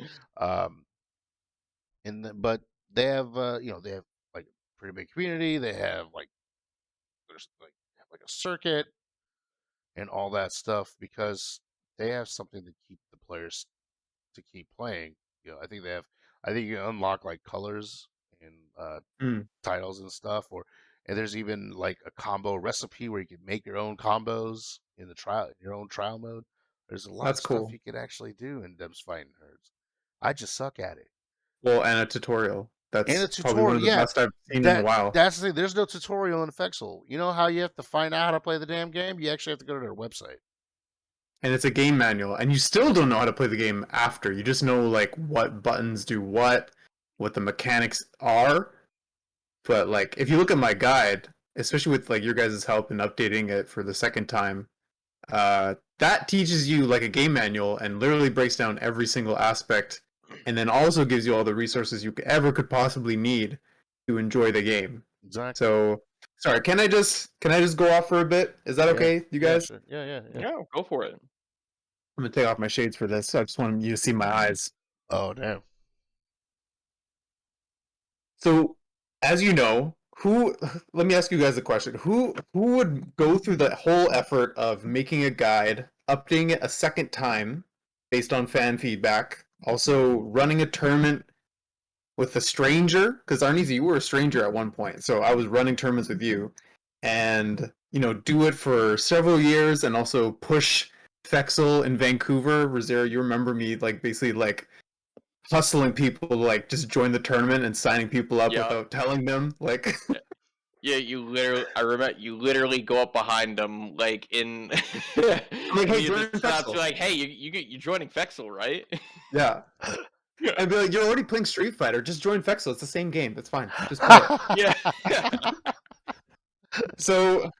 [SPEAKER 1] but they have, you know, they have like a pretty big community. They have like, there's like a circuit and all that stuff because they have something to keep the players to keep playing. You know, I think you can unlock like colors and titles and stuff, and there's even like a combo recipe where you can make your own combos in your own trial mode. There's a lot of stuff you can actually do in Deb's Fighting Herds. I just suck at it.
[SPEAKER 3] Well, and a tutorial. That's probably one of the best I've seen in a while.
[SPEAKER 1] That's the thing. There's no tutorial in Fexel. You know how you have to find out how to play the damn game? You actually have to go to their website.
[SPEAKER 3] And it's a game manual, and you still don't know how to play the game after. You just know like what buttons do what the mechanics are. But like, if you look at my guide, especially with like your guys' help in updating it for the second time, that teaches you like a game manual and literally breaks down every single aspect, and then also gives you all the resources you could possibly need to enjoy the game.
[SPEAKER 1] Exactly.
[SPEAKER 3] So, sorry, can I just go off for a bit? Is that okay, you guys?
[SPEAKER 1] Yeah, sure.
[SPEAKER 2] Yeah, go for it.
[SPEAKER 3] I'm gonna take off my shades for this. I just want you to see my eyes.
[SPEAKER 1] Oh, damn.
[SPEAKER 3] So, as you know, let me ask you guys a question. Who would go through the whole effort of making a guide, updating it a second time based on fan feedback, also running a tournament with a stranger? Because Arniezy, you were a stranger at one point, so I was running tournaments with you, and do it for several years and also push Fexel in Vancouver. Razzira, you remember me basically hustling people to just join the tournament and signing people up without telling them
[SPEAKER 2] Yeah, I remember you literally go up behind them in
[SPEAKER 3] hey, join
[SPEAKER 2] Fexel. You're like, hey, you're joining Fexel, right?
[SPEAKER 3] Yeah. I'd be like, you're already playing Street Fighter, just join Fexel, it's the same game, it's fine, just play it.
[SPEAKER 2] Yeah.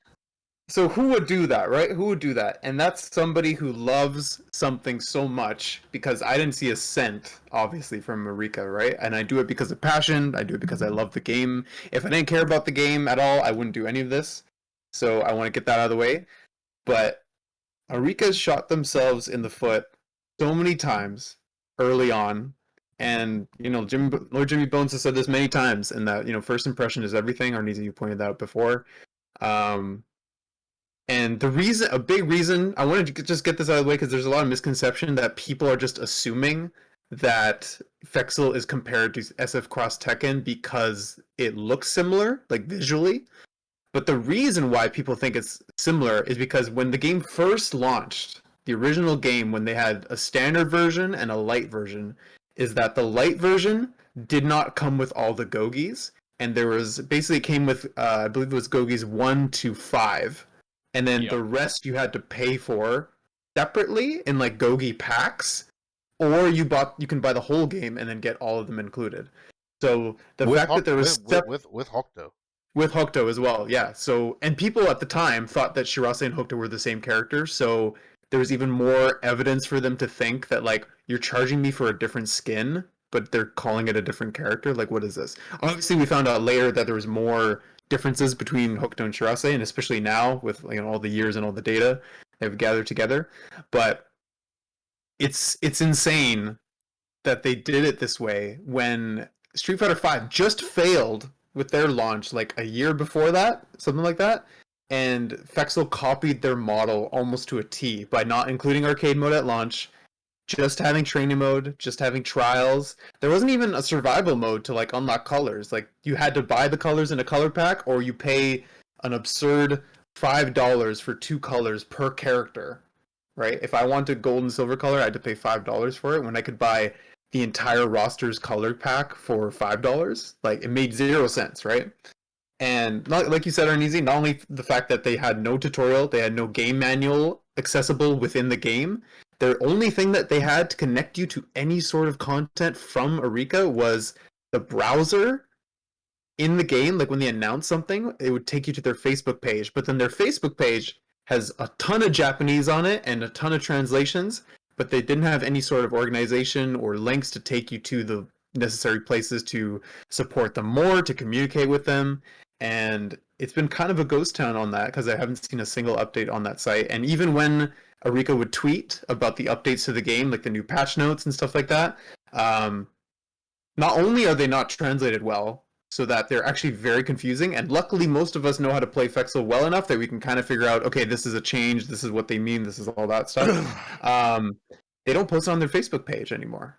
[SPEAKER 3] So who would do that, right? Who would do that? And that's somebody who loves something so much, because I didn't see a cent, obviously, from Marika, right? And I do it because of passion, I do it because I love the game. If I didn't care about the game at all, I wouldn't do any of this. So I want to get that out of the way. But Marika's shot themselves in the foot so many times early on. And, Lord Jimmy Bones has said this many times, and that, first impression is everything. Arneezy, you pointed that out before. And a big reason, I wanted to just get this out of the way because there's a lot of misconception that people are just assuming that Fexel is compared to SF Cross Tekken because it looks similar, visually. But the reason why people think it's similar is because when the game first launched, the original game, when they had a standard version and a light version, is that the light version did not come with all the Gogis, and it came with, I believe it was Gogis 1 to 5. And then the rest you had to pay for separately in Gogi packs, or you can buy the whole game and then get all of them included. So the fact that there was
[SPEAKER 1] with Hokuto.
[SPEAKER 3] With Hokuto as well, yeah. So, and people at the time thought that Shirase and Hokuto were the same character, so there was even more evidence for them to think that you're charging me for a different skin, but they're calling it a different character. What is this? Obviously, we found out later that there was more differences between Hokuto and Shirase, and especially now with all the years and all the data they've gathered together. But it's insane that they did it this way when Street Fighter V just failed with their launch a year before that, something like that. And Fexel copied their model almost to a T by not including arcade mode at launch, just having training mode, just having trials. There wasn't even a survival mode to unlock colors. You had to buy the colors in a color pack, or you pay an absurd $5 for 2 colors per character, right? If I wanted gold and silver color, I had to pay $5 for it, when I could buy the entire roster's color pack for $5. It made 0 sense, right? And like you said, Arneezy, not only the fact that they had no tutorial, they had no game manual accessible within the game. The only thing that they had to connect you to any sort of content from Arika was the browser in the game. When they announced something, it would take you to their Facebook page. But then their Facebook page has a ton of Japanese on it and a ton of translations, but they didn't have any sort of organization or links to take you to the necessary places to support them more, to communicate with them. And it's been kind of a ghost town on that, because I haven't seen a single update on that site. And even when Arika would tweet about the updates to the game, the new patch notes and stuff like that, not only are they not translated well, so that they're actually very confusing, and luckily most of us know how to play Fexel well enough that we can kind of figure out, okay, this is a change, this is what they mean, this is all that stuff. They don't post it on their Facebook page anymore.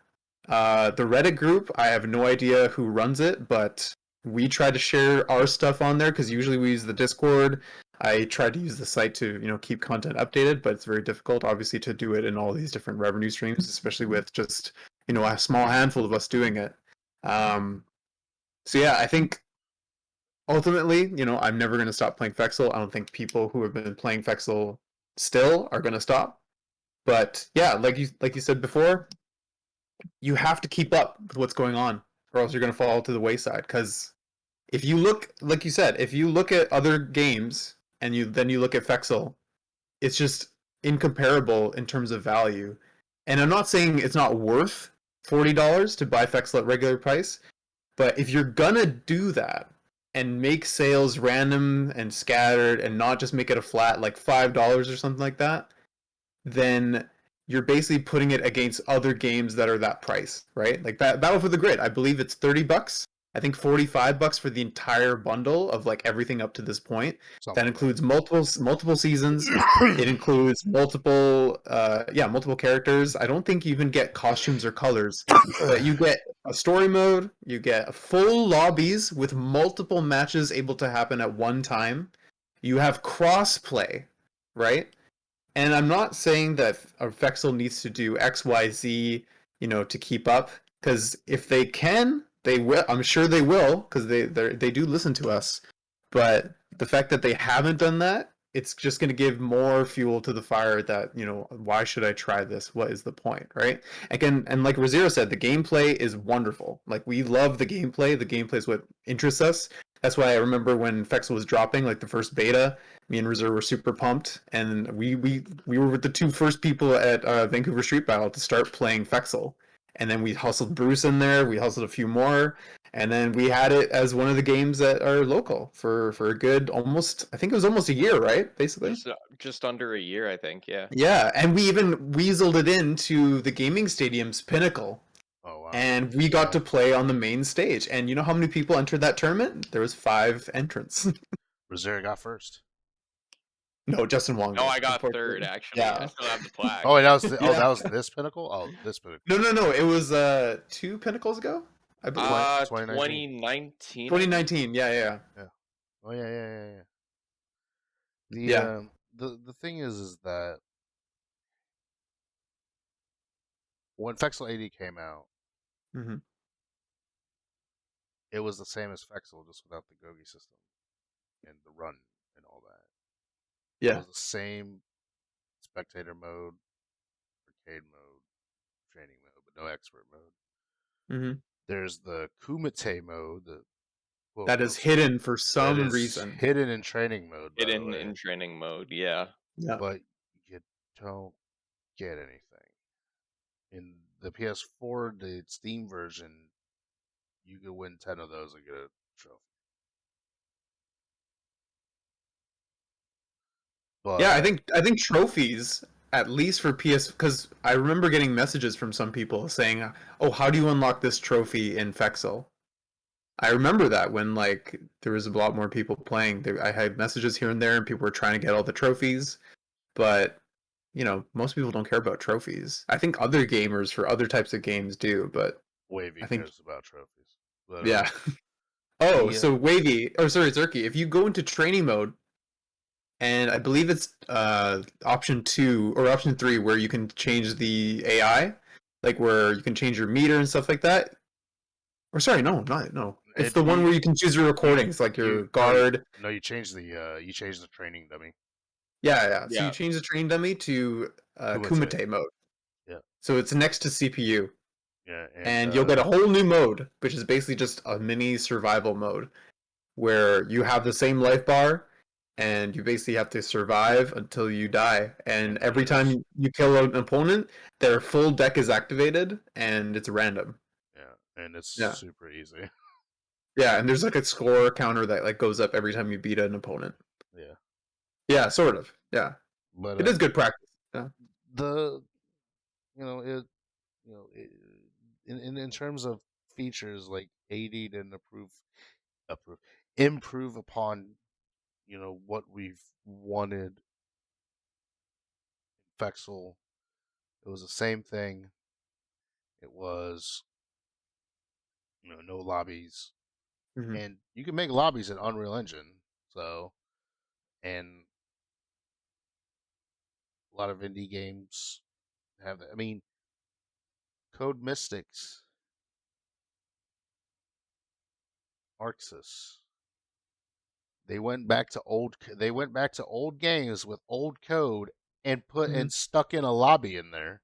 [SPEAKER 3] The Reddit group, I have no idea who runs it, but we try to share our stuff on there, because usually we use the Discord. I try to use the site to keep content updated, but it's very difficult, obviously, to do it in all these different revenue streams, especially with just a small handful of us doing it. So yeah, I think ultimately, I'm never going to stop playing Fexel. I don't think people who have been playing Fexel still are going to stop. But yeah, like you said before, you have to keep up with what's going on, or else you're going to fall to the wayside. Because if you look, like you said, if you look at other games and then you look at Fexel, it's just incomparable in terms of value. And I'm not saying it's not worth $40 to buy Fexel at regular price, but if you're gonna do that and make sales random and scattered and not just make it a flat $5 or something like that, then you're basically putting it against other games that are that price, right? Battle for the Grid, I believe it's $30. I think $45 for the entire bundle of everything up to this point. That includes multiple seasons. It includes multiple characters. I don't think you even get costumes or colors, but you get a story mode. You get full lobbies with multiple matches able to happen at one time, you have crossplay, right? And I'm not saying that Fexel needs to do X, Y, Z, to keep up. Because if they can, they will. I'm sure they will, because they do listen to us. But the fact that they haven't done that, it's just going to give more fuel to the fire that, why should I try this? What is the point, right? Again, and like Razzira said, the gameplay is wonderful. Like, we love the gameplay. The gameplay is what interests us. That's why I remember when Fexel was dropping, like the first beta, me and Razzira were super pumped, and we were with the two first people at Vancouver Street Battle to start playing Fexel. And then we hustled Bruce in there, we hustled a few more, and then we had it as one of the games that are local for a good I think it was almost a year, right? Basically.
[SPEAKER 2] Just under a year, I think, yeah.
[SPEAKER 3] Yeah, and we even weaseled it into the gaming stadium's pinnacle.
[SPEAKER 1] Oh, wow.
[SPEAKER 3] And we got to play on the main stage. And you know how many people entered that tournament? There was 5 entrants.
[SPEAKER 1] Razzira got first.
[SPEAKER 3] No, Justin Wong.
[SPEAKER 2] No, I got third, actually. Yeah. I still have the plaque.
[SPEAKER 1] Oh, that was that was this pinnacle? Oh, this pinnacle.
[SPEAKER 3] No. It was 2 pinnacles ago?
[SPEAKER 2] I believe 2019.
[SPEAKER 3] 2019, yeah.
[SPEAKER 1] Oh, yeah. The thing is that when Fexel AD came out, it was the same as Fexel, just without the Gogi system and the run and all that.
[SPEAKER 3] Yeah.
[SPEAKER 1] It was the same spectator mode, arcade mode, training mode, but no expert mode. There's the Kumite mode
[SPEAKER 3] that is hidden for some reason.
[SPEAKER 1] Hidden in training mode.
[SPEAKER 2] Hidden in training mode, yeah.
[SPEAKER 1] But you don't get anything. In the PS4, the Steam version, you could win 10 of those and get a trophy.
[SPEAKER 3] But yeah, I think trophies, at least for PS, because I remember getting messages from some people saying, "Oh, how do you unlock this trophy in Fexel?" I remember that when there was a lot more people playing. I had messages here and there, and people were trying to get all the trophies, but most people don't care about trophies. I think other gamers for other types of games do, but
[SPEAKER 1] Wavy cares about trophies. But,
[SPEAKER 3] yeah. So Wavy, sorry, Zerky, if you go into training mode, and I believe it's option 2 or option 3 where you can change the AI, where you can change your meter and stuff like that. Or sorry, no. It's the one where you can choose your recordings, your guard.
[SPEAKER 1] No, you change the training dummy.
[SPEAKER 3] Yeah. So you change the training dummy to Kumite mode.
[SPEAKER 1] Yeah.
[SPEAKER 3] So it's next to CPU.
[SPEAKER 1] Yeah.
[SPEAKER 3] And you'll get a whole new mode, which is basically just a mini survival mode, where you have the same life bar, and you basically have to survive until you die. And every time you kill an opponent, their full deck is activated, and it's random.
[SPEAKER 1] Yeah, and it's super easy.
[SPEAKER 3] Yeah, and there's a score counter that goes up every time you beat an opponent.
[SPEAKER 1] Yeah.
[SPEAKER 3] Yeah, sort of. Yeah. But it is good practice. Yeah.
[SPEAKER 1] In terms of features, AD didn't improve upon what we've wanted in Fexel. It was the same thing. It was no lobbies. And you can make lobbies in Unreal Engine. So, and a lot of indie games have that. I mean, Code Mystics, Arxis, they went back to old games with old code and and stuck in a lobby in there.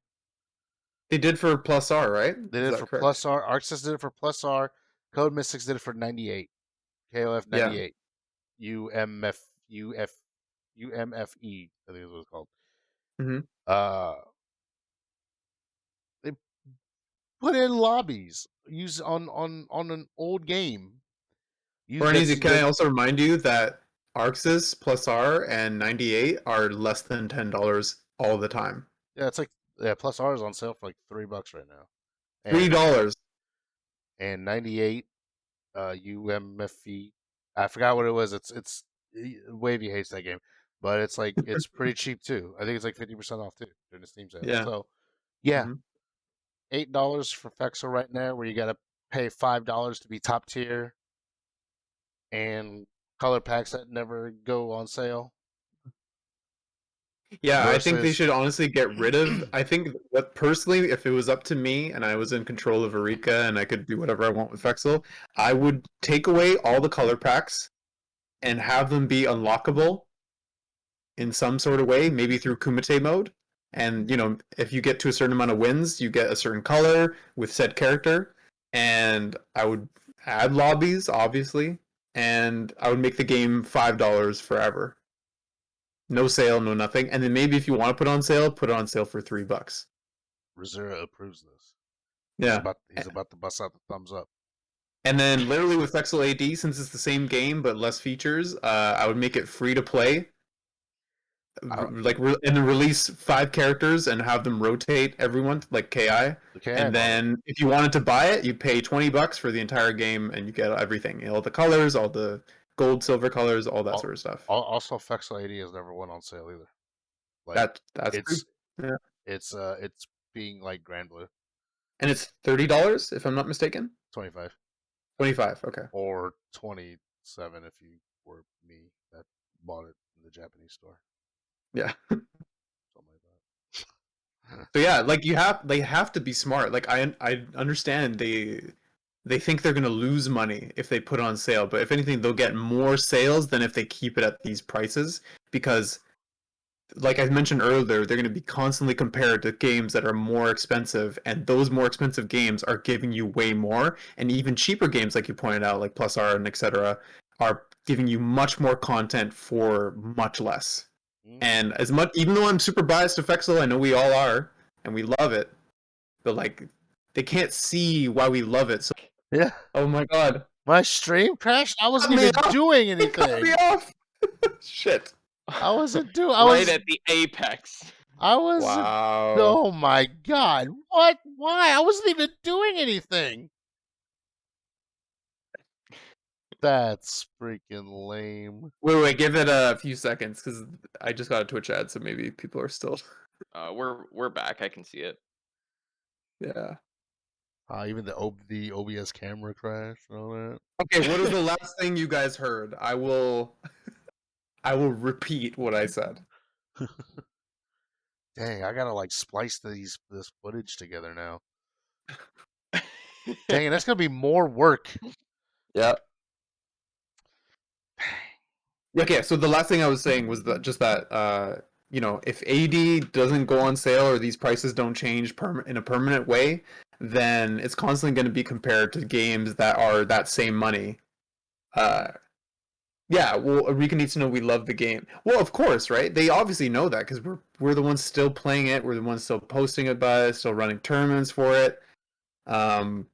[SPEAKER 3] They did for Plus R, right?
[SPEAKER 1] They did it for Plus R. Arxis did it for Plus R. Code Mystics did it for 98. KOF 98. UMFE, I think is what it's called. They put in lobbies used on an old game.
[SPEAKER 3] Bernice, can I also remind you that Arxis, Plus R, and 98 are less than $10 all the time.
[SPEAKER 1] Yeah, it's Plus R is on sale for $3 right now.
[SPEAKER 3] $3.
[SPEAKER 1] And 98 UMFE. I forgot what it was. It's Wavy hates that game, but it's it's pretty cheap too. I think it's 50% off too during the Steam sale.
[SPEAKER 3] Yeah.
[SPEAKER 1] So yeah, $8 for Fexel right now, where you got to pay $5 to be top tier, and color packs that never go on sale.
[SPEAKER 3] Yeah, I think they should honestly get rid of. I think that personally, if it was up to me and I was in control of Eureka and I could do whatever I want with Fexel, I would take away all the color packs and have them be unlockable in some sort of way, maybe through Kumite mode. And if you get to a certain amount of wins, you get a certain color with said character. And I would add lobbies, obviously, and I would make the game $5 forever. No sale, no nothing. And then maybe if you want to put it on sale for $3.
[SPEAKER 1] Razzira approves this.
[SPEAKER 3] Yeah.
[SPEAKER 1] He's about to bust out the thumbs up.
[SPEAKER 3] And then literally with Fexel AD, since it's the same game but less features, I would make it free to play. And then release 5 characters and have them rotate everyone like KI. And then if you wanted to buy it, you pay $20 for the entire game and you get everything. All the colors, all the gold, silver colors, all that sort of stuff.
[SPEAKER 1] Also, Fexel AD has never went on sale either. Like, it's being like Grand Blue.
[SPEAKER 3] And it's $30 if I'm not mistaken.
[SPEAKER 1] 25.
[SPEAKER 3] 25, okay.
[SPEAKER 1] Or 27 if you were me that bought it in the Japanese store.
[SPEAKER 3] Yeah.
[SPEAKER 1] Something like
[SPEAKER 3] that. So yeah, like they have to be smart. Like I understand they think they're gonna lose money if they put it on sale, but if anything, they'll get more sales than if they keep it at these prices because, like I mentioned earlier, they're gonna be constantly compared to games that are more expensive, and those more expensive games are giving you way more, and even cheaper games, like you pointed out, like Plus R and etc., are giving you much more content for much less. And as much, even though I'm super biased to Fexel, I know we all are, and we love it, but like, they can't see why we love it. So
[SPEAKER 1] yeah.
[SPEAKER 3] Oh my god,
[SPEAKER 1] my stream crashed. I wasn't even doing anything.
[SPEAKER 3] Cut me off. Shit.
[SPEAKER 1] I wasn't doing.
[SPEAKER 2] Right at the apex.
[SPEAKER 1] I was.
[SPEAKER 3] Wow.
[SPEAKER 1] Oh my god! What? Why? I wasn't even doing anything. That's freaking lame.
[SPEAKER 3] Wait, give it a few seconds because I just got a Twitch ad, so maybe people are still.
[SPEAKER 2] We're back. I can see it.
[SPEAKER 3] Yeah.
[SPEAKER 1] Even the OBS camera crash and all that.
[SPEAKER 3] Okay, what is the last thing you guys heard? I will repeat what I said.
[SPEAKER 1] Dang, I gotta like splice this footage together now. Dang, that's gonna be more work.
[SPEAKER 3] Yeah. Okay, so the last thing I was saying was that if AD doesn't go on sale or these prices don't change in a permanent way, then it's constantly going to be compared to games that are that same money. Yeah, well, Eureka needs to know we love the game. Well, of course, right? They obviously know that because we're the ones still playing it. We're the ones still posting about it, still running tournaments for it. And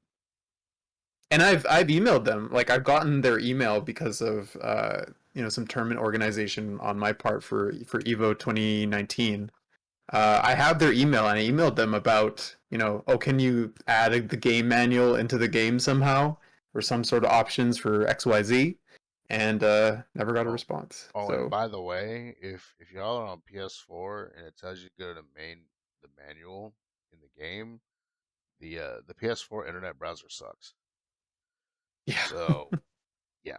[SPEAKER 3] I've emailed them. Like I've gotten their email because of some tournament organization on my part for Evo 2019. I have their email and I emailed them about can you add the game manual into the game somehow or some sort of options for XYZ, and never got a response.
[SPEAKER 1] And by the way, if y'all are on PS4 and it tells you to go to the manual in the game, the PS4 internet browser sucks.
[SPEAKER 3] Yeah.
[SPEAKER 1] So, yeah.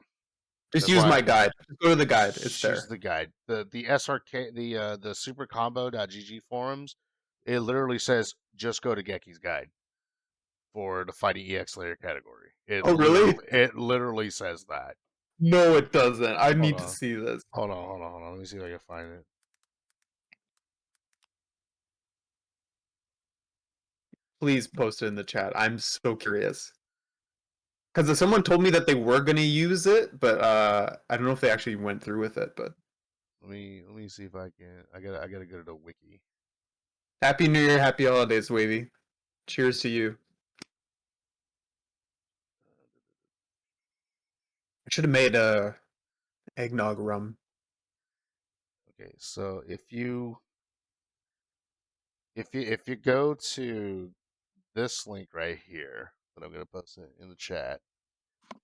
[SPEAKER 3] Just use my guide. Just go to the guide. It's there.
[SPEAKER 1] Use the guide. The SRK, the supercombo.gg forums, it literally says just go to Geki's guide for the Fighting EX Layer category.
[SPEAKER 3] Really?
[SPEAKER 1] It literally says that.
[SPEAKER 3] No, it doesn't. I need to see this.
[SPEAKER 1] Hold on. Let me see if I can find it.
[SPEAKER 3] Please post it in the chat. I'm so curious. Because someone told me that they were going to use it, but I don't know if they actually went through with it. But
[SPEAKER 1] let me see if I can. I gotta go to the wiki.
[SPEAKER 3] Happy New Year, happy holidays, Wavy. Cheers to you. I should have made a eggnog rum.
[SPEAKER 1] Okay, so if you go to this link right here, that I'm gonna post it in the chat.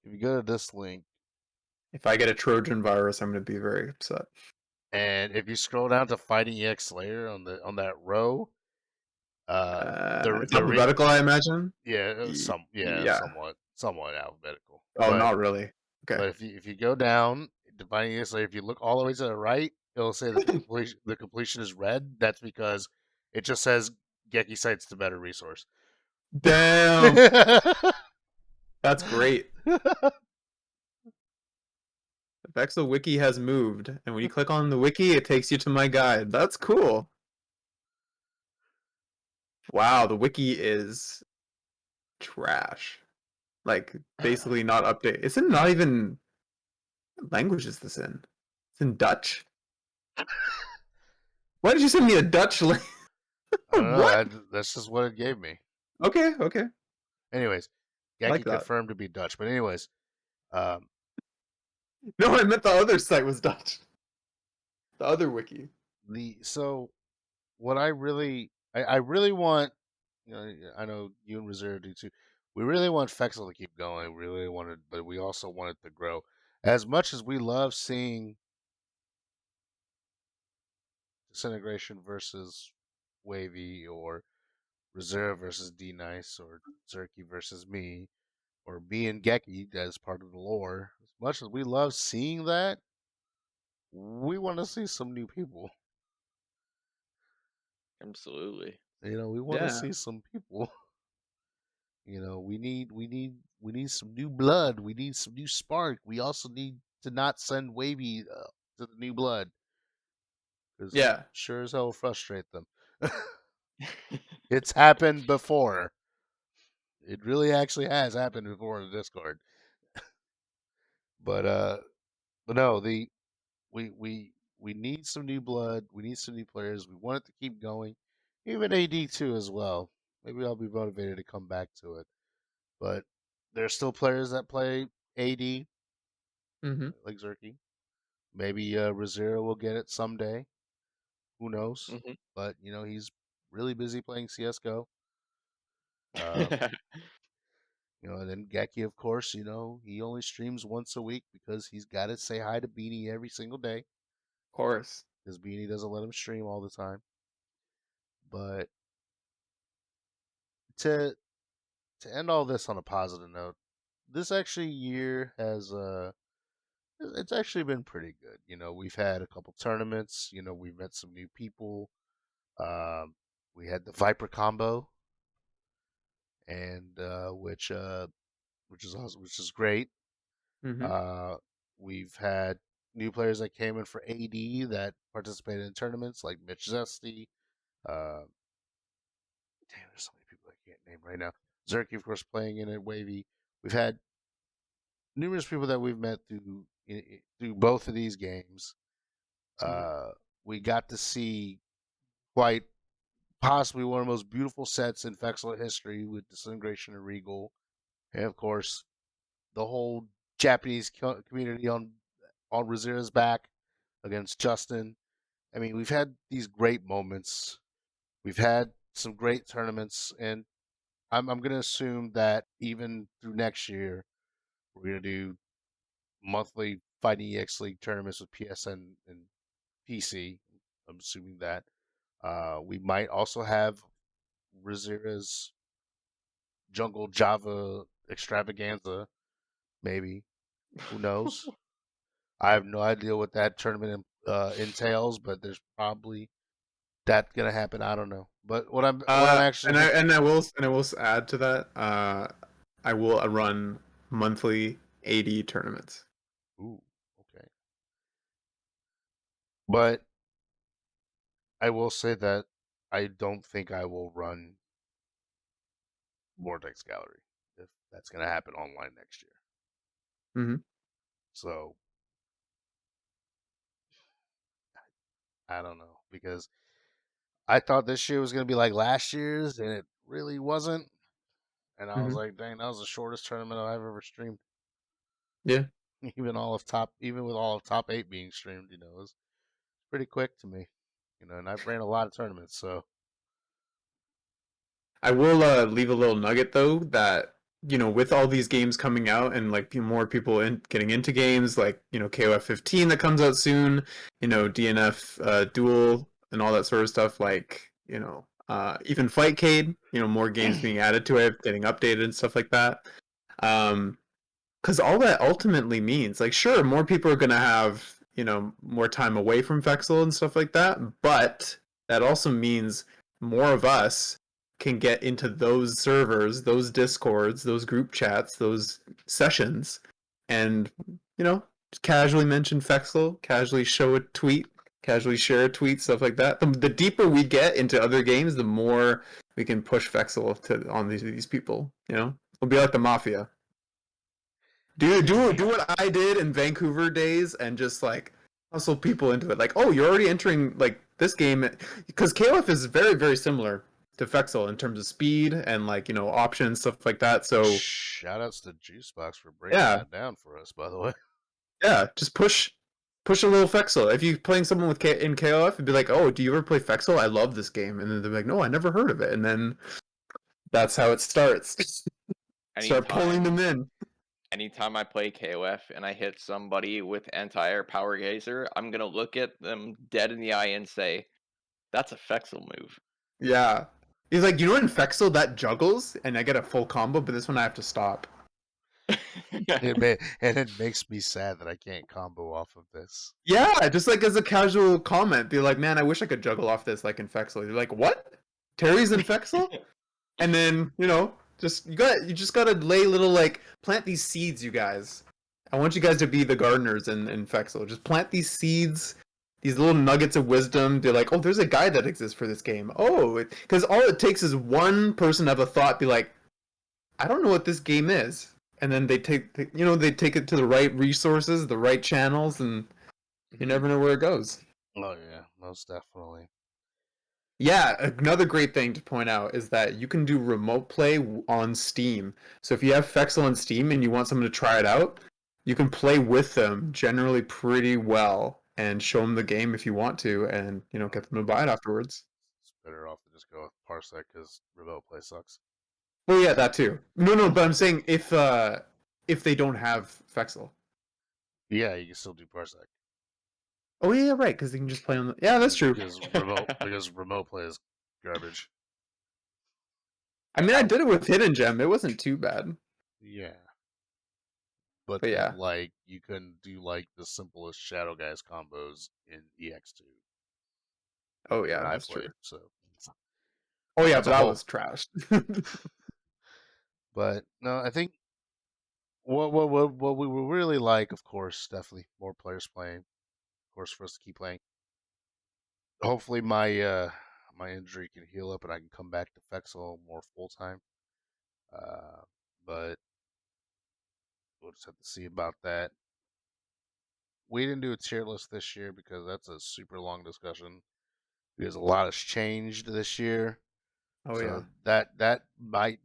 [SPEAKER 1] If you go to this link,
[SPEAKER 3] if I get a Trojan virus, I'm gonna be very upset.
[SPEAKER 1] And if you scroll down to Fighting EX Layer on that row,
[SPEAKER 3] it's alphabetical, I imagine.
[SPEAKER 1] Yeah, somewhat alphabetical.
[SPEAKER 3] Oh, not really. Okay.
[SPEAKER 1] But if you go down, defining this. Like if you look all the way to the right, it'll say that the completion is red. That's because it just says Geki Site's the better resource.
[SPEAKER 3] Damn. That's great. The Vexel wiki has moved, and when you click on the wiki, it takes you to my guide. That's cool. Wow, the wiki is trash. Like, basically not updated. It's in not even... What language is this in? It's in Dutch? Why did you send me a Dutch link?
[SPEAKER 1] I don't know.
[SPEAKER 3] What?
[SPEAKER 1] That's just what it gave me.
[SPEAKER 3] Okay.
[SPEAKER 1] Anyways, Geki
[SPEAKER 3] Like that.
[SPEAKER 1] confirmed to be Dutch. But anyways,
[SPEAKER 3] No, I meant the other site was Dutch. The other wiki.
[SPEAKER 1] So what I really want, I know you and Razzira do too. We really want Fexel to keep going. We really want it, but we also want it to grow. As much as we love seeing Disintegration versus Wavy, or Razzira versus D Nice, or Zerky versus me, or me and Geki as part of the lore, as much as we love seeing that, we want to see some new people.
[SPEAKER 2] Absolutely.
[SPEAKER 1] We want to see some people. We need some new blood. We need some new spark. We also need to not send Wavy to the new blood.
[SPEAKER 3] Yeah.
[SPEAKER 1] Sure as hell will frustrate them. It's happened before. It really actually has happened before in the Discord. But no, we need some new blood. We need some new players. We want it to keep going. Even AD too as well. Maybe I'll be motivated to come back to it. But there's still players that play AD, like Zerky. Maybe Razzira will get it someday. Who knows? But he's really busy playing CS:GO. And then Geki, of course, he only streams once a week because he's got to say hi to Beanie every single day.
[SPEAKER 3] Of course.
[SPEAKER 1] Because Beanie doesn't let him stream all the time. But to end all this on a positive note, this actually year has it's actually been pretty good. We've had a couple tournaments. We've met some new people. We had the Viper combo, and which is awesome, which is great. We've had new players that came in for AD that participated in tournaments, like Mitch Zesty. Damn, there's so many people I can't name right now. Zerky, of course, playing in it. Wavy. We've had numerous people that we've met through both of these games. We got to see quite possibly one of the most beautiful sets in Fexel history with Disintegration and Regal, and of course, the whole Japanese community on Razzira's back against Justin. I mean, we've had these great moments. We've had some great tournaments, and I'm going to assume that even through next year, we're going to do monthly Fighting EX League tournaments with PSN and PC. I'm assuming that. We might also have Razzira's Jungle Java extravaganza, maybe. Who knows? I have no idea what that tournament entails, but there's probably that gonna happen. I don't know. But what I'm actually
[SPEAKER 3] I will add to that. I will run monthly AD tournaments.
[SPEAKER 1] Ooh, okay. But I will say that I don't think I will run Vortex Gallery if that's going to happen online next year. So I don't know, because I thought this year was going to be like last year's, and it really wasn't. And I was like, dang, that was the shortest tournament I've ever streamed.
[SPEAKER 3] Yeah.
[SPEAKER 1] Even with all of top 8 being streamed, it was pretty quick to me. And I've ran a lot of tournaments, so
[SPEAKER 3] I will leave a little nugget though that with all these games coming out and like more people getting into games, like KOF 15 that comes out soon, DNF Duel and all that sort of stuff, like even Fightcade, more games being added to it, getting updated and stuff like that. because all that ultimately means, like, sure, more people are gonna have, you know, more time away from Fexel and stuff like that, but that also means more of us can get into those servers, those discords, those group chats, those sessions, and, you know, just casually mention Fexel, casually show a tweet, casually share a tweet, stuff like that. The deeper we get into other games, the more we can push Fexel to on these people. You know, we'll be like the mafia. Do what I did in Vancouver days and just like hustle people into it. Like, oh, you're already entering like this game because KOF is very very similar to Fexel in terms of speed and like, you know, options, stuff like that. So
[SPEAKER 1] shout outs to Juicebox for breaking
[SPEAKER 3] yeah,
[SPEAKER 1] that down for us, by the way.
[SPEAKER 3] yeah, just push a little Fexel. If you're playing someone with in KOF, it'd be like, oh, do you ever play Fexel? I love this game. And then they're like, no, I never heard of it. And then that's how it starts. Start pulling them in.
[SPEAKER 2] Anytime I play KOF and I hit somebody with anti-air power gazer, I'm gonna look at them dead in the eye and say, that's a Fexel move.
[SPEAKER 3] Yeah. He's like, you know, in Fexel that juggles and I get a full combo, but this one I have to stop.
[SPEAKER 1] And it makes me sad that I can't combo off of this.
[SPEAKER 3] Yeah, just like as a casual comment, be like, man, I wish I could juggle off this like in Fexel. You're like, what? Terry's in Fexel? And then, you know, you just gotta lay little like plant these seeds, you guys. I want you guys to be the gardeners in Fexel. Just plant these seeds, these little nuggets of wisdom. They're like, oh, there's a guide that exists for this game. Oh, because all it takes is one person to have a thought, be like, I don't know what this game is, and then they take it to the right resources, the right channels, and you never know where it goes.
[SPEAKER 1] Oh yeah, most definitely.
[SPEAKER 3] Yeah, another great thing to point out is that you can do remote play on Steam. So if you have Fexel on Steam and you want someone to try it out, you can play with them generally pretty well and show them the game if you want to, and you know, get them to buy it afterwards.
[SPEAKER 1] It's better off to just go with Parsec because remote play sucks.
[SPEAKER 3] Well, yeah, that too. No, but I'm saying if they don't have Fexel.
[SPEAKER 1] Yeah, you can still do Parsec.
[SPEAKER 3] Oh yeah, right, because they can just play on the. Yeah, that's true.
[SPEAKER 1] Because remote play is garbage.
[SPEAKER 3] I mean, I did it with Hidden Gem. It wasn't too bad.
[SPEAKER 1] Yeah. But
[SPEAKER 3] yeah,
[SPEAKER 1] then, like, you couldn't do like the simplest Shadow Guys combos in EX2.
[SPEAKER 3] Oh yeah, that's true.
[SPEAKER 1] So.
[SPEAKER 3] Oh yeah, but that was trash.
[SPEAKER 1] But no, I think what we would really like, of course, definitely more players playing. Of course, for us to keep playing. Hopefully, my my injury can heal up and I can come back to Fexel more full time. But we'll just have to see about that. We didn't do a tier list this year because that's a super long discussion. Because a lot has changed this year.
[SPEAKER 3] Oh
[SPEAKER 1] so
[SPEAKER 3] yeah.
[SPEAKER 1] That might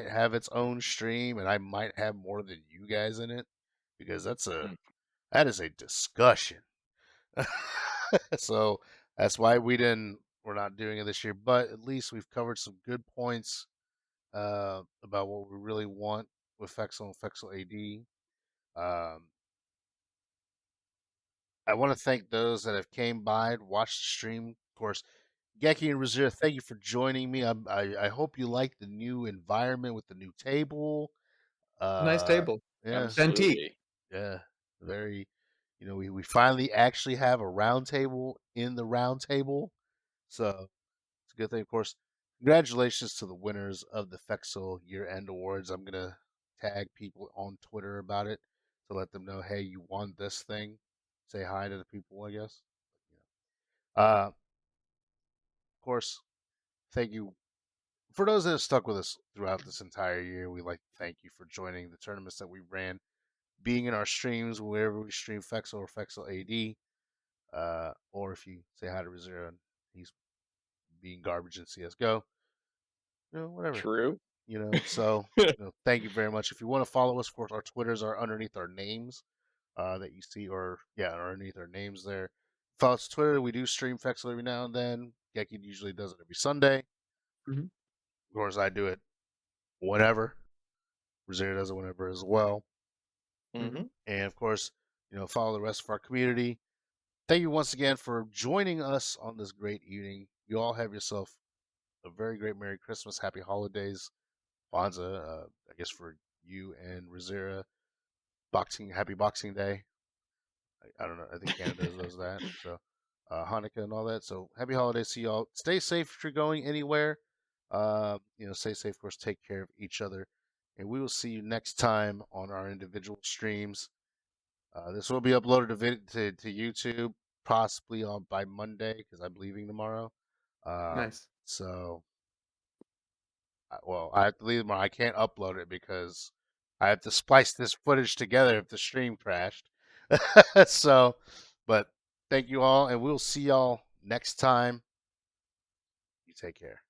[SPEAKER 1] have its own stream, and I might have more than you guys in it because that is a discussion. So that's why we're not doing it this year. But at least we've covered some good points about what we really want with Fexel and FEXL AD. I want to thank those that have came by and watched the stream. Of course, Geki and Razzira, thank you for joining me. I hope you like the new environment with the new table.
[SPEAKER 3] Nice table.
[SPEAKER 1] Yeah.
[SPEAKER 2] Absolutely.
[SPEAKER 1] Yeah. Very, you know, we finally actually have a round table in the round table. So it's a good thing. Of course, congratulations to the winners of the Fexel year-end awards. I'm going to tag people on Twitter about it to let them know, hey, you won this thing. Say hi to the people, I guess. Of course, thank you for those that have stuck with us throughout this entire year. We like to thank you for joining the tournaments that we ran, being in our streams wherever we stream Fexel or FEXL AD, or if you say hi to Razzira and he's being garbage in CS:GO, you know, whatever.
[SPEAKER 2] True.
[SPEAKER 1] You know, so you know, thank you very much. If you want to follow us, of course, our Twitters are underneath our names that you see, or underneath our names there. Follow us on Twitter. We do stream Fexel every now and then. Geki usually does it every Sunday.
[SPEAKER 3] Mm-hmm.
[SPEAKER 1] Of course, I do it whenever. Razzira does it whenever as well.
[SPEAKER 2] Mm-hmm.
[SPEAKER 1] And of course, you know, follow the rest of our community. Thank you once again for joining us on this great evening. You all have yourself a very great Merry Christmas, Happy Holidays, Kwanzaa, I guess for you and Razzira. Happy Boxing Day. I don't know. I think Canada does that. So Hanukkah and all that. So happy holidays to y'all. Stay safe if you're going anywhere. Stay safe. Of course, take care of each other, and we will see you next time on our individual streams. This will be uploaded to YouTube possibly by Monday because I'm leaving tomorrow.
[SPEAKER 3] Nice.
[SPEAKER 1] So, I have to leave tomorrow. I can't upload it because I have to splice this footage together if the stream crashed. So, but thank you all, and we'll see y'all next time. You take care.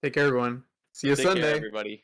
[SPEAKER 3] Take care, everyone. See you
[SPEAKER 2] Take
[SPEAKER 3] Sunday.
[SPEAKER 2] care, everybody.